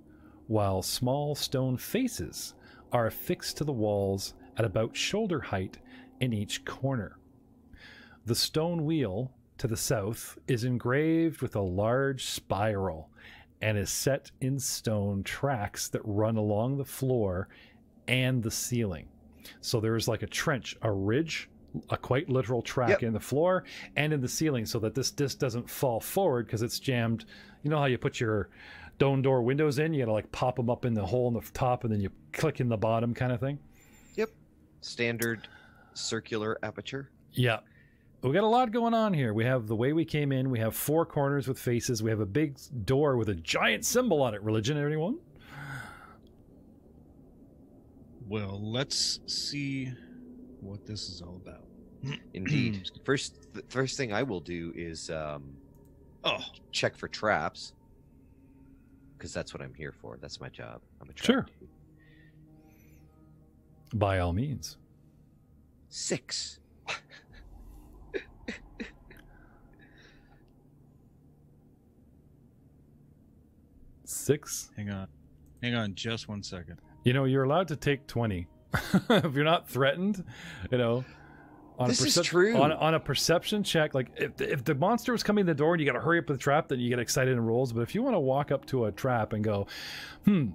while small stone faces are affixed to the walls at about shoulder height in each corner. The stone wheel to the south is engraved with a large spiral and is set in stone tracks that run along the floor and the ceiling. So there's like a trench, a ridge, a quite literal track in the floor and in the ceiling, so that this disc doesn't fall forward because it's jammed. You know how you put your dome door windows in? You gotta like pop them up in the hole in the top and then you click in the bottom kind of thing. Yep. Standard circular aperture. Yeah. We got a lot going on here. We have the way we came in. We have four corners with faces. We have a big door with a giant symbol on it. Religion, anyone? Well, let's see what this is all about. Indeed. First thing I will do is check for traps, because that's what I'm here for. That's my job. I'm a trap dude. By all means. 6. Six. Hang on just 1 second. You know, you're allowed to take 20 if you're not threatened. You know, this is true. On a perception check, like if the monster was coming to the door and you got to hurry up with the trap, then you get excited and rolls. But if you want to walk up to a trap and go,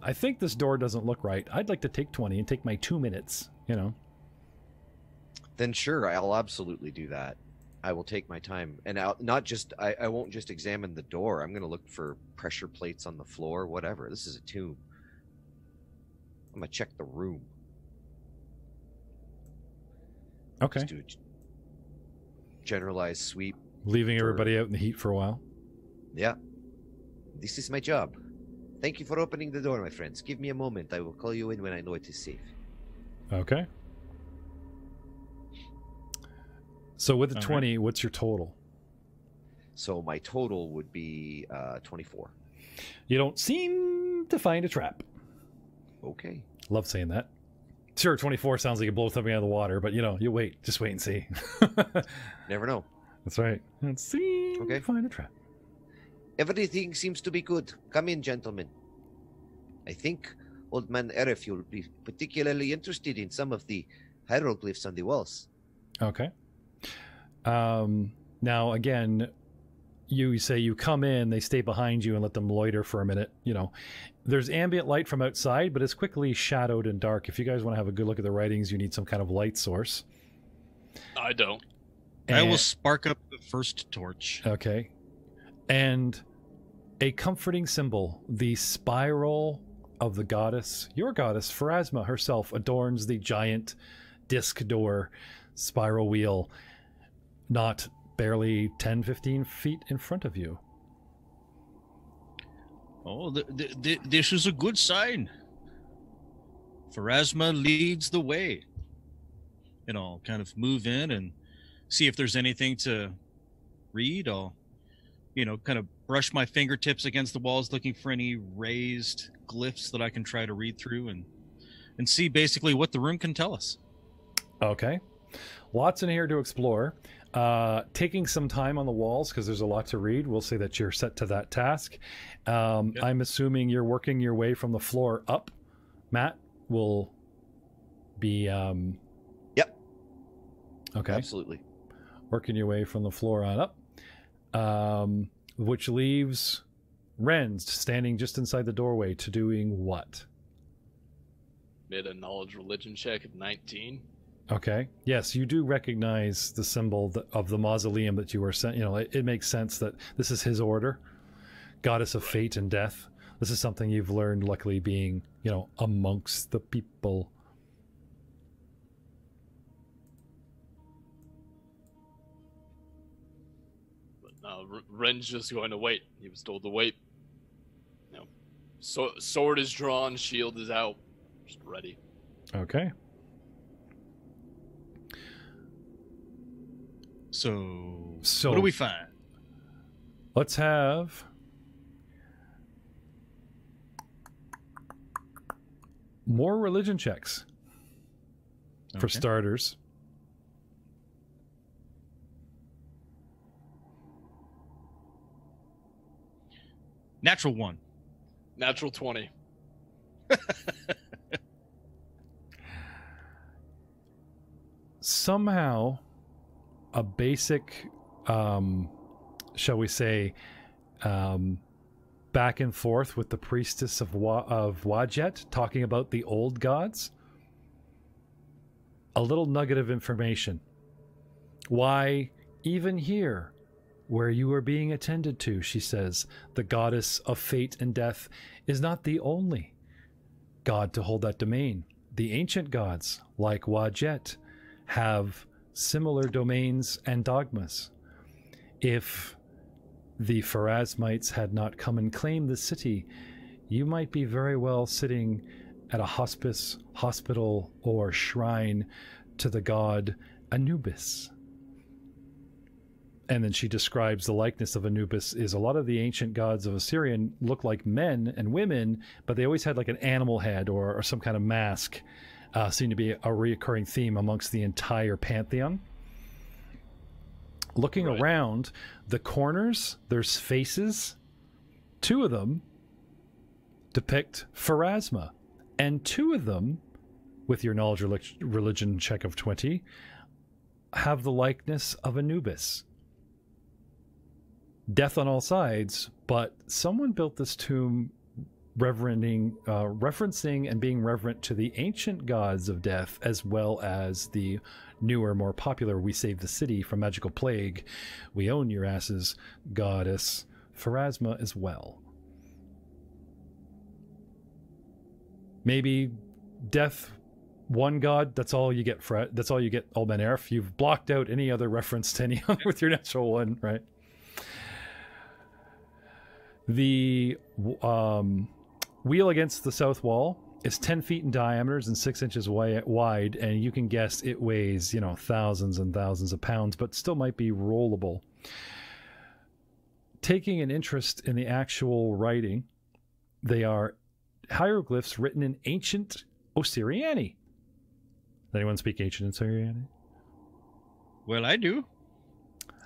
I think this door doesn't look right, I'd like to take 20 and take my 2 minutes. You know, then sure, I'll absolutely do that. I will take my time, and I won't just examine the door. I'm going to look for pressure plates on the floor, whatever. This is a tomb. I'm going to check the room. Okay. Just do a generalized sweep. Leaving everybody out in the heat for a while. Yeah. This is my job. Thank you for opening the door, my friends. Give me a moment. I will call you in when I know it is safe. Okay. So with the 20, what's your total? So my total would be 24. You don't seem to find a trap. Okay. Love saying that. Sure, 24 sounds like you blow something out of the water, but you know, you wait. Just wait and see. Never know. That's right. Let's see. Okay. Find a trap. Everything seems to be good. Come in, gentlemen. I think Old Man Erif, you'll be particularly interested in some of the hieroglyphs on the walls. Okay. Now again, you say you come in, they stay behind you and let them loiter for a minute. You know, there's ambient light from outside, but it's quickly shadowed and dark. If you guys want to have a good look at the writings, you need some kind of light source. I don't. And I will spark up the first torch. Okay. And a comforting symbol, the spiral of the goddess, your goddess, Pharasma herself, adorns the giant disc door spiral wheel, not barely 10-15 feet in front of you. Oh, this is a good sign. Pharasma leads the way. And I'll kind of move in and see if there's anything to read. I'll, kind of brush my fingertips against the walls looking for any raised glyphs that I can try to read through and see basically what the room can tell us. Okay. Lots in here to explore. Taking some time on the walls because there's a lot to read. We'll say that you're set to that task. Yep. I'm assuming you're working your way from the floor up. Matt will be... Yep. Okay. Absolutely. Working your way from the floor on up. Which leaves Ren standing just inside the doorway to doing what? Made a knowledge religion check of 19. Okay. Yes, you do recognize the symbol of the mausoleum that you were sent. You know, it makes sense that this is his order, goddess of fate and death. This is something you've learned, luckily, being, amongst the people. But no, Ren's just going to wait. He was told to wait. Sword is drawn, shield is out, just ready. Okay. So what do we find? Let's have More religion checks for Okay. starters. Natural 1. Natural 20. Somehow, a basic, shall we say, back and forth with the priestess of Wajet, talking about the old gods. A little nugget of information. Why, even here, where you are being attended to, she says, the goddess of fate and death is not the only god to hold that domain. The ancient gods, like Wajet, have similar domains and dogmas. If the Pharasmites had not come and claimed the city, you might be very well sitting at a hospice, hospital, or shrine to the god Anubis. And then she describes the likeness of Anubis is a lot of the ancient gods of Osirion look like men and women, but they always had like an animal head or some kind of mask. Seemed to be a reoccurring theme amongst the entire pantheon. Looking around the corners, there's faces. 2 of them depict Pharasma, and 2 of them, with your knowledge religion check of 20, have the likeness of Anubis. Death on all sides, but someone built this tomb referencing and being reverent to the ancient gods of death, as well as the newer, more popular We Save the City from Magical Plague, We Own Your Asses goddess Pharasma as well. Maybe death, one god, that's all you get, that's all you get, Alban Erf. You've blocked out any other reference to any other with your natural 1, right? The wheel against the south wall is 10 feet in diameter and 6 inches wide, and you can guess it weighs, thousands and thousands of pounds, but still might be rollable. Taking an interest in the actual writing, they are hieroglyphs written in ancient Osiriani. Does anyone speak ancient Osiriani? Well, I do.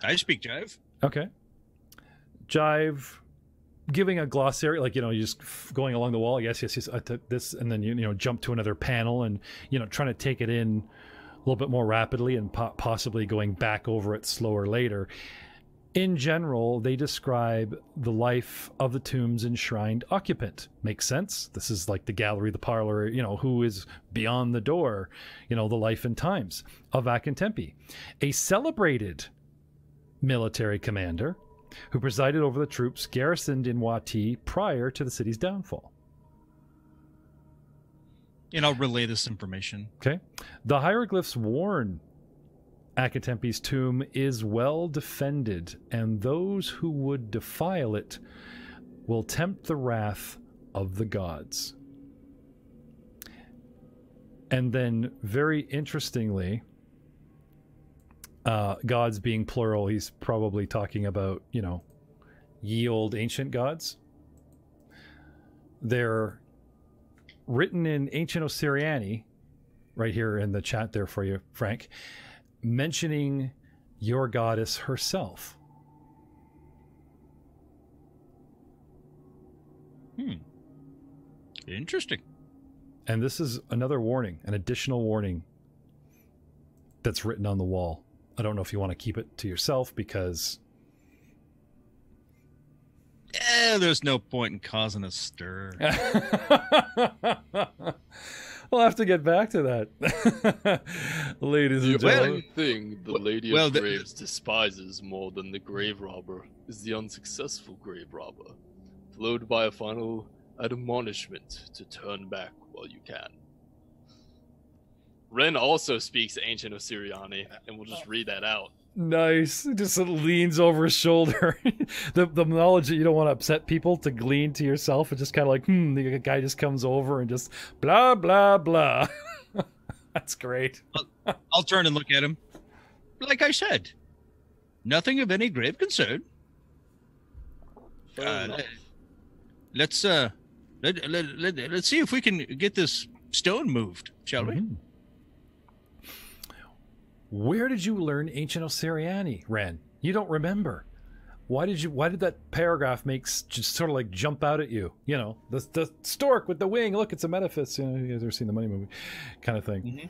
I speak Jive. Okay. Jive, giving a glossary, like, you just going along the wall, yes, this, and then, you jump to another panel and, trying to take it in a little bit more rapidly and possibly going back over it slower later. In general, they describe the life of the tomb's enshrined occupant. Makes sense. This is like the gallery, the parlor, who is beyond the door, the life and times of Akintempi. A celebrated military commander who presided over the troops garrisoned in Wati prior to the city's downfall. And I'll relay this information. Okay. The hieroglyphs warn Akintempi's tomb is well defended, and those who would defile it will tempt the wrath of the gods. And then, very interestingly, gods being plural, he's probably talking about, ye old ancient gods. They're written in ancient Osiriani, right here in the chat there for you, Frank, mentioning your goddess herself. Interesting. And this is another warning, an additional warning that's written on the wall. I don't know if you want to keep it to yourself because... there's no point in causing a stir. We'll have to get back to that. Ladies and gentlemen. One thing the Lady of Graves despises more than the grave robber is the unsuccessful grave robber, followed by a final admonishment to turn back while you can. Ren also speaks ancient Osiriani, and we'll just read that out. Nice. Just leans over his shoulder. the knowledge that you don't want to upset people to glean to yourself. It's just kind of like, the guy just comes over and just blah, blah, blah. That's great. I'll turn and look at him. Like I said, nothing of any grave concern. Let's see if we can get this stone moved, shall we? Mhm. Where did you learn ancient Osiriani, Ren? You don't remember. Why did that paragraph just sort of like jump out at you? You know, the stork with the wing. Look, it's a metaphys. You know, you guys ever seen the Money movie, kind of thing. Mm-hmm.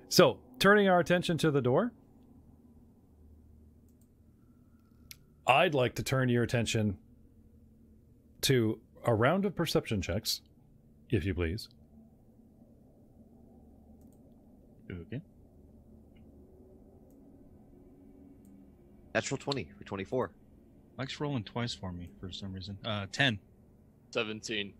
So, turning our attention to the door, I'd like to turn your attention to a round of perception checks, if you please. Okay. Natural 20 for 24. Mike's rolling twice for me for some reason. 10. 17.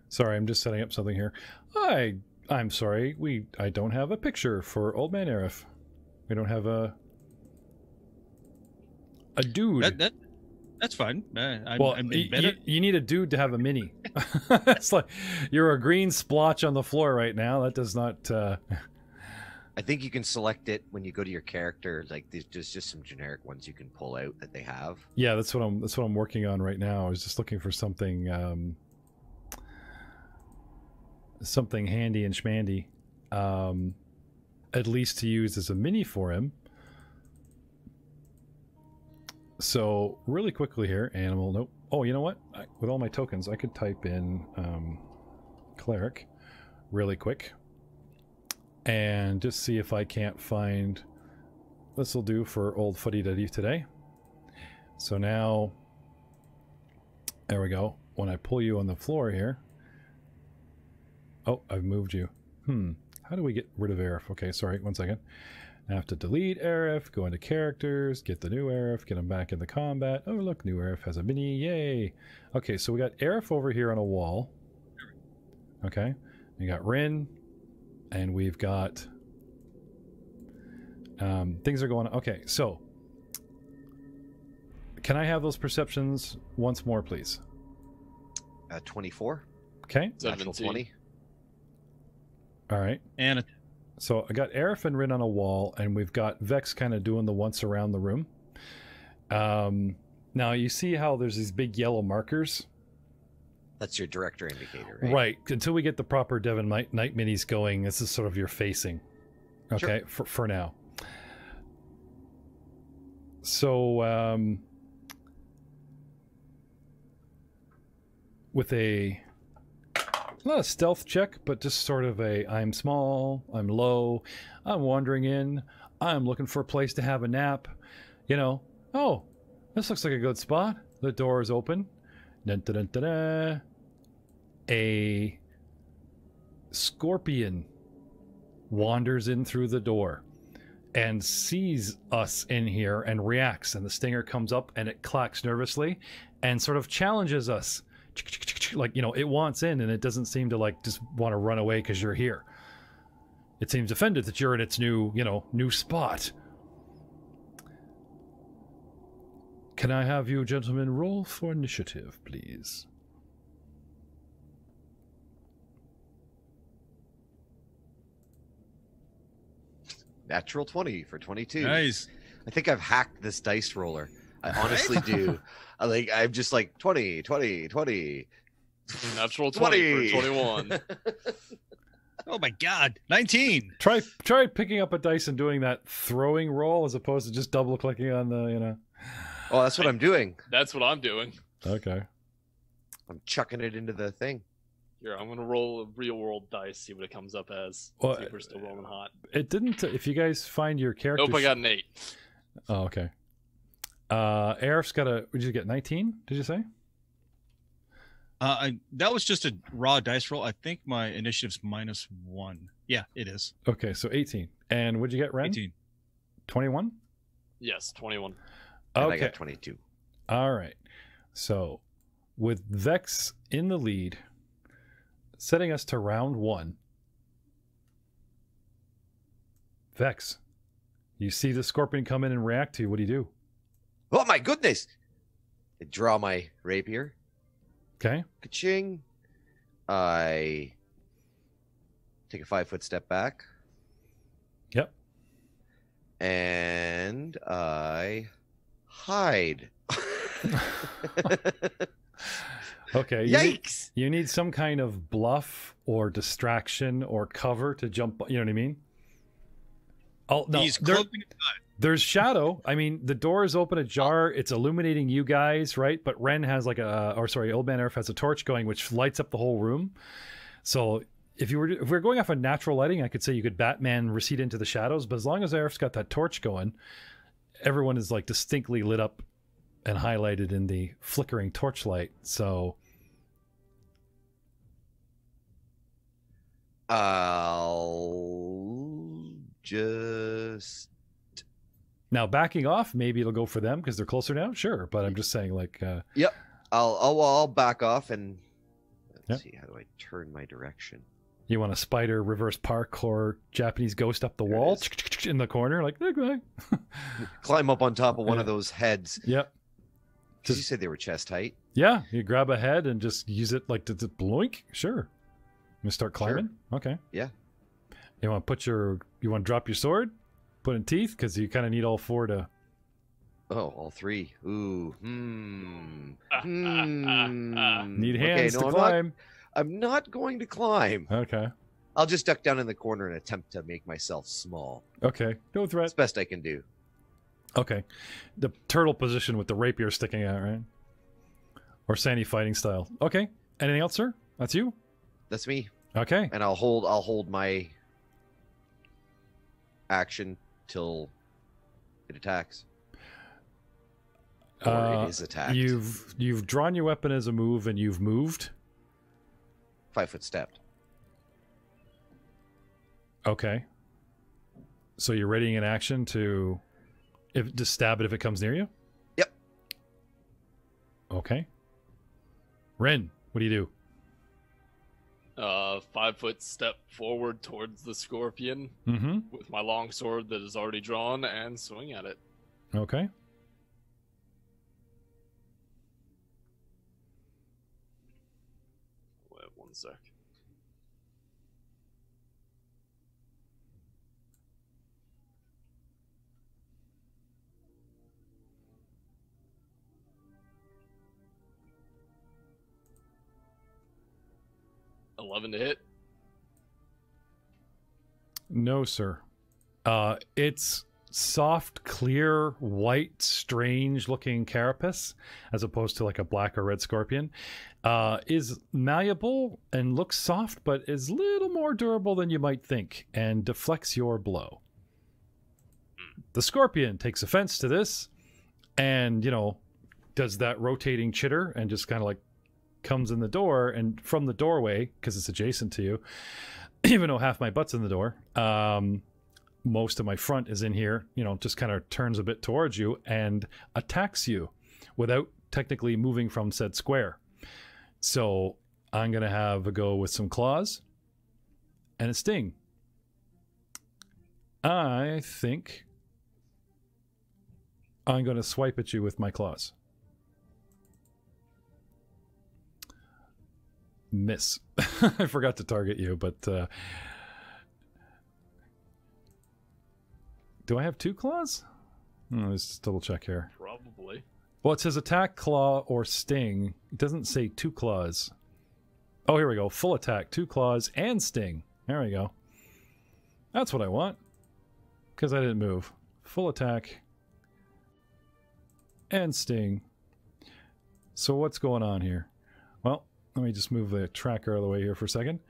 Sorry, I'm just setting up something here. I'm sorry. I don't have a picture for Old Man Arif. We don't have a dude. That's fine. I'm you need a dude to have a mini. It's like you're a green splotch on the floor right now. That does not. I think you can select it when you go to your character. Like there's just some generic ones you can pull out that they have. Yeah, that's what I'm working on right now. I was just looking for something. Something handy and schmandy, at least to use as a mini for him. So really quickly here, animal. Nope. Oh, you know what? With all my tokens, I could type in cleric really quick and just see if I can't find. This will do for old footy duddy today. So now, there we go. When I pull you on the floor here. Oh, I've moved you. How do we get rid of Arif? Okay, sorry, 1 second. I have to delete Arif, go into characters, get the new Arif, get him back into combat. Oh, look, new Arif has a mini, yay. Okay, so we got Arif over here on a wall. Okay, we got Rin, and we've got... things are going on. Okay, so... Can I have those perceptions once more, please? 24. Okay. Natural 20. All right. And So I got Arif and Rin on a wall, and we've got Vex kind of doing the once around the room. Now you see how there's these big yellow markers? That's your director indicator, right? Right. Until we get the proper Devon Night minis going, this is sort of your facing. Okay, Sure. for now. So with a... not a stealth check, but just sort of I'm small, I'm low, I'm wandering in, I'm looking for a place to have a nap. You know, oh, this looks like a good spot. The door is open. Dun, dun, dun, dun, dun. A scorpion wanders in through the door and sees us in here and reacts, and the stinger comes up and it clacks nervously and sort of challenges us. Like, you know, it wants in and it doesn't seem to like just want to run away because you're here. It seems offended that you're in its new spot. Can I have you gentlemen roll for initiative, please? Natural 20 for 22. nice. I think I've hacked this dice roller. I honestly do. I'm just like 20, 20, 20. Natural 20 for 20. 21. Oh my god. 19. Try picking up a dice and doing that throwing roll as opposed to just double clicking on the, Oh, that's what I'm doing. That's what I'm doing. Okay. I'm chucking it into the thing. Here, I'm gonna roll a real world dice, see what it comes up as. Well, See if we're still rolling hot. It didn't. If you guys find your character. Nope, I got an 8. Oh, okay. Arif's got a. What did you get? 19? Did you say? That was just a raw dice roll. I think my initiative's -1. Yeah, it is. Okay, so 18. And what'd you get, Ren? 18. 21? Yes, 21. And Okay. I got 22. All right. So, with Vex in the lead, setting us to round 1. Vex, you see the scorpion come in and react to you. What do you do? Oh my goodness! I draw my rapier. Okay. Ka-ching. I take a 5-foot step back. Yep. And I hide. Okay. Yikes! You need some kind of bluff or distraction or cover to jump. You know what I mean? Oh no, He's cloaking. there's shadow. I mean, the door is open ajar. It's illuminating you guys, right? But Ren has like Old Man Earth has a torch going, which lights up the whole room. So if we're going off of natural lighting, I could say you could Batman recede into the shadows. But as long as Earth's got that torch going, everyone is like distinctly lit up and highlighted in the flickering torchlight. So I'll just now backing off, maybe it'll go for them because they're closer now. Sure, but I'm just saying, like, Yep. I'll back off and let's Yep. see, how do I turn my direction? you want a spider reverse parkour Japanese ghost up the There it wall is. in the corner, like, okay. Climb up on top of one Yeah. of those heads. Yep. Did you say they were chest height? Yeah, you grab a head and just use it like to bloink. Sure. You start Sure. climbing. Okay. Yeah. You want to drop your sword, put in teeth because you kind of need all four to. Oh, all three. Ooh. Need Okay, hands no, to I'm climb. I'm not going to climb. Okay. I'll just duck down in the corner and attempt to make myself small. Okay. No threat. That's best I can do. Okay. The turtle position with the rapier sticking out, right? Or Sandy fighting style. Okay. Anything else, sir? That's you? That's me. Okay. And I'll hold my action till it attacks. Or it is attacked. You've drawn your weapon as a move and you've moved. 5-foot step. Okay. So you're readying an action to stab it if it comes near you? Yep. Okay. Ren, what do you do? 5-foot step forward towards the scorpion Mm-hmm. with my long sword that is already drawn and swing at it. Okay. Wait 1 sec. $11 to hit. No, sir. It's soft, clear, white, strange-looking carapace, as opposed to like a black or red scorpion. Is malleable and looks soft, but is a little more durable than you might think, and deflects your blow. The scorpion takes offense to this, and does that rotating chitter, and just kind of like comes in the door, and from the doorway, because it's adjacent to you, even though half my butt's in the door, most of my front is in here, just kind of turns a bit towards you and attacks you without technically moving from said square. So I'm going to have a go with some claws and a sting. I think I'm going to swipe at you with my claws. Miss. I forgot to target you, but do I have 2 claws? Let's just double check here. Probably. Well, it says attack, claw, or sting. It doesn't say 2 claws. Oh, here we go. Full attack, 2 claws, and sting. There we go. That's what I want. Because I didn't move. Full attack and sting. So what's going on here? Well, let me just move the tracker out of the way here for a second.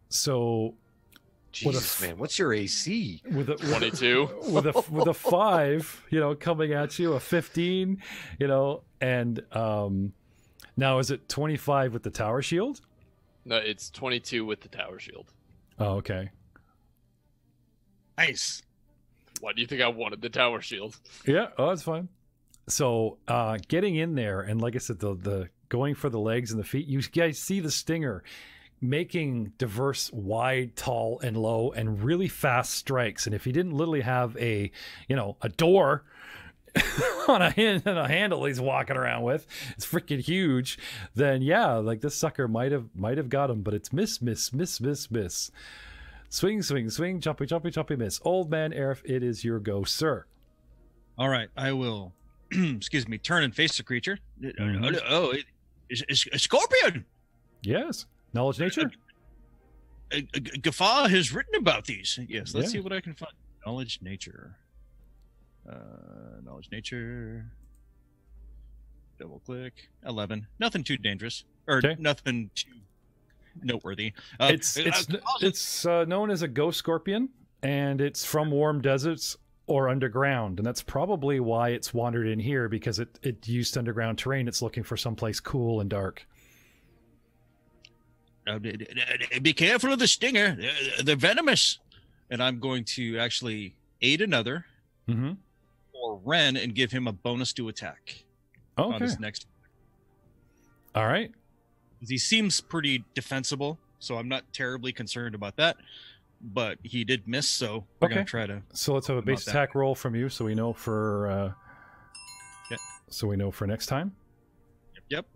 So Jesus, man, what's your AC? with a 22. with a 5, coming at you, a 15, and now is it 25 with the tower shield? No, it's 22 with the tower shield. Oh, okay. Nice. Why do you think I wanted the tower shield? Yeah, oh, that's fine. So getting in there, and like I said, the going for the legs and the feet, you guys see the stinger making diverse, wide, tall, and low, and really fast strikes. And if he didn't literally have a door on a handle he's walking around with, it's freaking huge, then yeah, like this sucker might have got him, but it's miss. Swing, swing, jumpy, miss. Old Man Aerith, it is your go, sir. All right, I will excuse me, turn and face the creature. Mhm. Oh, it's a scorpion. Yes. Knowledge nature? Gaffa has written about these. Yes, let's Yeah. see what I can find. Knowledge nature. Knowledge nature. Double click. 11. Nothing too dangerous, or Okay. nothing too noteworthy. It's known as a ghost scorpion, and it's from warm deserts or underground, and that's probably why it's wandered in here, because it used underground terrain. It's looking for someplace cool and dark. Be careful of the stinger. They're venomous. And I'm going to actually aid another Mm-hmm. or Ren and give him a bonus to attack on Okay. his next. All right. He seems pretty defensible, so I'm not terribly concerned about that. But he did miss, so we're Okay. gonna try to. So let's have a Not base that. attack roll from you, so we know for Yep. so we know for next time. Yep.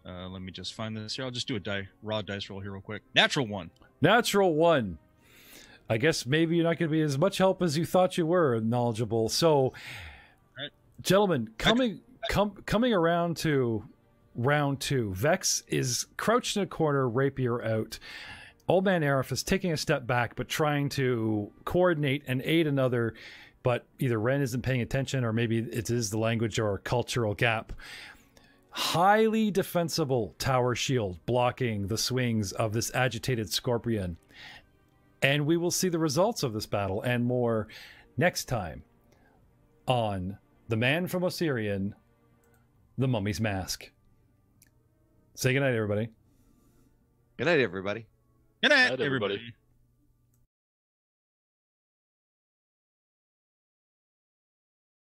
Let me just find this here. I'll just do a raw dice roll here real quick. Natural 1. Natural 1. I guess maybe you're not going to be as much help as you thought you were knowledgeable. So, Right. gentlemen, coming around to round 2, Vex is crouched in a corner, rapier out. Old Man Arif is taking a step back, but trying to coordinate and aid another. But either Ren isn't paying attention, or maybe it is the language or cultural gap. Highly defensible tower shield blocking the swings of this agitated scorpion. And we will see the results of this battle and more next time on The Man from Osirion, The Mummy's Mask. Say goodnight, everybody. Good night, everybody. Good night, Night, everybody. everybody.